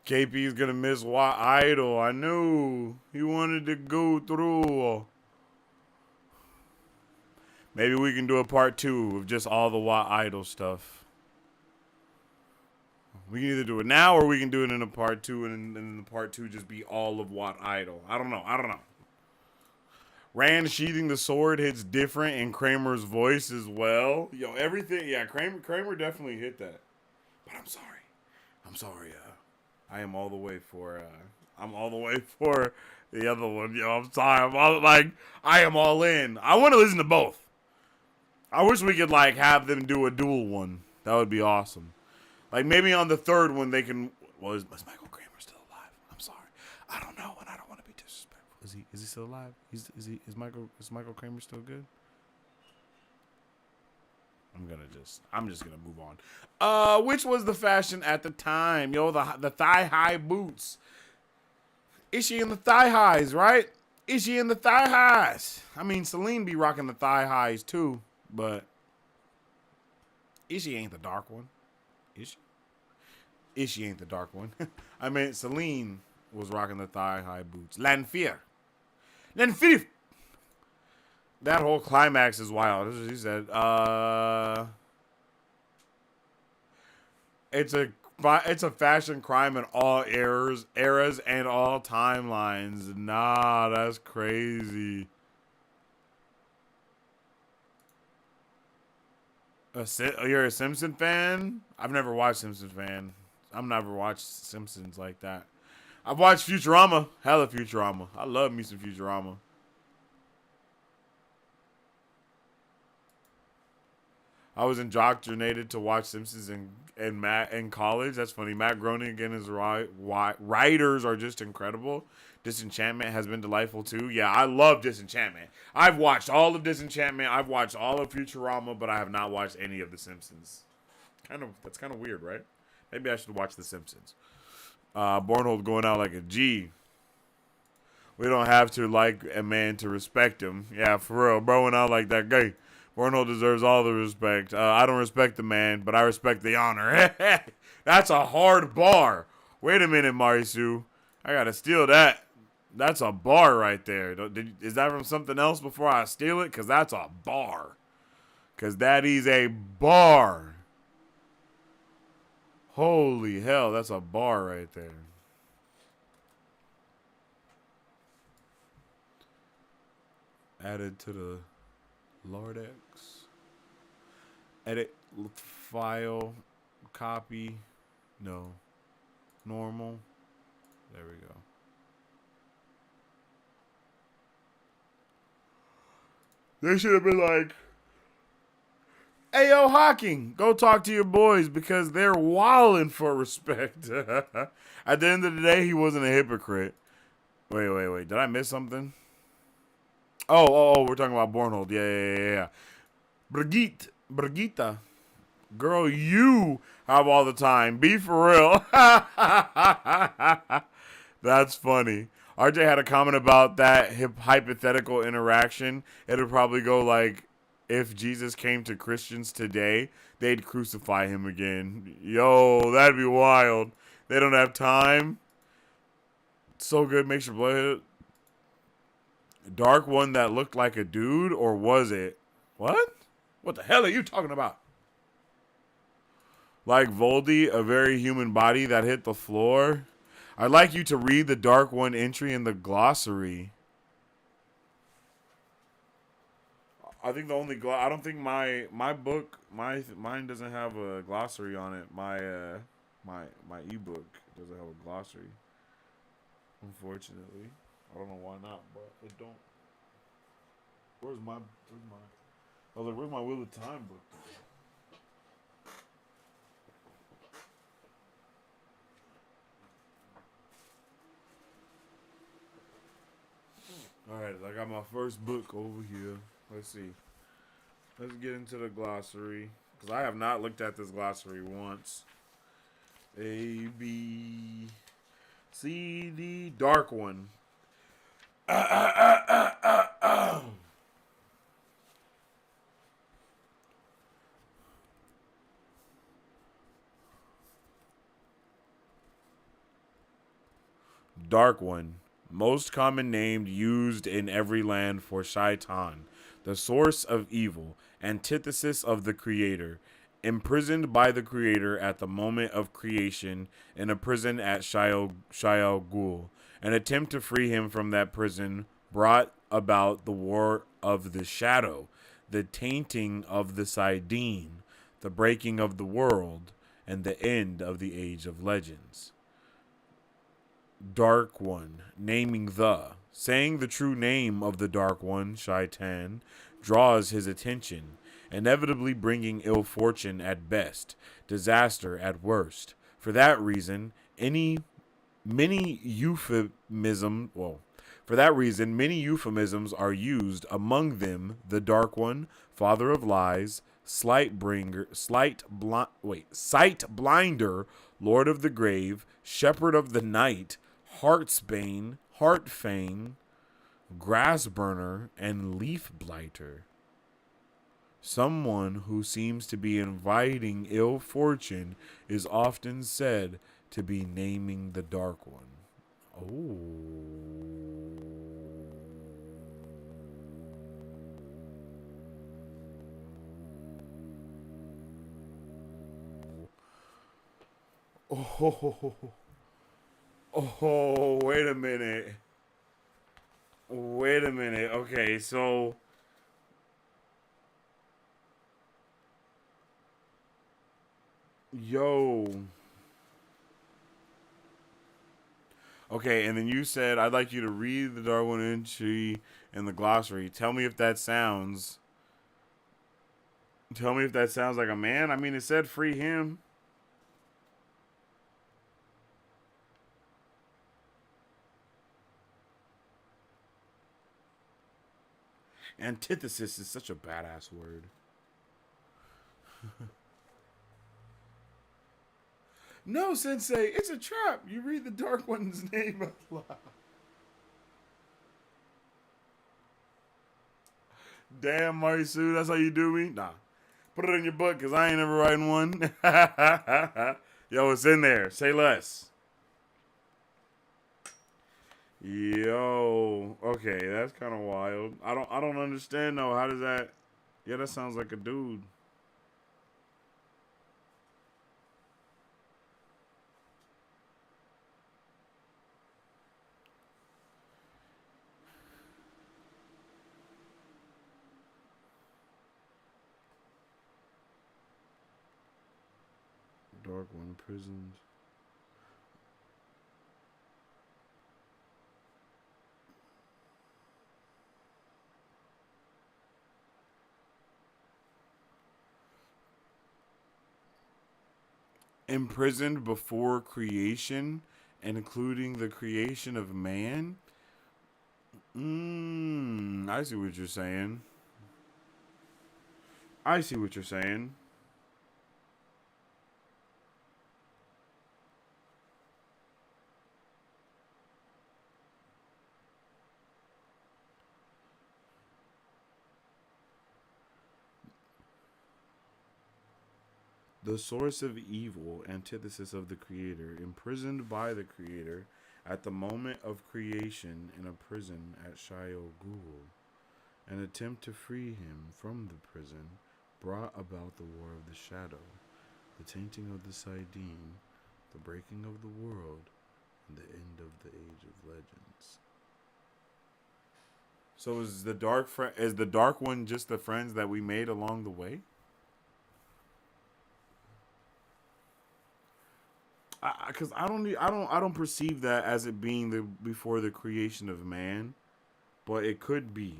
KP's gonna miss Wat Idol. I knew he wanted to go through. Maybe we can do a part 2 of just all the Wat Idol stuff. We can either do it now or we can do it in a part 2 and then the part 2 just be all of Wat Idol. I don't know. Rand sheathing the sword hits different in Kramer's voice as well. Yo, everything. Yeah, Kramer definitely hit that. But I'm sorry. I am all the way for the other one. Yo, I'm sorry. I am all in. I want to listen to both. I wish we could, like, have them do a dual one. That would be awesome. Like, maybe on the third one they can... Well, is Michael Kramer still alive? I'm sorry. I don't know. he still alive? Is Michael Kramer still good? I'm just gonna move on. Which was the fashion at the time? Yo, the thigh high boots. Is she in the thigh highs, right? Is she in the thigh highs? I mean, Celine be rocking the thigh highs too, but Ishii ain't the dark one. Is she? Ishii ain't the dark one. I mean, Celine was rocking the thigh high boots. Lanfear. That whole climax is wild. This is what he said. It's a fashion crime in all eras and all timelines. Nah, that's crazy. You're a Simpson fan? I've never watched Simpsons fan. I've never watched Simpsons like that. I've watched Futurama. Hella Futurama. I love me some Futurama. I was indoctrinated to watch Simpsons in college. That's funny. Matt Groening and his writers are just incredible. Disenchantment has been delightful too. Yeah, I love Disenchantment. I've watched all of Disenchantment. I've watched all of Futurama, but I have not watched any of The Simpsons. That's kind of weird, right? Maybe I should watch The Simpsons. Bornhold going out like a G. We don't have to like a man to respect him. Yeah, for real. Bro went out like that gay. Bornhold deserves all the respect. I don't respect the man, but I respect the honor. That's a hard bar. Wait a minute, Marisu. I gotta steal that. That's a bar right there. Is that from something else before I steal it? Because that's a bar. Because that is a bar. Holy hell, that's a bar right there. Added to the Lordex. Edit file. Copy. No. Normal. There we go. They should have been like, hey, yo, Hawking, go talk to your boys because they're wilding for respect. At the end of the day, he wasn't a hypocrite. Wait. Did I miss something? Oh, we're talking about Bornhold. Yeah. Brigitte. Girl, you have all the time. Be for real. That's funny. RJ had a comment about that hypothetical interaction. It would probably go like, if Jesus came to Christians today, they'd crucify him again. Yo, that'd be wild. They don't have time. So good, makes your blood hit. Dark one that looked like a dude, or was it? What? What the hell are you talking about? Like Voldy, a very human body that hit the floor. I'd like you to read the Dark One entry in the glossary. I think the only I don't think my book mine doesn't have a glossary on it. My ebook doesn't have a glossary. Unfortunately, I don't know why not, but it don't. Where's my? I was like, where's my Wheel of Time book? Alright, I got my first book over here. Let's see. Let's get into the glossary. Because I have not looked at this glossary once. A, B, C, D. Dark one. Dark one. Most common name used in every land for Shaitan, the source of evil, antithesis of the Creator, imprisoned by the Creator at the moment of creation in a prison at Shayal Ghul. An attempt to free him from that prison brought about the War of the Shadow, the tainting of the Sidene, the breaking of the world, and the end of the Age of Legends. Dark One, saying the true name of the Dark One, Shaitan, draws his attention, inevitably bringing ill fortune at best, disaster at worst. For that reason, many euphemisms For that reason, many euphemisms are used, among them the Dark One, Father of Lies, Sight Blinder, Lord of the Grave, Shepherd of the Night, Heartsbane, Heartfane, Grassburner, and Leaf Blighter. Someone who seems to be inviting ill fortune is often said to be naming the Dark One. Oh, wait a minute. Wait a minute. Okay, so yo. Okay, and then you said I'd like you to read the Darwin entry in the glossary. Tell me if that sounds like a man. I mean, it said free him. Antithesis is such a badass word. No, Sensei, it's a trap. You read the Dark One's name out loud. Damn, Marisu, that's how you do me? Nah. Put it in your book, because I ain't ever writing one. Yo, it's in there. Say less. Yo. Okay, that's kind of wild. I don't understand, though. How does that... Yeah, that sounds like a dude. Dark One prisons. Imprisoned before creation, including the creation of man. I see what you're saying. I see what you're saying. The source of evil, antithesis of the Creator, imprisoned by the Creator at the moment of creation in a prison at Shio Gul. An attempt to free him from the prison brought about the War of the Shadow, the tainting of the Sidene, the breaking of the world, and the end of the Age of Legends. So is the Dark One just the friends that we made along the way? Because I don't perceive that as it being before the creation of man, but it could be,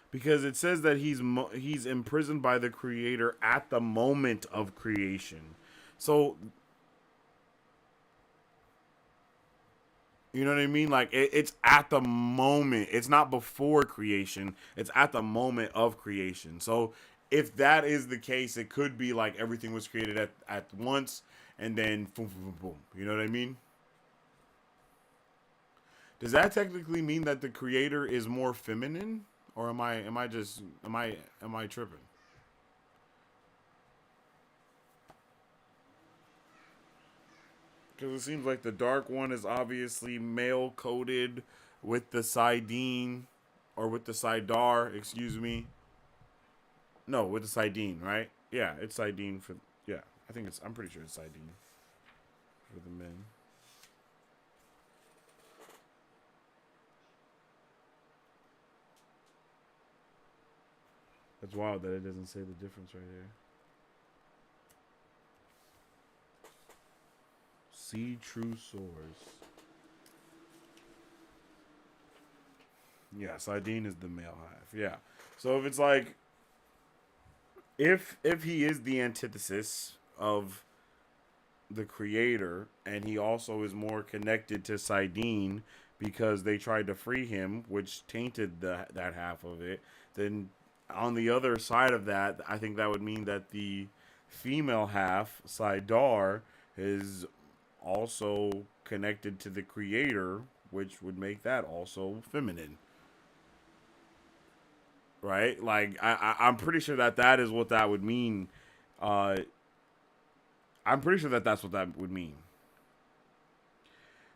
because it says that he's imprisoned by the Creator at the moment of creation. So you know what I mean? Like it's at the moment. It's not before creation. It's at the moment of creation. So if that is the case, it could be like everything was created at once and then boom, boom, boom, boom. You know what I mean? Does that technically mean that the Creator is more feminine, or am I tripping? Because it seems like the Dark One is obviously male coded with the Sidene, or with the Sidar, excuse me. No, with the Sidene, right? Yeah, it's Sidene for... Yeah, I'm pretty sure it's Sidene for the men. That's wild that it doesn't say the difference right here. See true source. Yeah, Sidene is the male half. Yeah. So if it's like... If he is the antithesis of the creator, and he also is more connected to Sidene because they tried to free him, which tainted that half of it. Then on the other side of that, I think that would mean that the female half, Sidar, is also connected to the creator, which would make that also feminine. Right? Like I'm pretty sure that is what that would mean. I'm pretty sure that's what that would mean.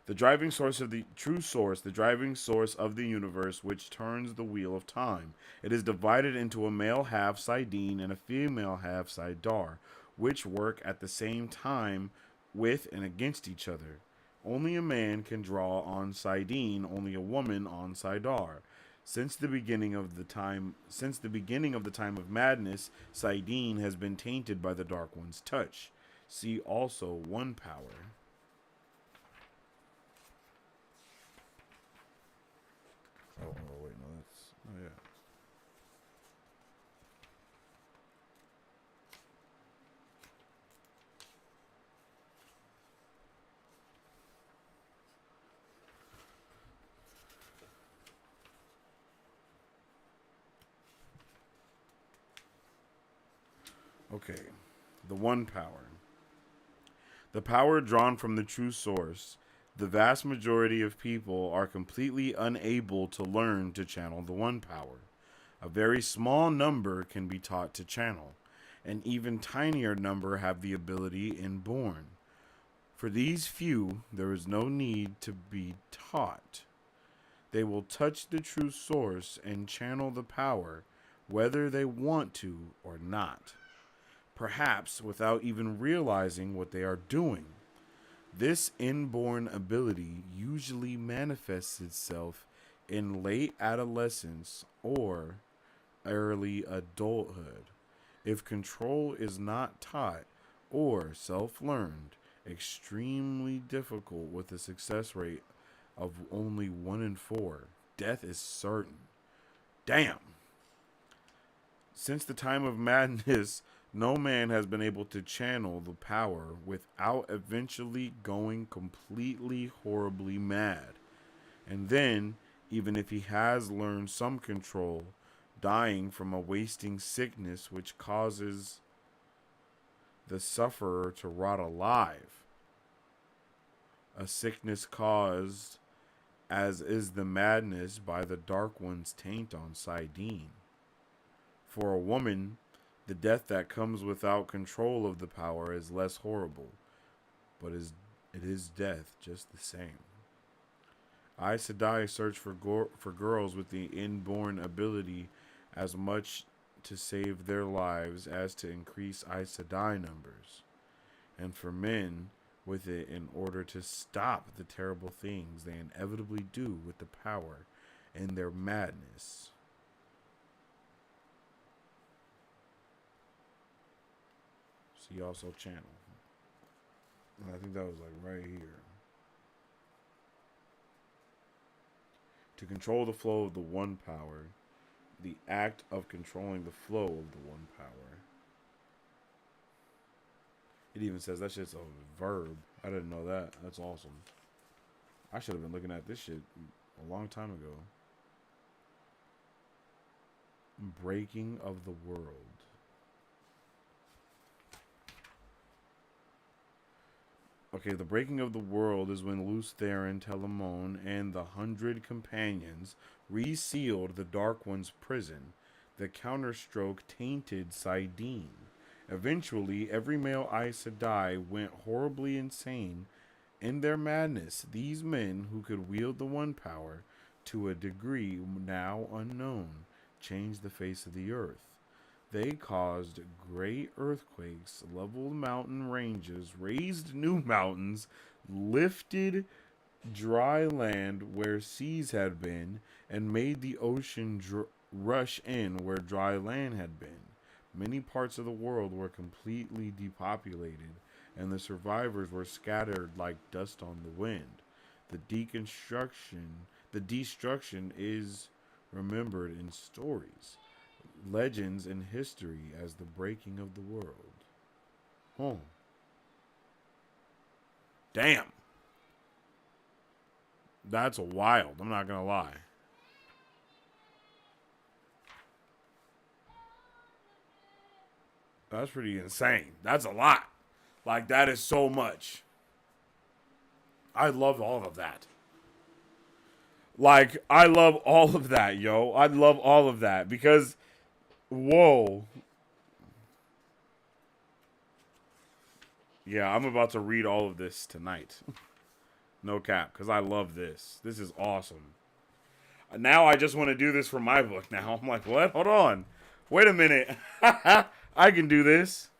The driving source of the true source, the driving source of the universe, which turns the wheel of time. It is divided into a male half Sidene and a female half Sidar, which work at the same time with and against each other. Only a man can draw on Sidene, only a woman on Sidar. Since the beginning of the time of madness, Sidene has been tainted by the Dark One's touch. See also One Power. Oh, wait, no, that's... Oh, yeah. Okay. The One Power. The power drawn from the true source. The vast majority of people are completely unable to learn to channel the One Power. A very small number can be taught to channel. An even tinier number have the ability inborn. For these few, there is no need to be taught. They will touch the true source and channel the power, whether they want to or not. Perhaps without even realizing what they are doing. This inborn ability usually manifests itself in late adolescence or early adulthood. If control is not taught or self-learned, extremely difficult with a success rate of only 1 in 4. Death is certain. Damn! Since the time of madness, no man has been able to channel the power without eventually going completely horribly mad. And then, even if he has learned some control, dying from a wasting sickness which causes the sufferer to rot alive. A sickness caused, as is the madness, by the Dark One's taint on Sidene. For a woman, the death that comes without control of the power is less horrible, but it is death just the same. Aes Sedai search for girls with the inborn ability as much to save their lives as to increase Aes Sedai numbers, and for men with it in order to stop the terrible things they inevitably do with the power in their madness. See also channel. And I think that was like right here. To control the flow of the One Power, the act of controlling the flow of the One Power. It even says that shit's a verb. I didn't know that. That's awesome. I should have been looking at this shit a long time ago. Breaking of the world. Okay, the breaking of the world is when Lews Therin, Telamon, and the 100 companions resealed the Dark One's prison. The counterstroke tainted Sidene. Eventually, every male Aes Sedai went horribly insane in their madness. These men, who could wield the One Power to a degree now unknown, changed the face of the earth. They caused great earthquakes, leveled mountain ranges, raised new mountains, lifted dry land where seas had been, and made the ocean rush in where dry land had been. Many parts of the world were completely depopulated, and the survivors were scattered like dust on the wind. The destruction is remembered in stories, legends, and history as the breaking of the world. Damn. That's wild. I'm not going to lie. That's pretty insane. That's a lot. Like, that is so much. I love all of that. Like, I love all of that, yo. I love all of that because, whoa. Yeah, I'm about to read all of this tonight. No cap, because I love this. This is awesome. Now I just want to do this for my book now. I'm like, what? Hold on. Wait a minute. I can do this.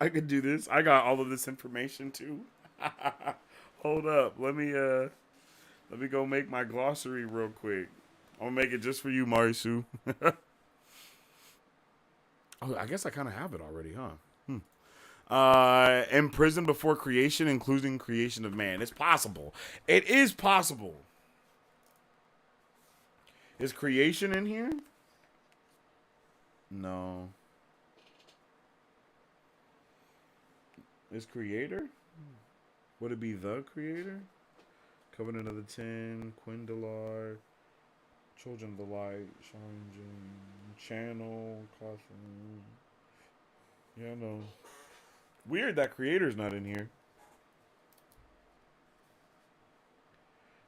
I can do this. I got all of this information too. Hold up. Let me go make my glossary real quick. I'm gonna make it just for you, Marisu. Oh, I guess I kind of have it already, huh? Imprisoned before creation, including creation of man. It's possible. It is possible. Is creation in here? No. Is creator? Would it be the creator? Covenant of the Ten, Quindalar, Children of the Light, Shanjin, Channel, Cosmo. Yeah, no. Weird that creator's not in here.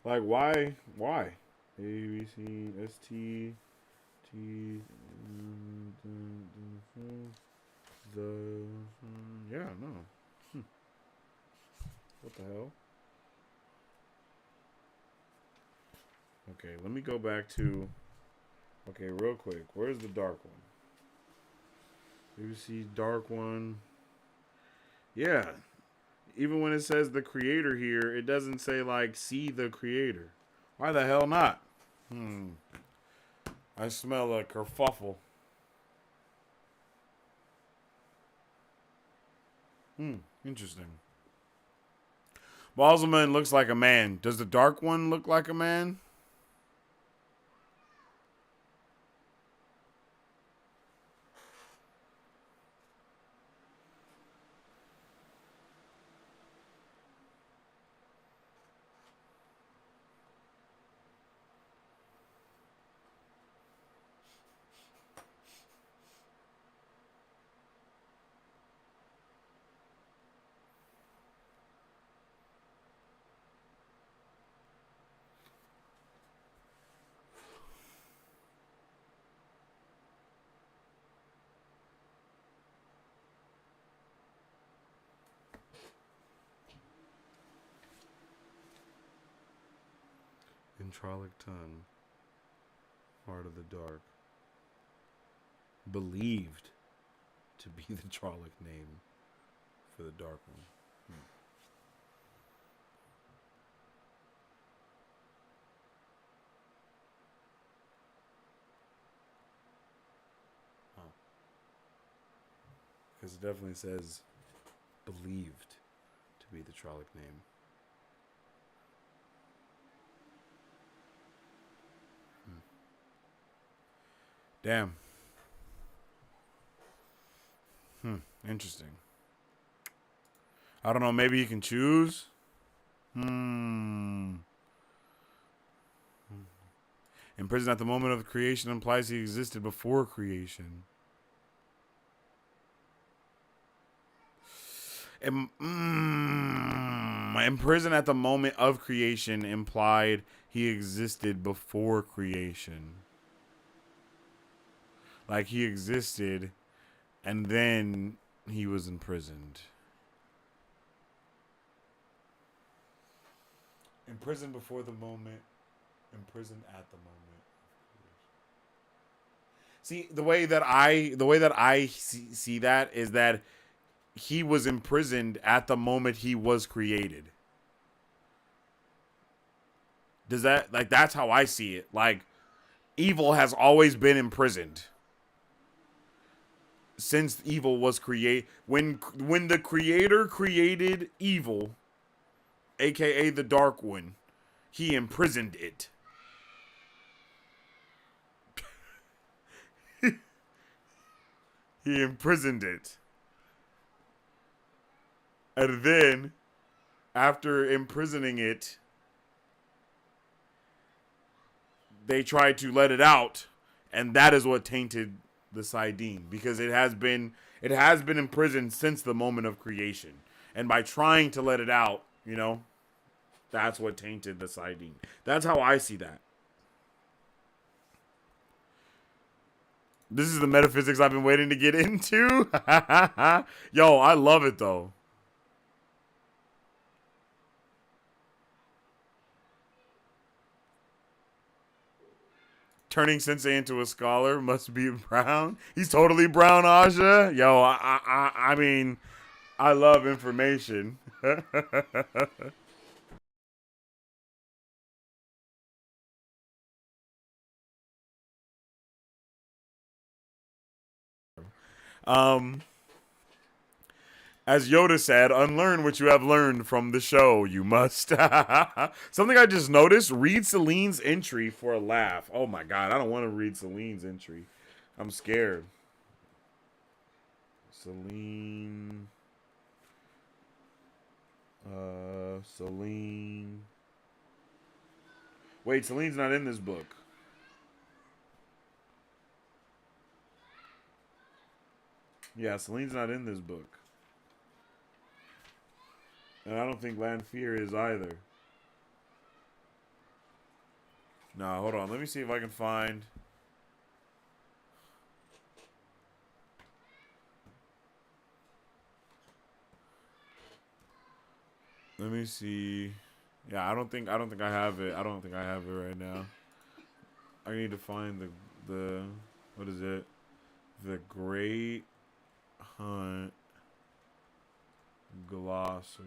Like, why? Why? A, B, C, S, T, T, the, yeah, no. What the hell? Okay, let me go back to, okay, real quick. Where's the dark one? ABC dark one. Yeah. Even when it says the creator here, it doesn't say, like, see the creator. Why the hell not? I smell a kerfuffle. Interesting. Balzaman looks like a man. Does the dark one look like a man? Intralic tongue. Heart of the dark. Believed to be the Trollic name for the dark one. Because it definitely says believed to be the Trollic name. Damn. Interesting. I don't know. Maybe you can choose. Imprisoned at the moment of creation implies he existed before creation. Imprisoned at the moment of creation implied he existed before creation. Like he existed and then he was imprisoned. Imprisoned before the moment, imprisoned at the moment. See, the way that I see that is that he was imprisoned at the moment he was created. Does that, like, that's how I see it. Like, evil has always been imprisoned. Since evil was created, when the creator created evil, aka the Dark One, he imprisoned it. He imprisoned it. And then, after imprisoning it, they tried to let it out, and that is what tainted the Sidene, because it has been imprisoned since the moment of creation. And by trying to let it out, you know, that's what tainted the Sidene. That's how I see that. This is the metaphysics I've been waiting to get into. Yo, I love it though. Turning Sensei into a scholar must be brown. He's totally brown, Aja. Yo, I mean, I love information. As Yoda said, unlearn what you have learned from the show. You must. Something I just noticed, read Celine's entry for a laugh. Oh my god, I don't want to read Celine's entry. I'm scared. Celine. Celine. Wait, Celine's not in this book. Yeah, Celine's not in this book. And I don't think Lanfear is either. No, hold on. Let me see if I can find... Let me see. Yeah, I don't think I have it. I don't think I have it right now. I need to find the what is it? The Great Hunt Glossary.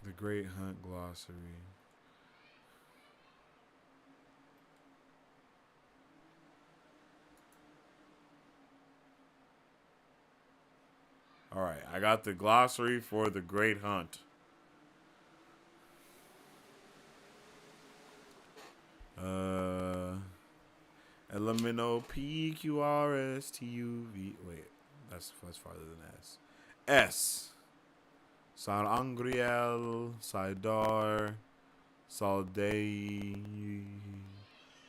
The Great Hunt Glossary. All right, I got the glossary for the Great Hunt. Elemento PQRSTUV. Wait, that's farther than S. S. San Angriel, Saidar, Saldei,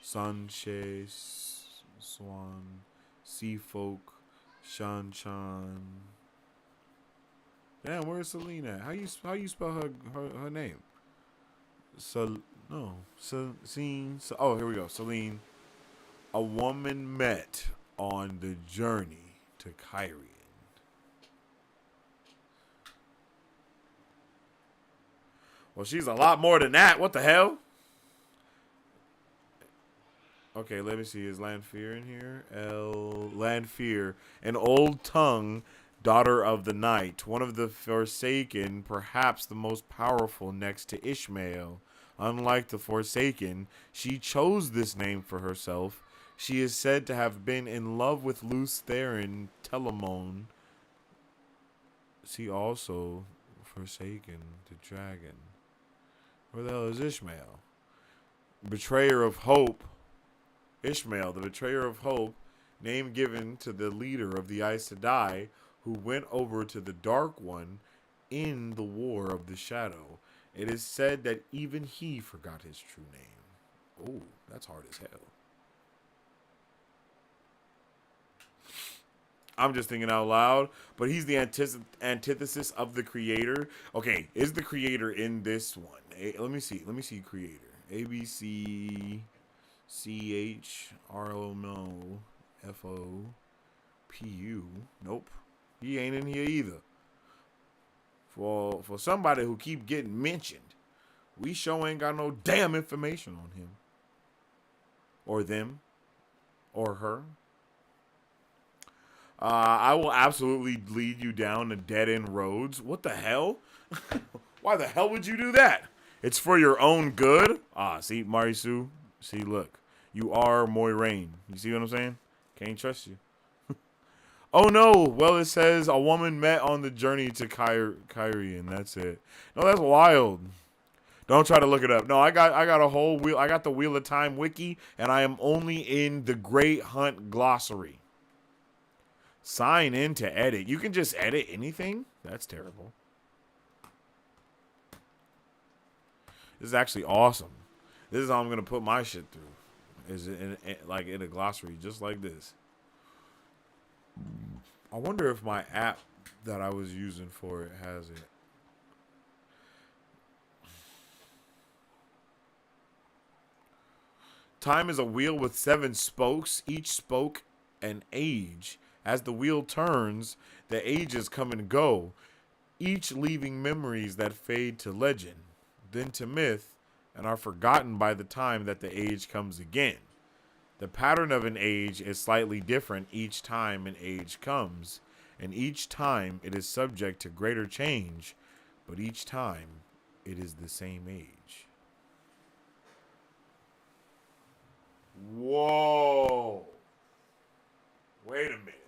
Sanchez, Swan, Seafolk, Shanchan. Damn, where's Celine at? How you spell her name? Oh, here we go. Celine. A woman met on the journey to Kyrian. Well, she's a lot more than that. What the hell? Okay, let me see. Is Lanfear in here? Lanfear, an old tongue, daughter of the night, one of the Forsaken, perhaps the most powerful next to Ishmael. Unlike the Forsaken, she chose this name for herself. She is said to have been in love with Luce Theron Telamon. See also Forsaken, the dragon. Where the hell is Ishmael? Betrayer of hope. Ishmael, the betrayer of hope, name given to the leader of the Aes Sedai, who went over to the Dark One in the War of the Shadow. It is said that even he forgot his true name. Oh, that's hard as hell. I'm just thinking out loud, but he's the antithesis of the creator. Okay, is the creator in this one? Let me see creator. ABCCHRONOFOPU. Nope. He ain't in here either. For somebody who keep getting mentioned, we sure ain't got no damn information on him. Or them. Or her. I will absolutely lead you down the dead-end roads. What the hell? Why the hell would you do that? It's for your own good? See, Marisu? See, look. You are Moiraine. You see what I'm saying? Can't trust you. Oh, no. Well, it says a woman met on the journey to Kyrian. That's it. No, that's wild. Don't try to look it up. No, I got a whole wheel. I got the Wheel of Time wiki, and I am only in the Great Hunt glossary. Sign in to edit. You can just edit anything? That's terrible. This is actually awesome. This is how I'm gonna put my shit through. Is in a glossary just like this. I wonder if my app that I was using for it has it. Time is a wheel with 7 spokes, each spoke an age. As the wheel turns, the ages come and go, each leaving memories that fade to legend, then to myth, and are forgotten by the time that the age comes again. The pattern of an age is slightly different each time an age comes, and each time it is subject to greater change, but each time it is the same age. Whoa. Wait a minute.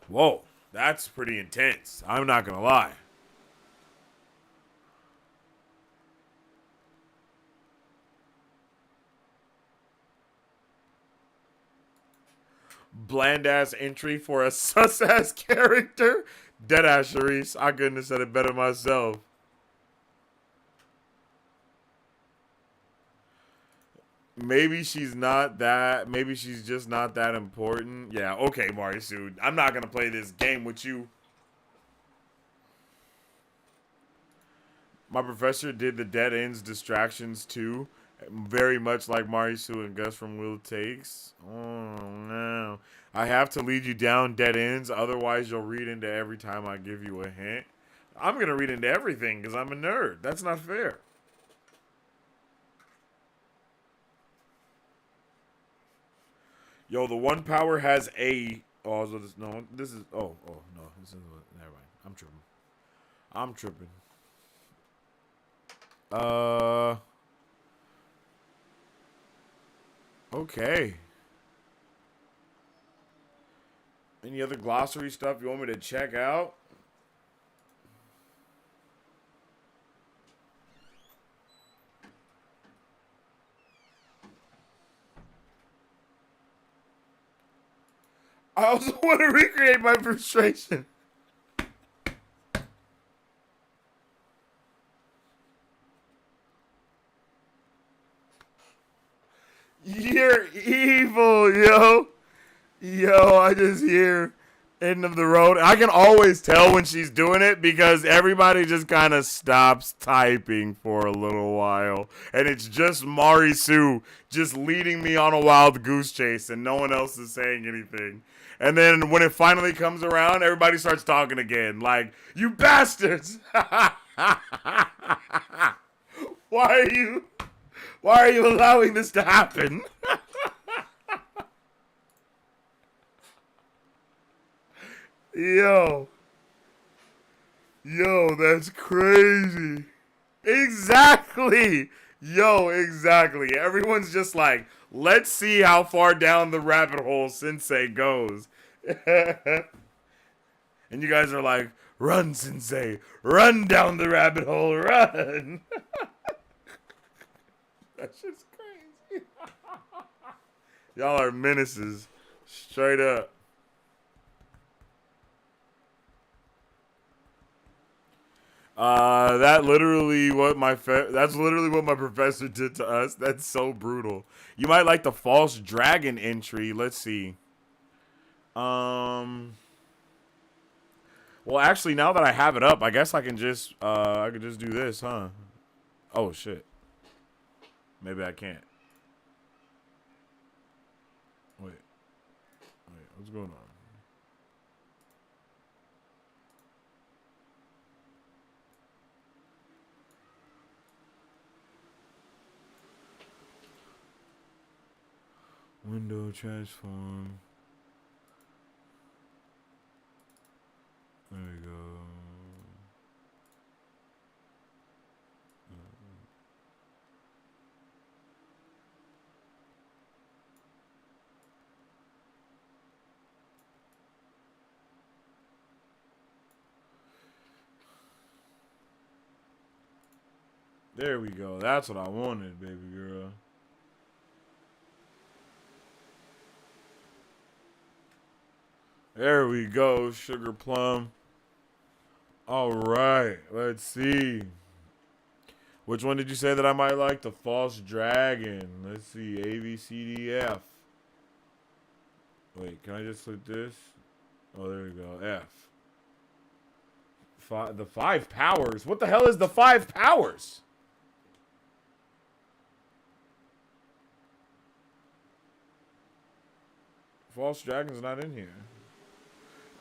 Whoa, that's pretty intense. I'm not gonna lie. Bland ass entry for a sus ass character. Deadass Sharice. I couldn't have said it better myself. Maybe she's not that. Maybe she's just not that important. Yeah, okay, Marisu. I'm not gonna play this game with you. My professor did the dead ends distractions too. Very much like Marisu and Gus from Will Takes. Oh no. I have to lead you down dead ends, otherwise you'll read into every time I give you a hint. I'm gonna read into everything because I'm a nerd. That's not fair. Yo, the one power has a. Oh, so this, no, this is. Oh, no, this is. Never mind. I'm tripping. Okay. Any other glossary stuff you want me to check out? I also want to recreate my frustration. You're evil, yo. Yo, I just hear end of the road. I can always tell when she's doing it because everybody just kind of stops typing for a little while. And it's just Marisu just leading me on a wild goose chase and no one else is saying anything. And then when it finally comes around, everybody starts talking again. Like, you bastards! Why are you allowing this to happen? Yo, that's crazy. Exactly. Yo, exactly. Everyone's just like, let's see how far down the rabbit hole Sensei goes. And you guys are like, run, Sensei. Run down the rabbit hole. Run. That shit's crazy. Y'all are menaces. Straight up. That's literally what my professor did to us. That's so brutal. You might like the false dragon entry. Let's see. Well, actually, now that I have it up, I guess I can just do this, huh? Oh shit. Maybe I can't. Wait, what's going on? Window transform. There we go. There we go. That's what I wanted, baby girl. There we go, Sugar Plum. All right, let's see. Which one did you say that I might like? The False Dragon. Let's see. A, B, C, D, F. Wait, can I just click this? Oh, there we go. F. The 5 powers. What the hell is the 5 powers? False Dragon's not in here.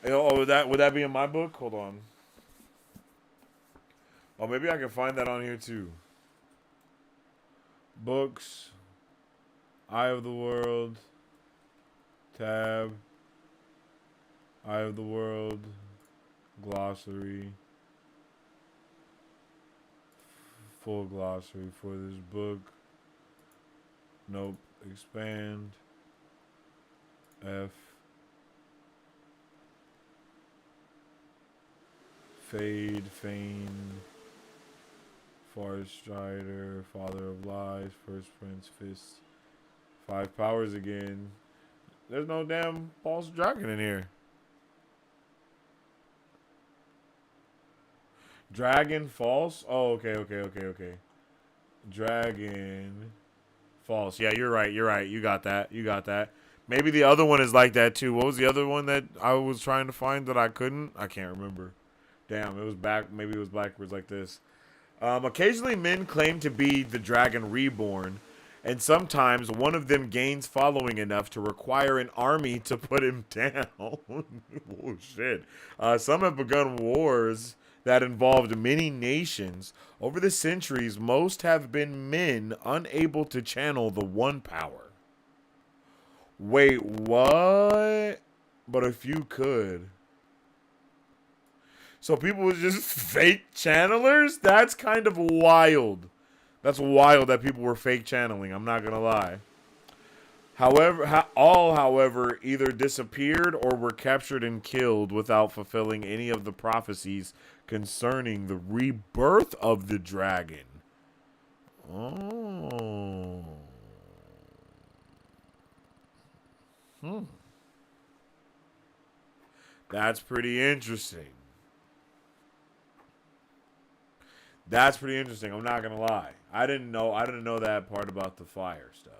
Oh, would that be in my book? Hold on. Oh, maybe I can find that on here too. Books. Eye of the World. Tab. Eye of the World. Glossary. Full glossary for this book. Nope. Expand. F. Fade, Feign, Forest Strider, Father of Lies, First Prince, Fist, 5 powers again. There's no damn False Dragon in here. Dragon, false? Oh, okay. Dragon, false. Yeah, you're right. You got that. Maybe the other one is like that too. What was the other one that I was trying to find that I couldn't? I can't remember. Damn, it was back. Maybe it was backwards like this. Occasionally, men claim to be the Dragon Reborn, and sometimes one of them gains following enough to require an army to put him down. Oh, shit. Some have begun wars that involved many nations. Over the centuries, most have been men unable to channel the one power. Wait, what? But a few could. So people was just fake channelers? That's kind of wild. That's wild that people were fake channeling. I'm not going to lie. However, either disappeared or were captured and killed without fulfilling any of the prophecies concerning the rebirth of the dragon. Oh. That's pretty interesting. That's pretty interesting. I'm not gonna lie. I didn't know that part about the fire stuff.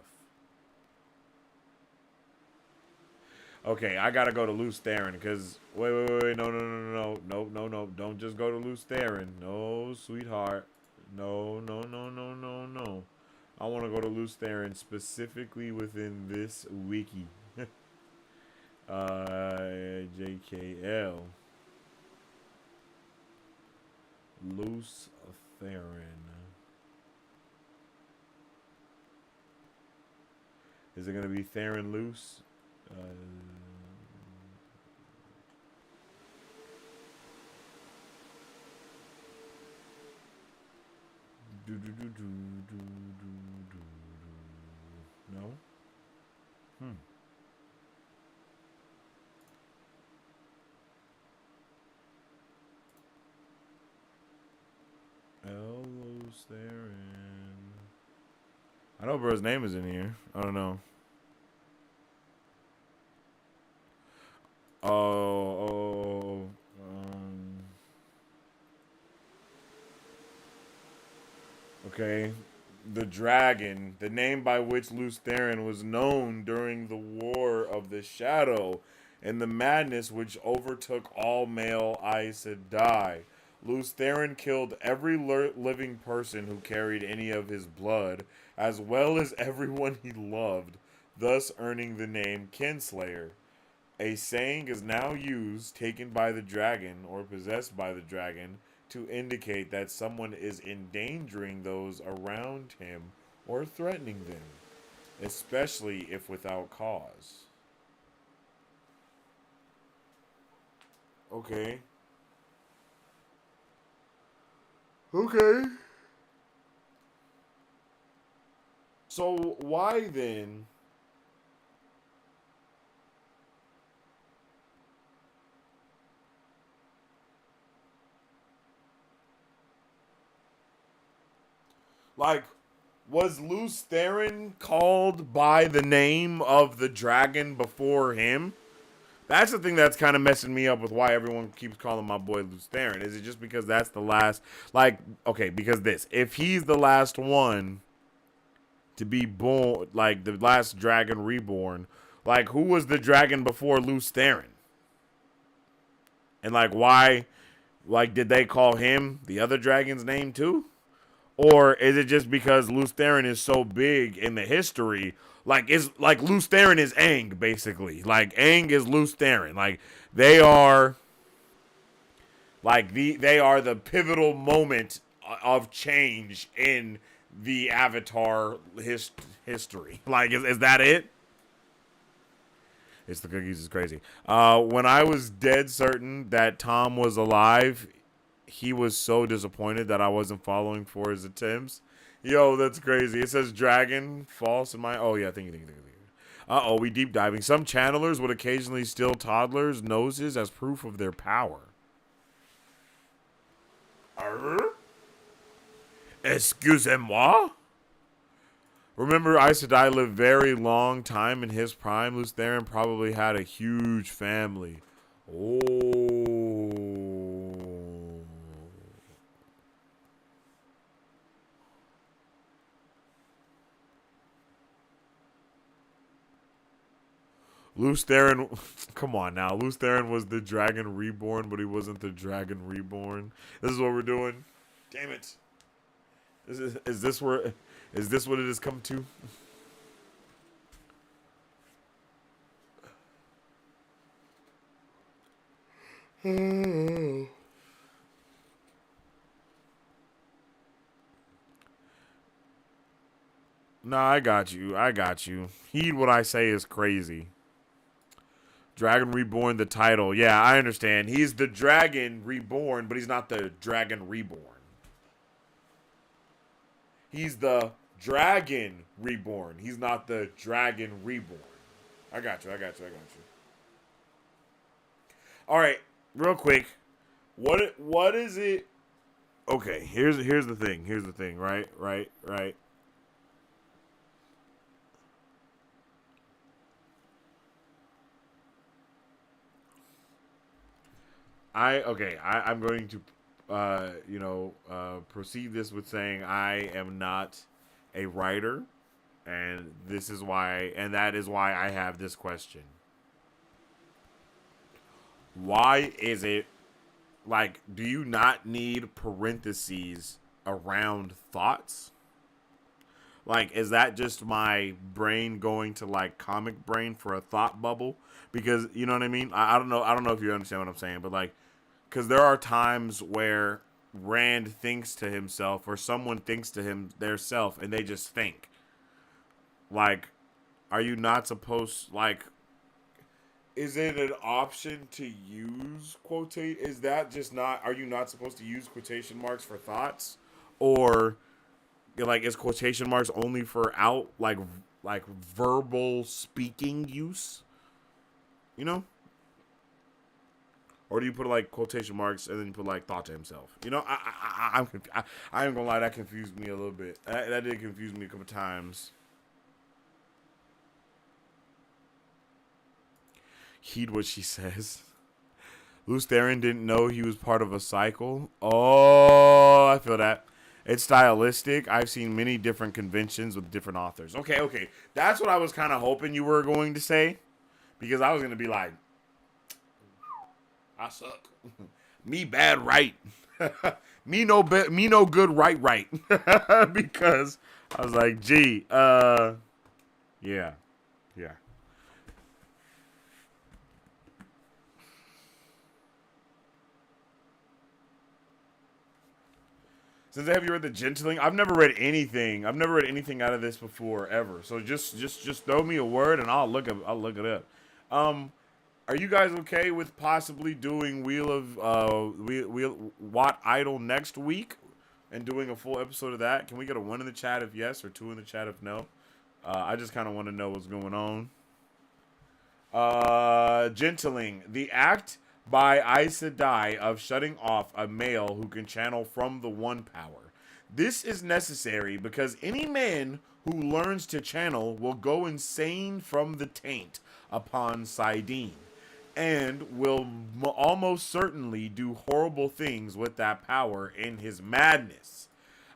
Okay, I gotta go to Luce Theron because wait, no. Don't just go to Luce Theron. No, sweetheart. No. I want to go to Luce Theron specifically within this wiki. JKL. Luce Theron. Is it going to be Theron Luce? No? Luce Theron. I know bro's name is in here. I don't know. Okay. The dragon, the name by which Luce Theron was known during the War of the Shadow and the madness which overtook all male Aes Sedai. Luce Theron killed every living person who carried any of his blood, as well as everyone he loved, thus earning the name Kinslayer. A saying is now used, taken by the dragon or possessed by the dragon, to indicate that someone is endangering those around him or threatening them, especially if without cause. Okay. So why then? Like, was Lews Therin called by the name of the dragon before him? That's the thing that's kind of messing me up with why everyone keeps calling my boy Lews Therin. Is it just because that's the last, like, okay, because if he's the last one to be born, like the last dragon reborn, like who was the dragon before Lews Therin? And like why, like did they call him the other dragon's name too? Or is it just because Lews Therin is so big in the history? Like is like Lews Therin is Aang basically. Like Aang is Lews Therin. Like they are they are the pivotal moment of change in the Avatar history. Like is that it? It's the cookies is crazy. When I was dead certain that Tom was alive, he was so disappointed that I wasn't following for his attempts. Yo, that's crazy. It says dragon, false in my... Oh, yeah, thank you. Uh-oh, we deep diving. Some channelers would occasionally steal toddlers' noses as proof of their power. Excusez-moi? Remember, Aes Sedai lived very long time in his prime. Lews Therin probably had a huge family. Oh... Lews Therin, come on now. Lews Therin was the dragon reborn, but he wasn't the dragon reborn. This is what we're doing. Damn it. Is this what it has come to? Nah, I got you. Heed what I say is crazy. Dragon Reborn, the title. Yeah, I understand. He's the Dragon Reborn, but he's not the Dragon Reborn. He's the Dragon Reborn. He's not the Dragon Reborn. I got you. All right, real quick. What is it? Okay, here's the thing. Right. I'm going to, proceed this with saying I am not a writer, and that is why I have this question. Why is it, like, do you not need parentheses around thoughts? Like, is that just my brain going to, like, comic brain for a thought bubble? Because, you know what I mean? I don't know if you understand what I'm saying, but, like, because there are times where Rand thinks to himself, or someone thinks to him, their self, and they just think. Like, are you not supposed, like, is it an option to use is that just not, are you not supposed to use quotation marks for thoughts? Or... like, is quotation marks only for like verbal speaking use? You know? Or do you put, like, quotation marks and then you put, like, thought to himself? You know, I ain't gonna lie, that confused me a little bit. That did confuse me a couple times. Heed what she says. Lews Therin didn't know he was part of a cycle. Oh, I feel that. It's stylistic. I've seen many different conventions with different authors. Okay. That's what I was kind of hoping you were going to say. Because I was going to be like, I suck. Me bad right. me no good right. Because I was like, gee, yeah. Sensei, have you read The Gentling? I've never read anything. I've never read anything out of this before, ever. So just throw me a word and I'll look it up. Are you guys okay with possibly doing Wat Idol next week and doing a full episode of that? Can we get a 1 in the chat if yes, or 2 in the chat if no? I just kind of want to know what's going on. Gentling, the act by Aes Sedai of shutting off a male who can channel from the One Power. This is necessary because any man who learns to channel will go insane from the taint upon Sidene, and will almost certainly do horrible things with that power in his madness.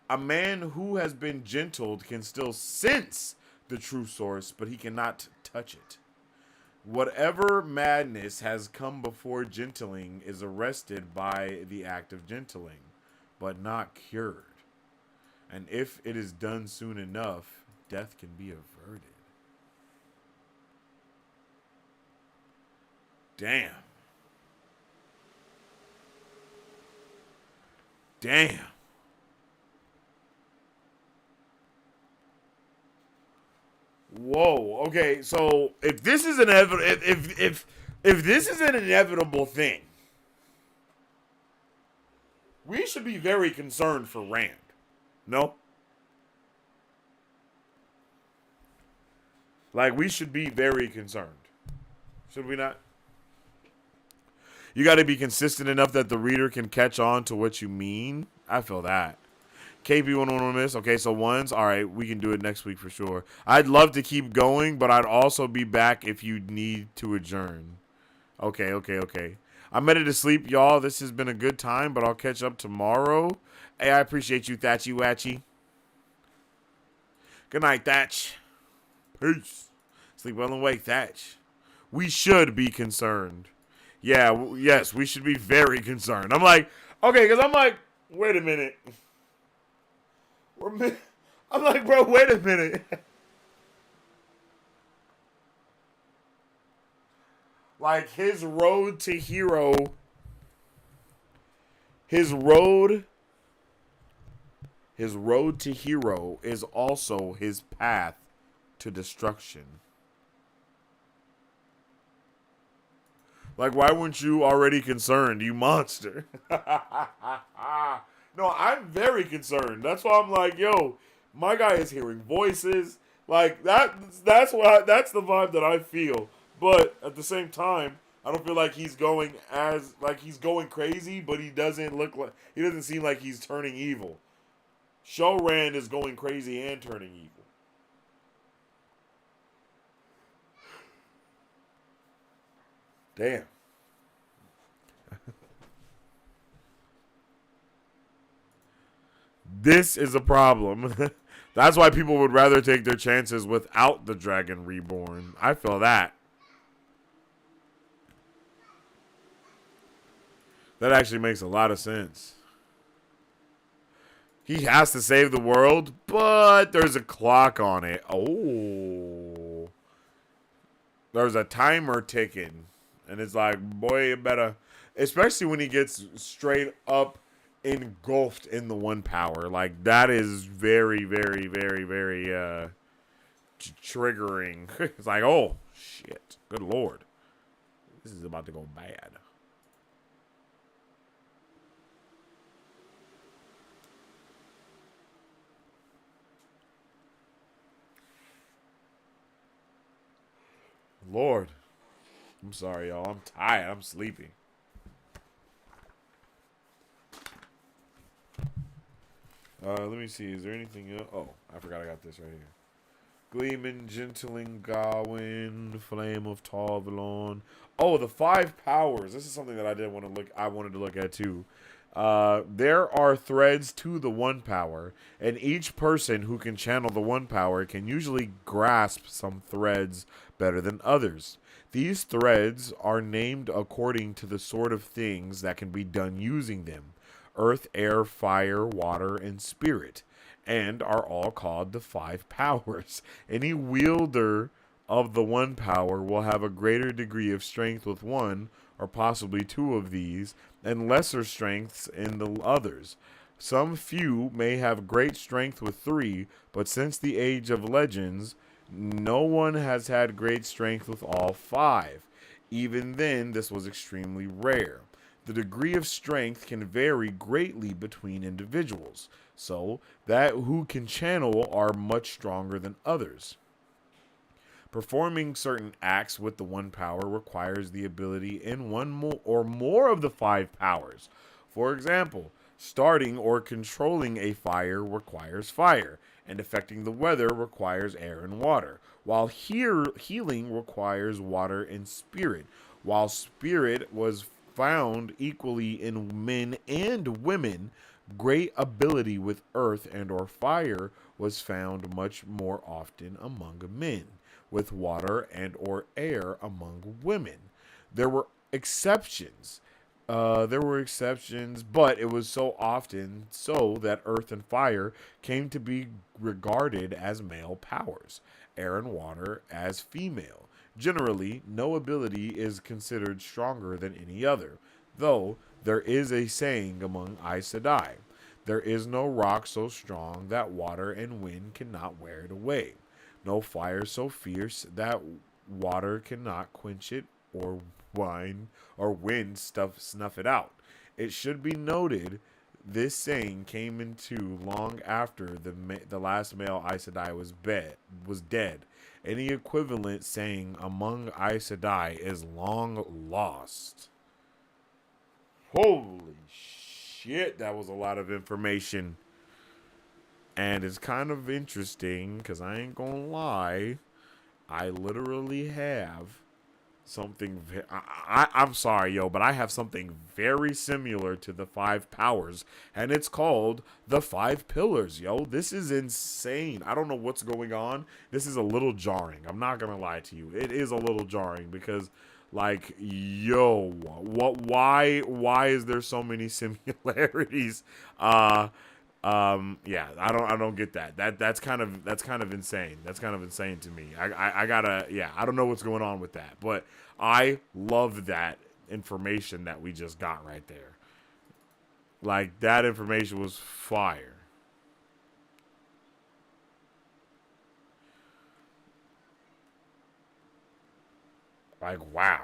A man who has been gentled can still sense the true source, but he cannot touch it. Whatever madness has come before gentling is arrested by the act of gentling, but not cured. And if it is done soon enough, death can be averted. Damn. Damn. Whoa. Okay, so if this is if this is an inevitable thing, we should be very concerned for Rand. No? Like, we should be very concerned. Should we not? You got to be consistent enough that the reader can catch on to what you mean. I feel that. KP1 miss. Okay, so ones. All right, we can do it next week for sure. I'd love to keep going, but I'd also be back if you need to adjourn. Okay. I'm ready to sleep, y'all. This has been a good time, but I'll catch up tomorrow. Hey, I appreciate you, Thatchy Watchy. Good night, Thatch. Peace. Sleep well and wake, Thatch. We should be concerned. Yeah, yes, we should be very concerned. I'm like, okay, because I'm like, wait a minute. I'm like, bro, wait a minute. Like, his road to hero, his road to hero is also his path to destruction. Like, why weren't you already concerned, you monster? No, I'm very concerned. That's why I'm like, yo, my guy is hearing voices. Like, that's the vibe that I feel. But at the same time, I don't feel like he's going crazy, but he doesn't seem like he's turning evil. Show Rand is going crazy and turning evil. Damn. This is a problem. That's why people would rather take their chances without the Dragon Reborn. I feel that. That actually makes a lot of sense. He has to save the world, but there's a clock on it. Oh. There's a timer ticking. And it's like, boy, you better... Especially when he gets straight up engulfed in the one power. Like, that is very, very, very, very triggering. It's like, oh, shit. Good Lord. This is about to go bad. Lord. I'm sorry, y'all. I'm tired. I'm sleepy. Let me see. Is there anything else? Oh, I forgot I got this right here. Gleeman, Gentling, Gawain, Flame of Tarvalon. Oh, the 5 powers. This is something that I wanted to look at too. There are threads to the 1 power, and each person who can channel the 1 power can usually grasp some threads better than others. These threads are named according to the sort of things that can be done using them: earth, air, fire, water, and spirit, and are all called the 5 powers. Any wielder of the 1 power will have a greater degree of strength with 1 or possibly 2 of these, and lesser strengths in the others. Some few may have great strength with 3, but since the age of legends, no one has had great strength with all 5. Even then, this was extremely rare. The degree of strength can vary greatly between individuals, so that who can channel are much stronger than others. Performing certain acts with the 1 power requires the ability in one or more of the 5 powers. For example, Starting or controlling a fire requires fire, and affecting the weather requires air and water, while healing requires water and spirit. While spirit was found equally in men and women, great ability with earth and or fire was found much more often among men, with water and or air among women. There were exceptions. But it was so often so that earth and fire came to be regarded as male powers, air and water as female. Generally, no ability is considered stronger than any other, though there is a saying among Aes Sedai: there is no rock so strong that water and wind cannot wear it away, no fire so fierce that water cannot quench it, or wind snuff it out. It should be noted this saying came into long after the last male Aes Sedai was dead. Any equivalent saying among Aes Sedai is long lost. Holy shit, that was a lot of information. And it's kind of interesting because I ain't gonna lie, I literally have something. I'm sorry, yo, but I have something very similar to the 5 powers, and it's called the 5 pillars, yo. This is insane. I don't know what's going on. This is a little jarring. I'm not gonna lie to you. It is a little jarring because, like, yo, why is there so many similarities? Yeah, I don't get that. That's kind of insane. That's kind of insane to me. I gotta, yeah, I don't know what's going on with that, but I love that information that we just got right there. Like, that information was fire. Like, wow.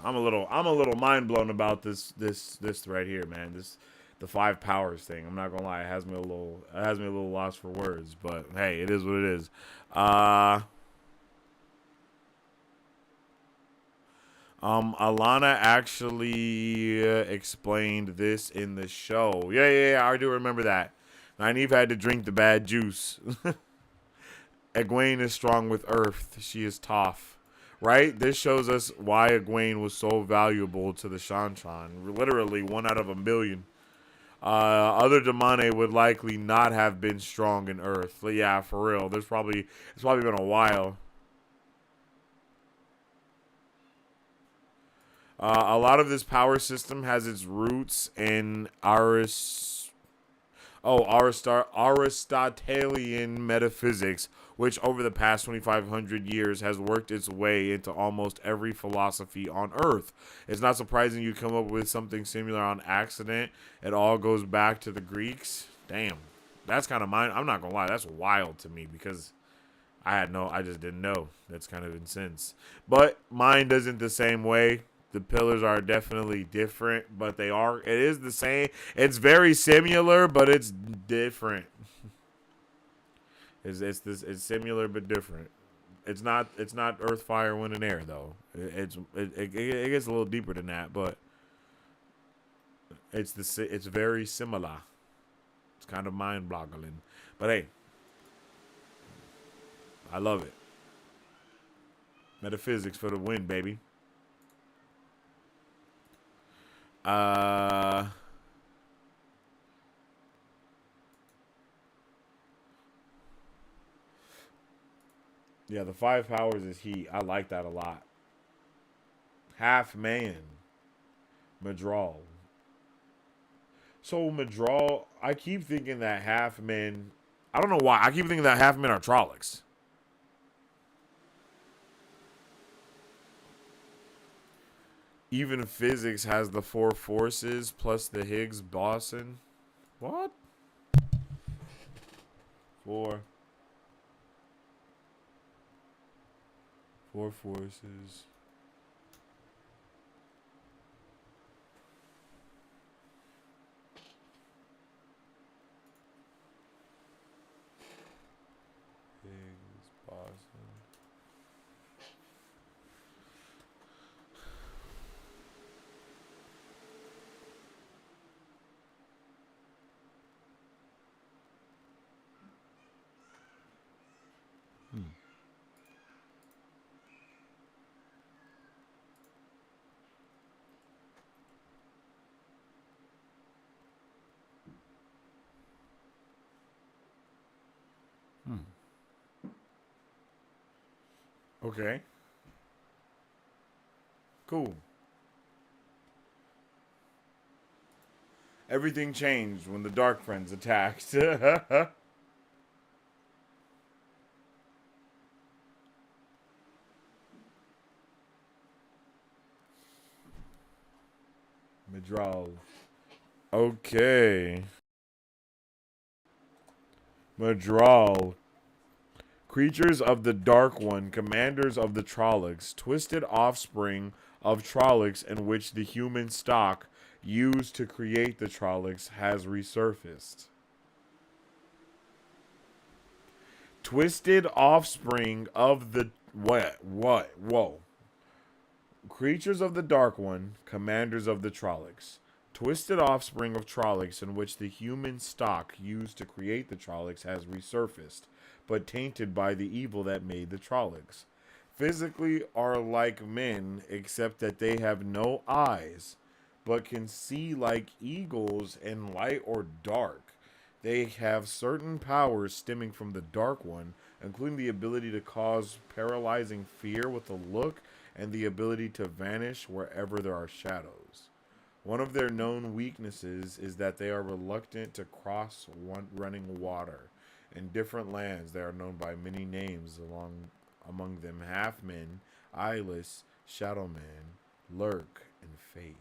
I'm a little mind blown about this right here, man. The 5 powers thing. I'm not gonna lie, it has me a little lost for words, but hey, it is what it is. Alana actually explained this in the show. Yeah, I do remember that. Nynaeve had to drink the bad juice. Egwene is strong with earth. She is tough. Right? This shows us why Egwene was so valuable to the Shan-Shan. Literally 1 out of a million. Other Damane would likely not have been strong in Earth. But yeah, for real. It's probably been a while. A lot of this power system has its roots in Aristotelian metaphysics, which over the past 2,500 years has worked its way into almost every philosophy on Earth. It's not surprising you come up with something similar on accident. It all goes back to the Greeks. Damn, that's kind of mine. I'm not gonna lie, that's wild to me because I just didn't know. That's kind of intense. But mine isn't the same way. The pillars are definitely different, but it is the same. It's very similar, but it's different. It's similar but different. It's not earth, fire, wind, and air though. It gets a little deeper than that, but it's very similar. It's kind of mind-boggling, but hey, I love it. Metaphysics for the win, baby. Yeah, the 5 powers is heat. I like that a lot. Half man. Madral. So Madral, I keep thinking that half men, I don't know why, I keep thinking that half men are Trollocs. Even physics has the 4 forces plus the Higgs boson. What? 4 forces. Okay. Cool. Everything changed when the Dark Friends attacked. Madral. Okay. Madral. Creatures of the Dark One, commanders of the Trollocs, twisted offspring of Trollocs in which the human stock used to create the Trollocs has resurfaced. Twisted offspring of the what? Whoa. Creatures of the Dark One, commanders of the Trollocs. Twisted offspring of Trollocs in which the human stock used to create the Trollocs has resurfaced, but tainted by the evil that made the Trollocs. Physically are like men, except that they have no eyes, but can see like eagles in light or dark. They have certain powers stemming from the Dark One, including the ability to cause paralyzing fear with a look and the ability to vanish wherever there are shadows. One of their known weaknesses is that they are reluctant to cross running water. In different lands, they are known by many names, among them Half-Men, Eyeless, Shadowman, Lurk, and Fade.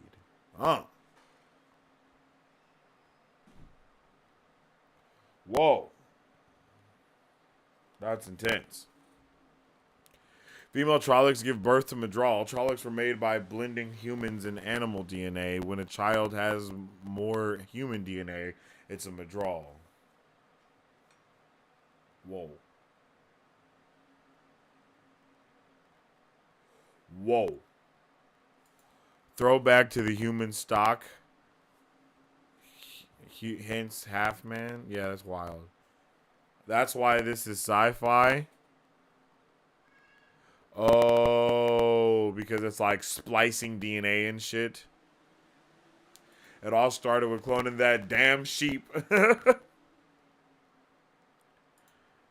Whoa. That's intense. Female Trollocs give birth to Madral. Trollocs were made by blending humans and animal DNA. When a child has more human DNA, it's a Madral. Whoa. Whoa. Throwback to the human stock. Hence Half-Man. Yeah, that's wild. That's why this is sci-fi. Oh, because it's like splicing DNA and shit. It all started with cloning that damn sheep.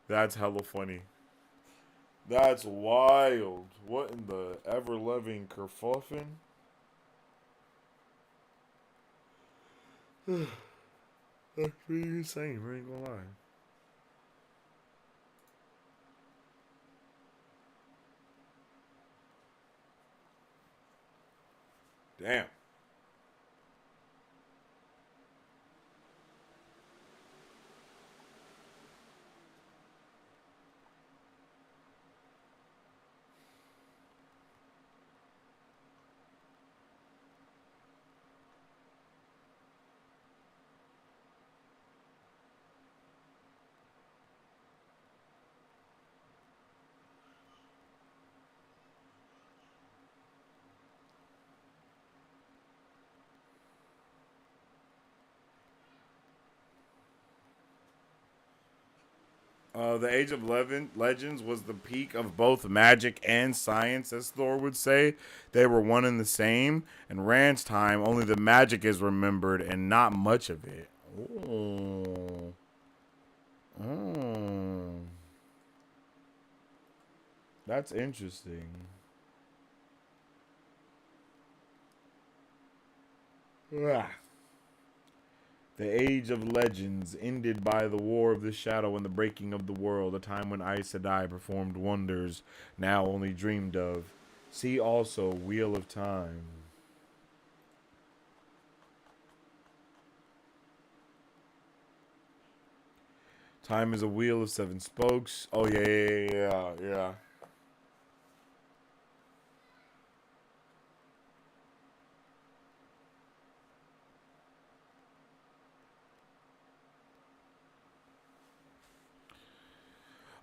That's hella funny. That's wild. What in the ever-loving kerfuffin? That's pretty insane, I ain't gonna lie. Damn. The Age of Legends was the peak of both magic and science, as Thor would say. They were one and the same. In Rand's time, only the magic is remembered and not much of it. Oh. Oh. That's interesting. Ah. The Age of Legends ended by the War of the Shadow and the breaking of the world, a time when Aes Sedai performed wonders now only dreamed of. See also Wheel of Time. Time is a wheel of seven spokes. Oh, yeah.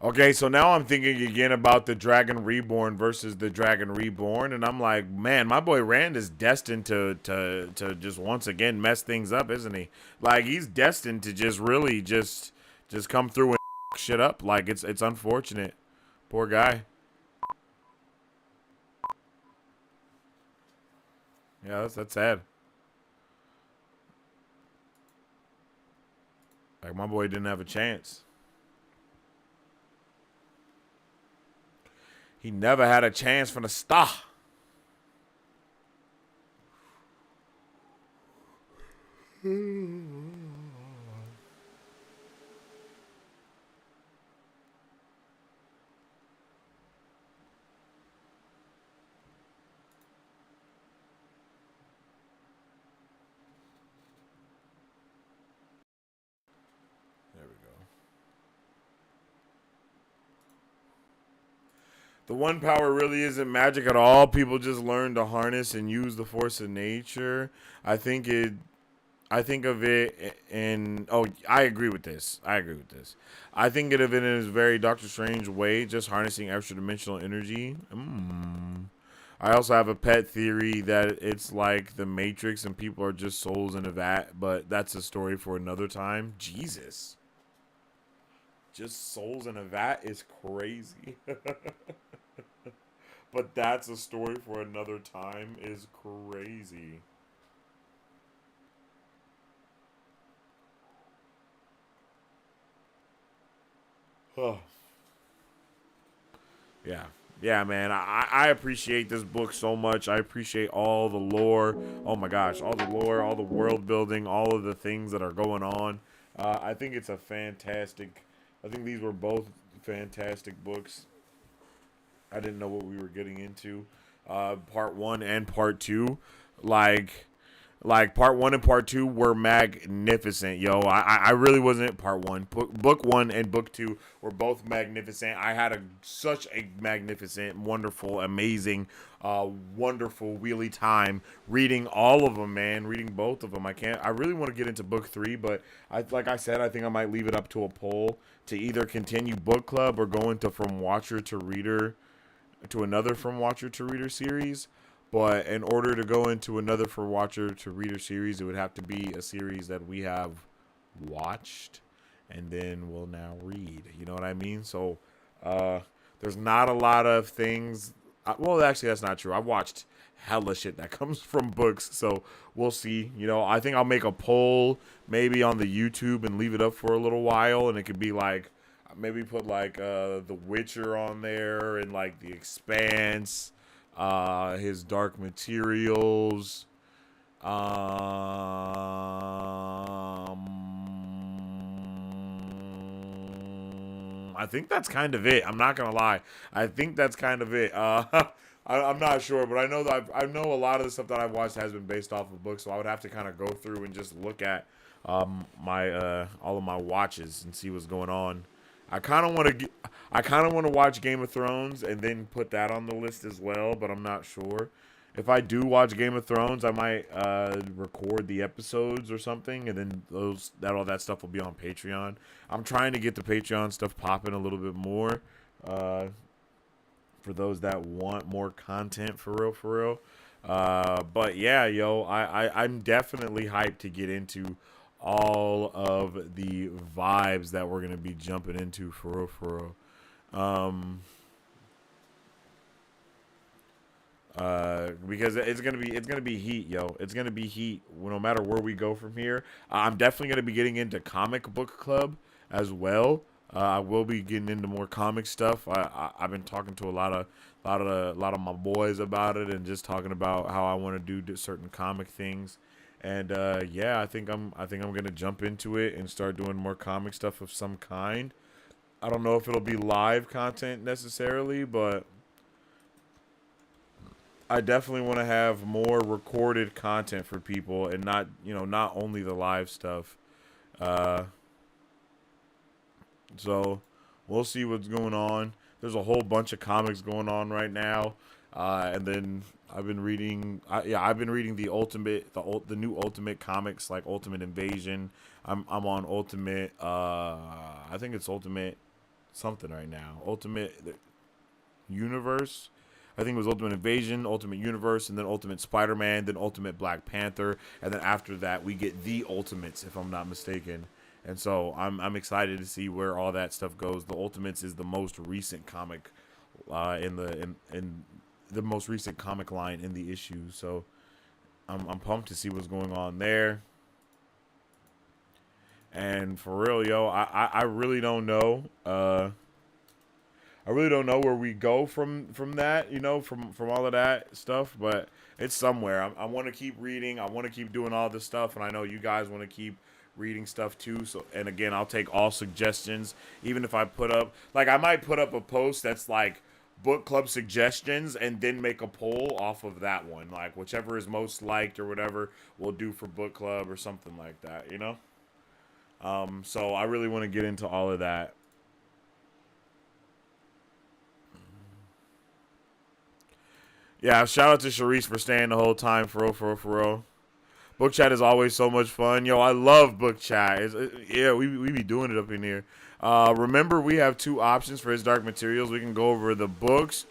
Okay, so now I'm thinking again about the Dragon Reborn versus the Dragon Reborn, and I'm like, man, my boy Rand is destined to just once again mess things up, isn't he? Like, he's destined to just really just come through and shit up. Like, it's unfortunate. Poor guy. Yeah, that's sad. Like, my boy didn't have a chance. He never had a chance from the start. There we go. The one power really isn't magic at all. People just learn to harness and use the force of nature. I think of it in, oh, I agree with this. I think of it in a very Doctor Strange way, just harnessing extra dimensional energy. I also have a pet theory that it's like the Matrix and people are just souls in a vat, but that's a story for another time. Jesus. Just souls in a vat is crazy. But that's a story for another time is crazy. Huh. Yeah. Yeah, man. I appreciate this book so much. I appreciate all the lore. Oh my gosh. All the lore, all the world building, all of the things that are going on. I think it's a fantastic. I think these were both fantastic books. I didn't know what we were getting into. Part 1 and part 2. Like part 1 and part 2 were magnificent, yo. I really wasn't part 1. Book 1 and book 2 were both magnificent. I had such a magnificent, wonderful, amazing, wonderful wheelie time reading all of them, man. Reading both of them. I really want to get into book 3, but like I said, I think I might leave it up to a poll to either continue book club or go into from watcher to reader to another from watcher to reader series. But in order to go into another for watcher to reader series, it would have to be a series that we have watched and then we'll now read. You know what I mean? So there's not a lot of things. Well, actually, that's not true. I've watched hella shit that comes from books. So we'll see. You know, I think I'll make a poll maybe on the YouTube and leave it up for a little while. And it could be like, maybe put like The WoTcher on there and like The Expanse. His Dark Materials, I think that's kind of it. I'm not gonna lie. I think that's kind of it. I'm not sure, but I know that I know a lot of the stuff that I've watched has been based off of books, so I would have to kind of go through and just look at my all of my watches and see what's going on. I kind of want to watch Game of Thrones and then put that on the list as well, but I'm not sure. If I do watch Game of Thrones, I might record the episodes or something, and then all that stuff will be on Patreon. I'm trying to get the Patreon stuff popping a little bit more for those that want more content for real. But yeah, yo, I'm definitely hyped to get into all of the vibes that we're gonna be jumping into for real. Because it's gonna be heat, yo. It's gonna be heat no matter where we go from here. I'm definitely gonna be getting into comic book club as well. I will be getting into more comic stuff. I've been talking to a lot of my boys about it and just talking about how I want to do certain comic things. And yeah, I think I'm gonna jump into it and start doing more comic stuff of some kind. I don't know if it'll be live content necessarily, but I definitely want to have more recorded content for people and not only the live stuff. So we'll see what's going on. There's a whole bunch of comics going on right now, and then I've been reading. I've been reading the new Ultimate comics like Ultimate Invasion. I'm on Ultimate. I think it's Ultimate something right now. Ultimate Universe. I think it was Ultimate Invasion, Ultimate Universe, and then Ultimate Spider-Man, then Ultimate Black Panther, and then after that we get the Ultimates, if I'm not mistaken. And so I'm excited to see where all that stuff goes. The Ultimates is the most recent comic in the most recent comic line in the issue. So I'm pumped to see what's going on there. And for real, yo, I really don't know. I really don't know where we go from that, you know, from all of that stuff, but it's somewhere. I want to keep reading. I want to keep doing all this stuff, and I know you guys want to keep reading stuff too. So, and again, I'll take all suggestions, even if I put up, like, I might put up a post that's like book club suggestions and then make a poll off of that one, like whichever is most liked or whatever we'll do for book club or something like that, you know. So I really want to get into all of that. Yeah, shout out to Sharice for staying the whole time, for real. Book chat is always so much fun. Yo, I love book chat. Yeah, we be doing it up in here. Remember, we have 2 options for His Dark Materials. We can go over the books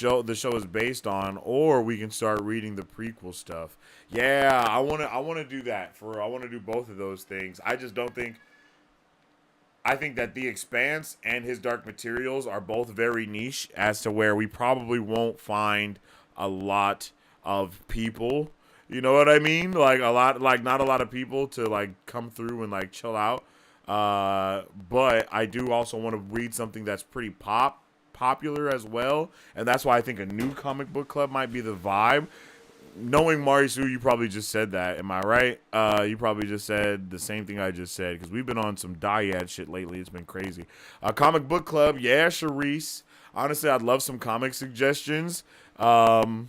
the show is based on, or we can start reading the prequel stuff. Yeah, I wanna do that. I want to do both of those things. I just don't think. I think that The Expanse and His Dark Materials are both very niche, as to where we probably won't find a lot of people, you know what I mean? Like not a lot of people to like come through and like chill out. But I do also want to read something that's pretty popular as well, and that's why I think a new comic book club might be the vibe. Knowing Marisu, you probably just said that. Am I right? You probably just said the same thing I just said, because we've been on some dyad shit lately. It's been crazy. Comic book club, yeah, Sharice. Honestly, I'd love some comic suggestions. I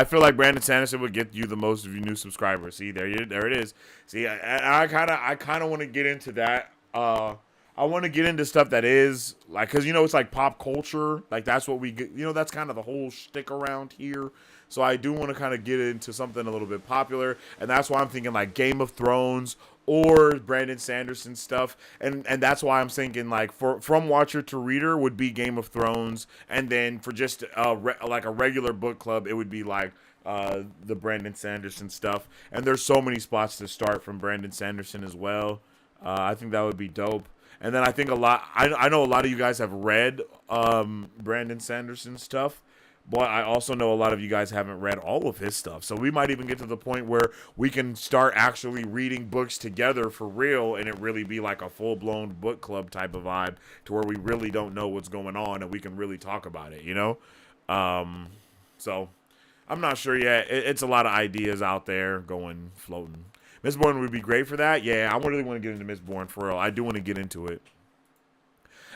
feel like Brandon Sanderson would get you the most of your new subscribers. See, there it is. See, I kind of want to get into that. I want to get into stuff that is like, cause you know it's like pop culture, like that's what we get. You know, that's kind of the whole shtick around here. So I do want to kind of get into something a little bit popular, and that's why I'm thinking like Game of Thrones or Brandon Sanderson stuff, and that's why I'm thinking like from watcher to reader would be Game of Thrones, and then for just like a regular book club, it would be like the Brandon Sanderson stuff. And there's so many spots to start from Brandon Sanderson as well. I think that would be dope. And then I think I know a lot of you guys have read Brandon Sanderson stuff. But I also know a lot of you guys haven't read all of his stuff. So we might even get to the point where we can start actually reading books together for real, and it really be like a full-blown book club type of vibe, to where we really don't know what's going on and we can really talk about it, you know? So I'm not sure yet. It's a lot of ideas out there floating. Mistborn would be great for that. Yeah, I really want to get into Mistborn for real. I do want to get into it.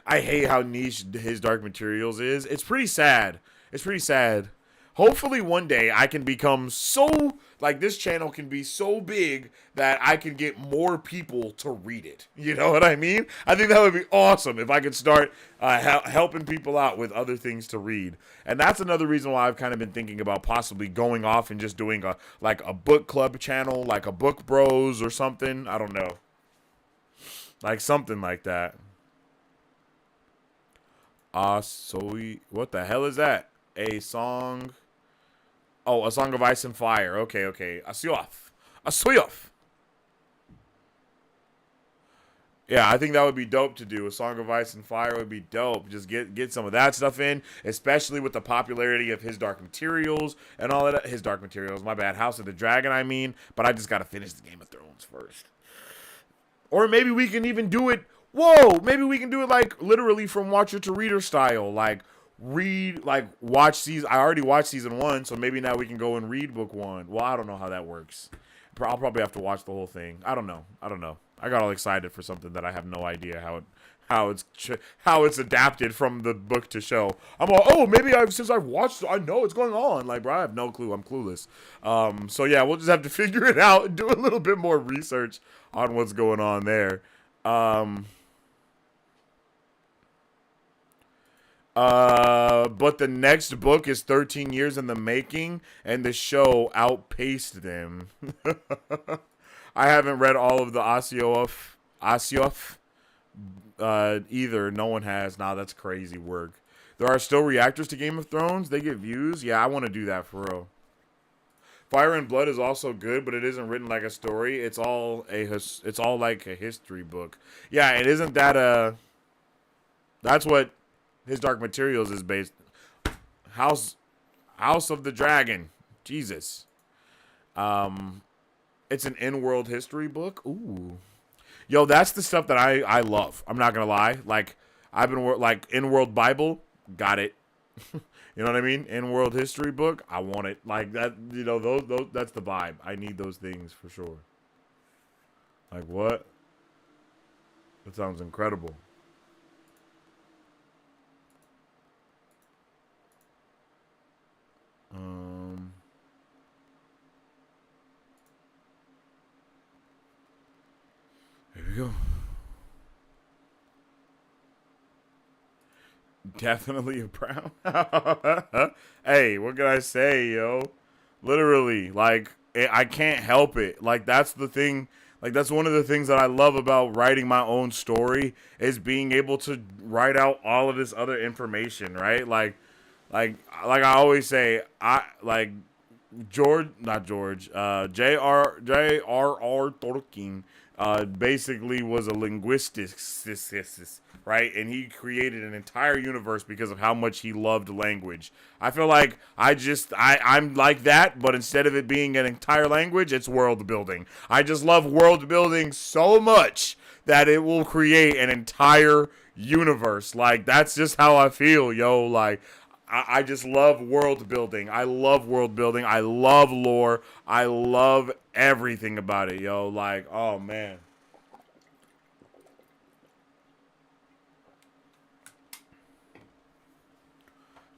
I hate how niche His Dark Materials is. It's pretty sad. It's pretty sad. Hopefully one day I can become so, like, this channel can be so big that I can get more people to read it. You know what I mean? I think that would be awesome if I could start helping people out with other things to read. And that's another reason why I've kind of been thinking about possibly going off and just doing a book club channel, like a Book Bros or something. I don't know. Like something like that. What the hell is that? A song. Oh, A Song of Ice and Fire. Okay. Asioth. Yeah, I think that would be dope to do. A Song of Ice and Fire would be dope. Just get some of that stuff in, especially with the popularity of His Dark Materials and all of that. His Dark Materials, my bad. House of the Dragon, I mean. But I just got to finish the Game of Thrones first. Or maybe we can even do it. Whoa, maybe we can do it like literally from watcher to reader style. Like watch season. I already watched season 1, so maybe now we can go and read book 1. Well, I don't know how that works. I'll probably have to watch the whole thing. I don't know. I got all excited for something that I have no idea how it's adapted from the book to show. I'm all, oh, maybe since I've watched, I know what's going on. Like, bro, I have no clue. I'm clueless. So yeah, we'll just have to figure it out and do a little bit more research on what's going on there. But the next book is 13 years in the making, and the show outpaced them. I haven't read all of the Asioth either. No one has. Nah, that's crazy work. There are still reactors to Game of Thrones. They get views. Yeah, I want to do that for real. Fire and Blood is also good, but it isn't written like a story. It's all like a history book. Yeah, it isn't that that's what His Dark Materials is based. House of the Dragon. Jesus. It's an in-world history book. Ooh. Yo, that's the stuff that I love. I'm not gonna lie. Like I've been like in-world Bible, got it. You know what I mean? In-world history book, I want it. Like that, you know, those that's the vibe. I need those things for sure. Like what? That sounds incredible. Here we go. Definitely a brown. Hey, what can I say, yo? Literally, like, I can't help it. Like, that's the thing. Like, that's one of the things that I love about writing my own story is being able to write out all of this other information, right? Like I always say, J.R.R. Tolkien basically was a linguisticist, right? And he created an entire universe because of how much he loved language. I feel like I'm like that, but instead of it being an entire language, it's world building. I just love world building so much that it will create an entire universe. Like, that's just how I feel, yo. Like, I just love world building. I love world building. I love lore. I love everything about it, yo. Like, oh, man.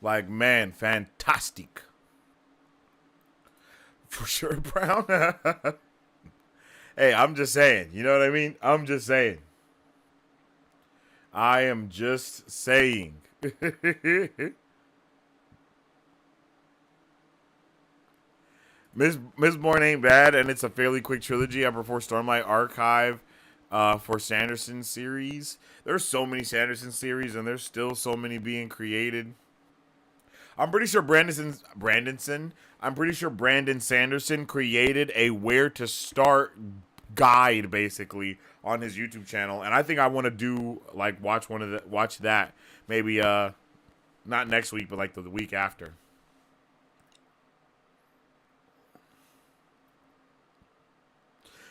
Like, man, fantastic. For sure, Brown. Hey, I'm just saying. You know what I mean? I'm just saying. I am just saying. Mistborn ain't bad, and it's a fairly quick trilogy. I prefer Stormlight Archive for Sanderson series. There's so many Sanderson series, and there's still so many being created. I'm pretty sure Brandon Sanderson created a where to start guide basically on his YouTube channel, and I think I want to do like watch that maybe not next week, but like the week after.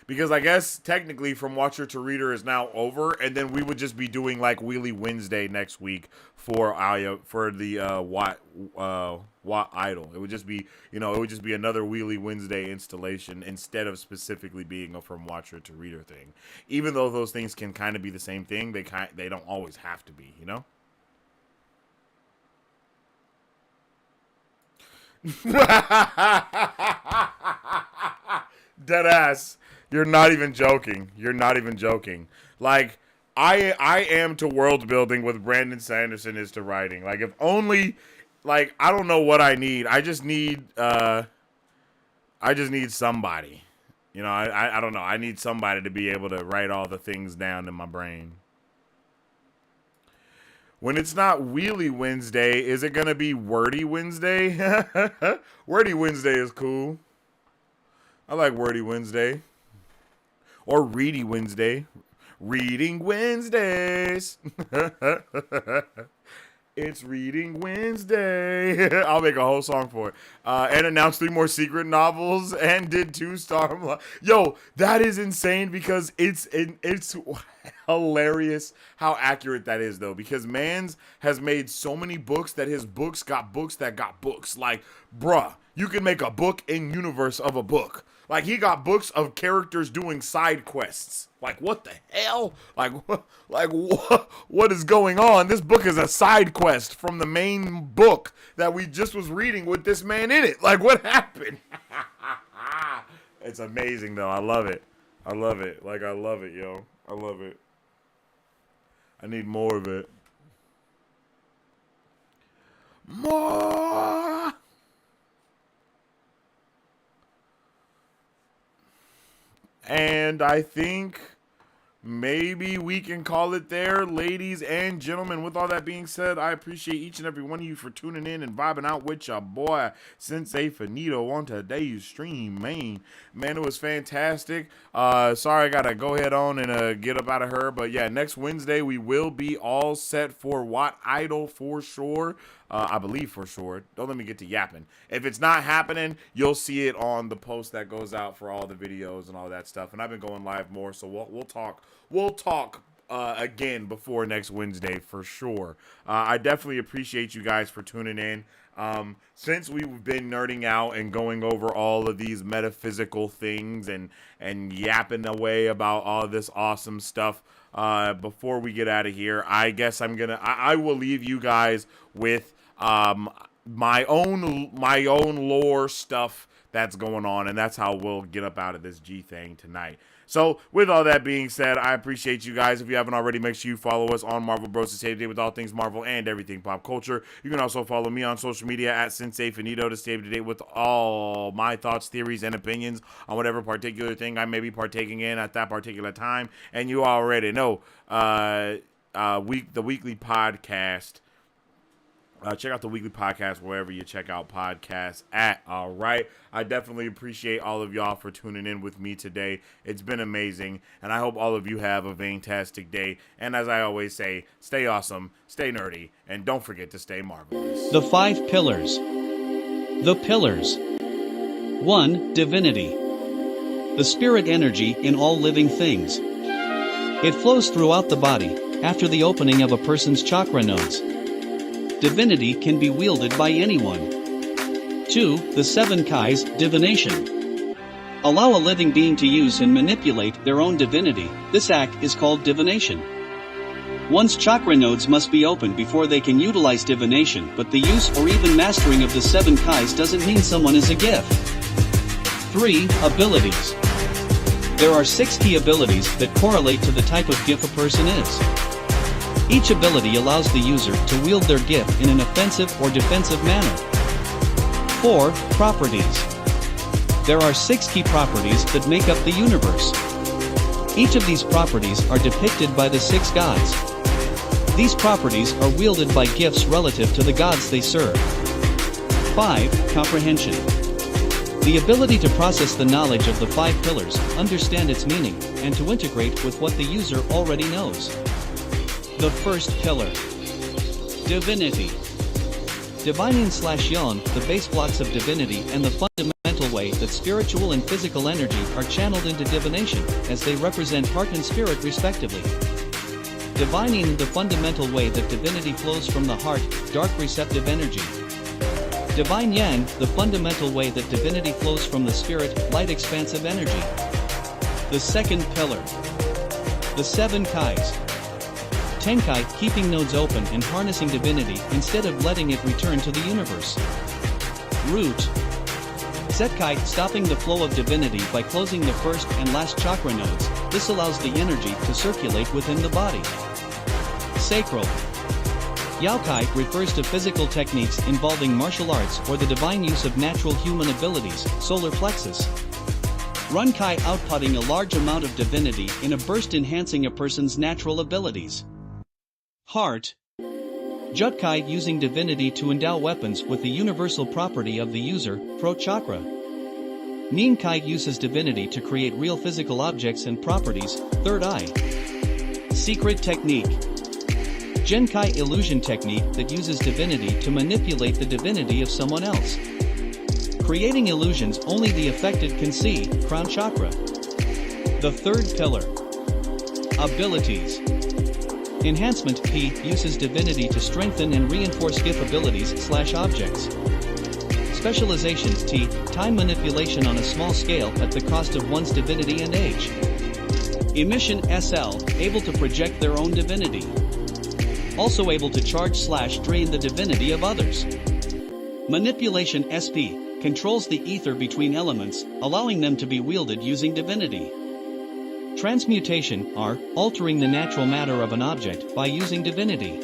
Because I guess technically from Watcher to Reader is now over, and then we would just be doing like Wheelie Wednesday next week for the Watt Idol. It would just be another Wheelie Wednesday installation instead of specifically being a from Watcher to Reader thing. Even though those things can kind of be the same thing, they don't always have to be, you know? Dead ass. You're not even joking. You're not even joking. Like, I am to world building what Brandon Sanderson is to writing. Like, if only, like, I don't know what I need. I just need somebody. You know, I don't know. I need somebody to be able to write all the things down in my brain. When it's not Wheelie Wednesday, is it going to be Wordy Wednesday? Wordy Wednesday is cool. I like Wordy Wednesday. Or Ready Wednesday. Reading Wednesdays. It's Reading Wednesday. I'll make a whole song for it. And announced 3 more secret novels and did 2 Star. Yo, that is insane because it's hilarious how accurate that is though. Because Mans has made so many books that his books got books that got books. Like, bruh, you can make a book in universe of a book. Like, he got books of characters doing side quests. Like, what the hell? Like what is going on? This book is a side quest from the main book that we just was reading with this man in it. Like, what happened? It's amazing, though. I love it. I love it. Like, I love it, yo. I love it. I need more of it. More! And I think maybe we can call it there, ladies and gentlemen. With all that being said, I appreciate each and every one of you for tuning in and vibing out with your boy Sensei Finito on today's stream, man. It was fantastic. Sorry, I gotta go ahead on and get up out of her, but yeah, next Wednesday we will be all set for Wat Idol for sure. I believe for sure. Don't let me get to yapping. If it's not happening, you'll see it on the post that goes out for all the videos and all that stuff. And I've been going live more, so we'll talk. We'll talk again before next Wednesday for sure. I definitely appreciate you guys for tuning in. Since we've been nerding out and going over all of these metaphysical things and yapping away about all this awesome stuff, before we get out of here, I guess I will leave you guys with my own lore stuff that's going on, and that's how we'll get up out of this G thing tonight. So with all that being said, I appreciate you guys. If you haven't already, make sure you follow us on Marvel Bros to stay up to date with all things Marvel and everything pop culture. You can also follow me on social media at Sensei Finito to stay up to date with all my thoughts, theories, and opinions on whatever particular thing I may be partaking in at that particular time. And you already know the weekly podcast. Check out the weekly podcast wherever you check out podcasts at. All right. I definitely appreciate all of y'all for tuning in with me today. It's been amazing, and I hope all of you have a fantastic day. And as I always say, stay awesome, stay nerdy, and don't forget to stay marvelous. The 5 pillars. The pillars. 1. Divinity. The spirit energy in all living things. It flows throughout the body after the opening of a person's chakra nodes. Divinity can be wielded by anyone. 2. The 7 Kais, divination. Allow a living being to use and manipulate their own divinity. This act is called divination. One's chakra nodes must be opened before they can utilize divination, but the use or even mastering of the 7 Kais doesn't mean someone is a gift. 3. Abilities. There are 6 key abilities that correlate to the type of gift a person is. Each ability allows the user to wield their gift in an offensive or defensive manner. 4. Properties. There are 6 key properties that make up the universe. Each of these properties are depicted by the 6 gods. These properties are wielded by gifts relative to the gods they serve. 5. Comprehension. The ability to process the knowledge of the 5 pillars, understand its meaning, and to integrate with what the user already knows. The first pillar. Divinity. Divining/yon, the base blocks of divinity and the fundamental way that spiritual and physical energy are channeled into divination, as they represent heart and spirit respectively. Divining, the fundamental way that divinity flows from the heart, dark receptive energy. Divine yang, the fundamental way that divinity flows from the spirit, light expansive energy. The second pillar. The 7 Kais. Tenkai, keeping nodes open and harnessing divinity instead of letting it return to the universe. Root. Setkai, stopping the flow of divinity by closing the first and last chakra nodes. This allows the energy to circulate within the body. Sacral. Yaokai refers to physical techniques involving martial arts or the divine use of natural human abilities, solar plexus. Runkai, outputting a large amount of divinity in a burst enhancing a person's natural abilities. Heart. Jutkai, using divinity to endow weapons with the universal property of the user, throat chakra. Ninkai uses divinity to create real physical objects and properties, third eye. Secret technique. Genkai, illusion technique that uses divinity to manipulate the divinity of someone else. Creating illusions only the affected can see, crown chakra. The third pillar. Abilities. Enhancement P uses divinity to strengthen and reinforce gift abilities/objects. Specializations T, time manipulation on a small scale at the cost of one's divinity and age. Emission SL, able to project their own divinity. Also able to charge/drain the divinity of others. Manipulation SP, controls the ether between elements, allowing them to be wielded using divinity. Transmutation R, altering the natural matter of an object by using divinity.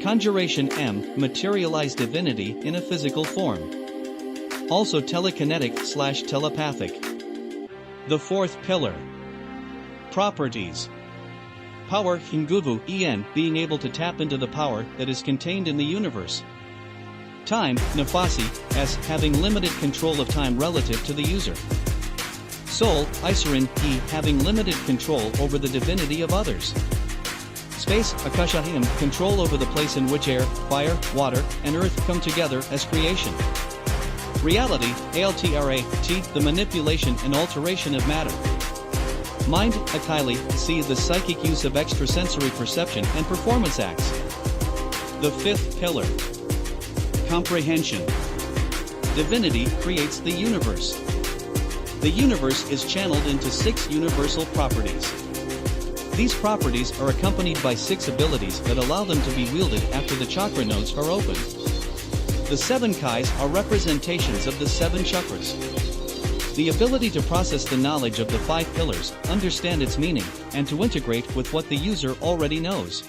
Conjuration M, materialize divinity in a physical form. Also telekinetic/telepathic. The fourth pillar. Properties. Power Nguvu En, being able to tap into the power that is contained in the universe. Time Nafasi, as having limited control of time relative to the user. Soul Isarin E, having limited control over the divinity of others. Space Akashahim, control over the place in which air, fire, water, and earth come together as creation. Reality Altra T, the manipulation and alteration of matter. Mind Akaili, C, the psychic use of extrasensory perception and performance acts. The fifth pillar. Comprehension. Divinity creates the universe. The universe is channeled into 6 universal properties. These properties are accompanied by 6 abilities that allow them to be wielded after the chakra nodes are opened. The 7 kais are representations of the 7 chakras. The ability to process the knowledge of the 5 pillars, understand its meaning, and to integrate with what the user already knows.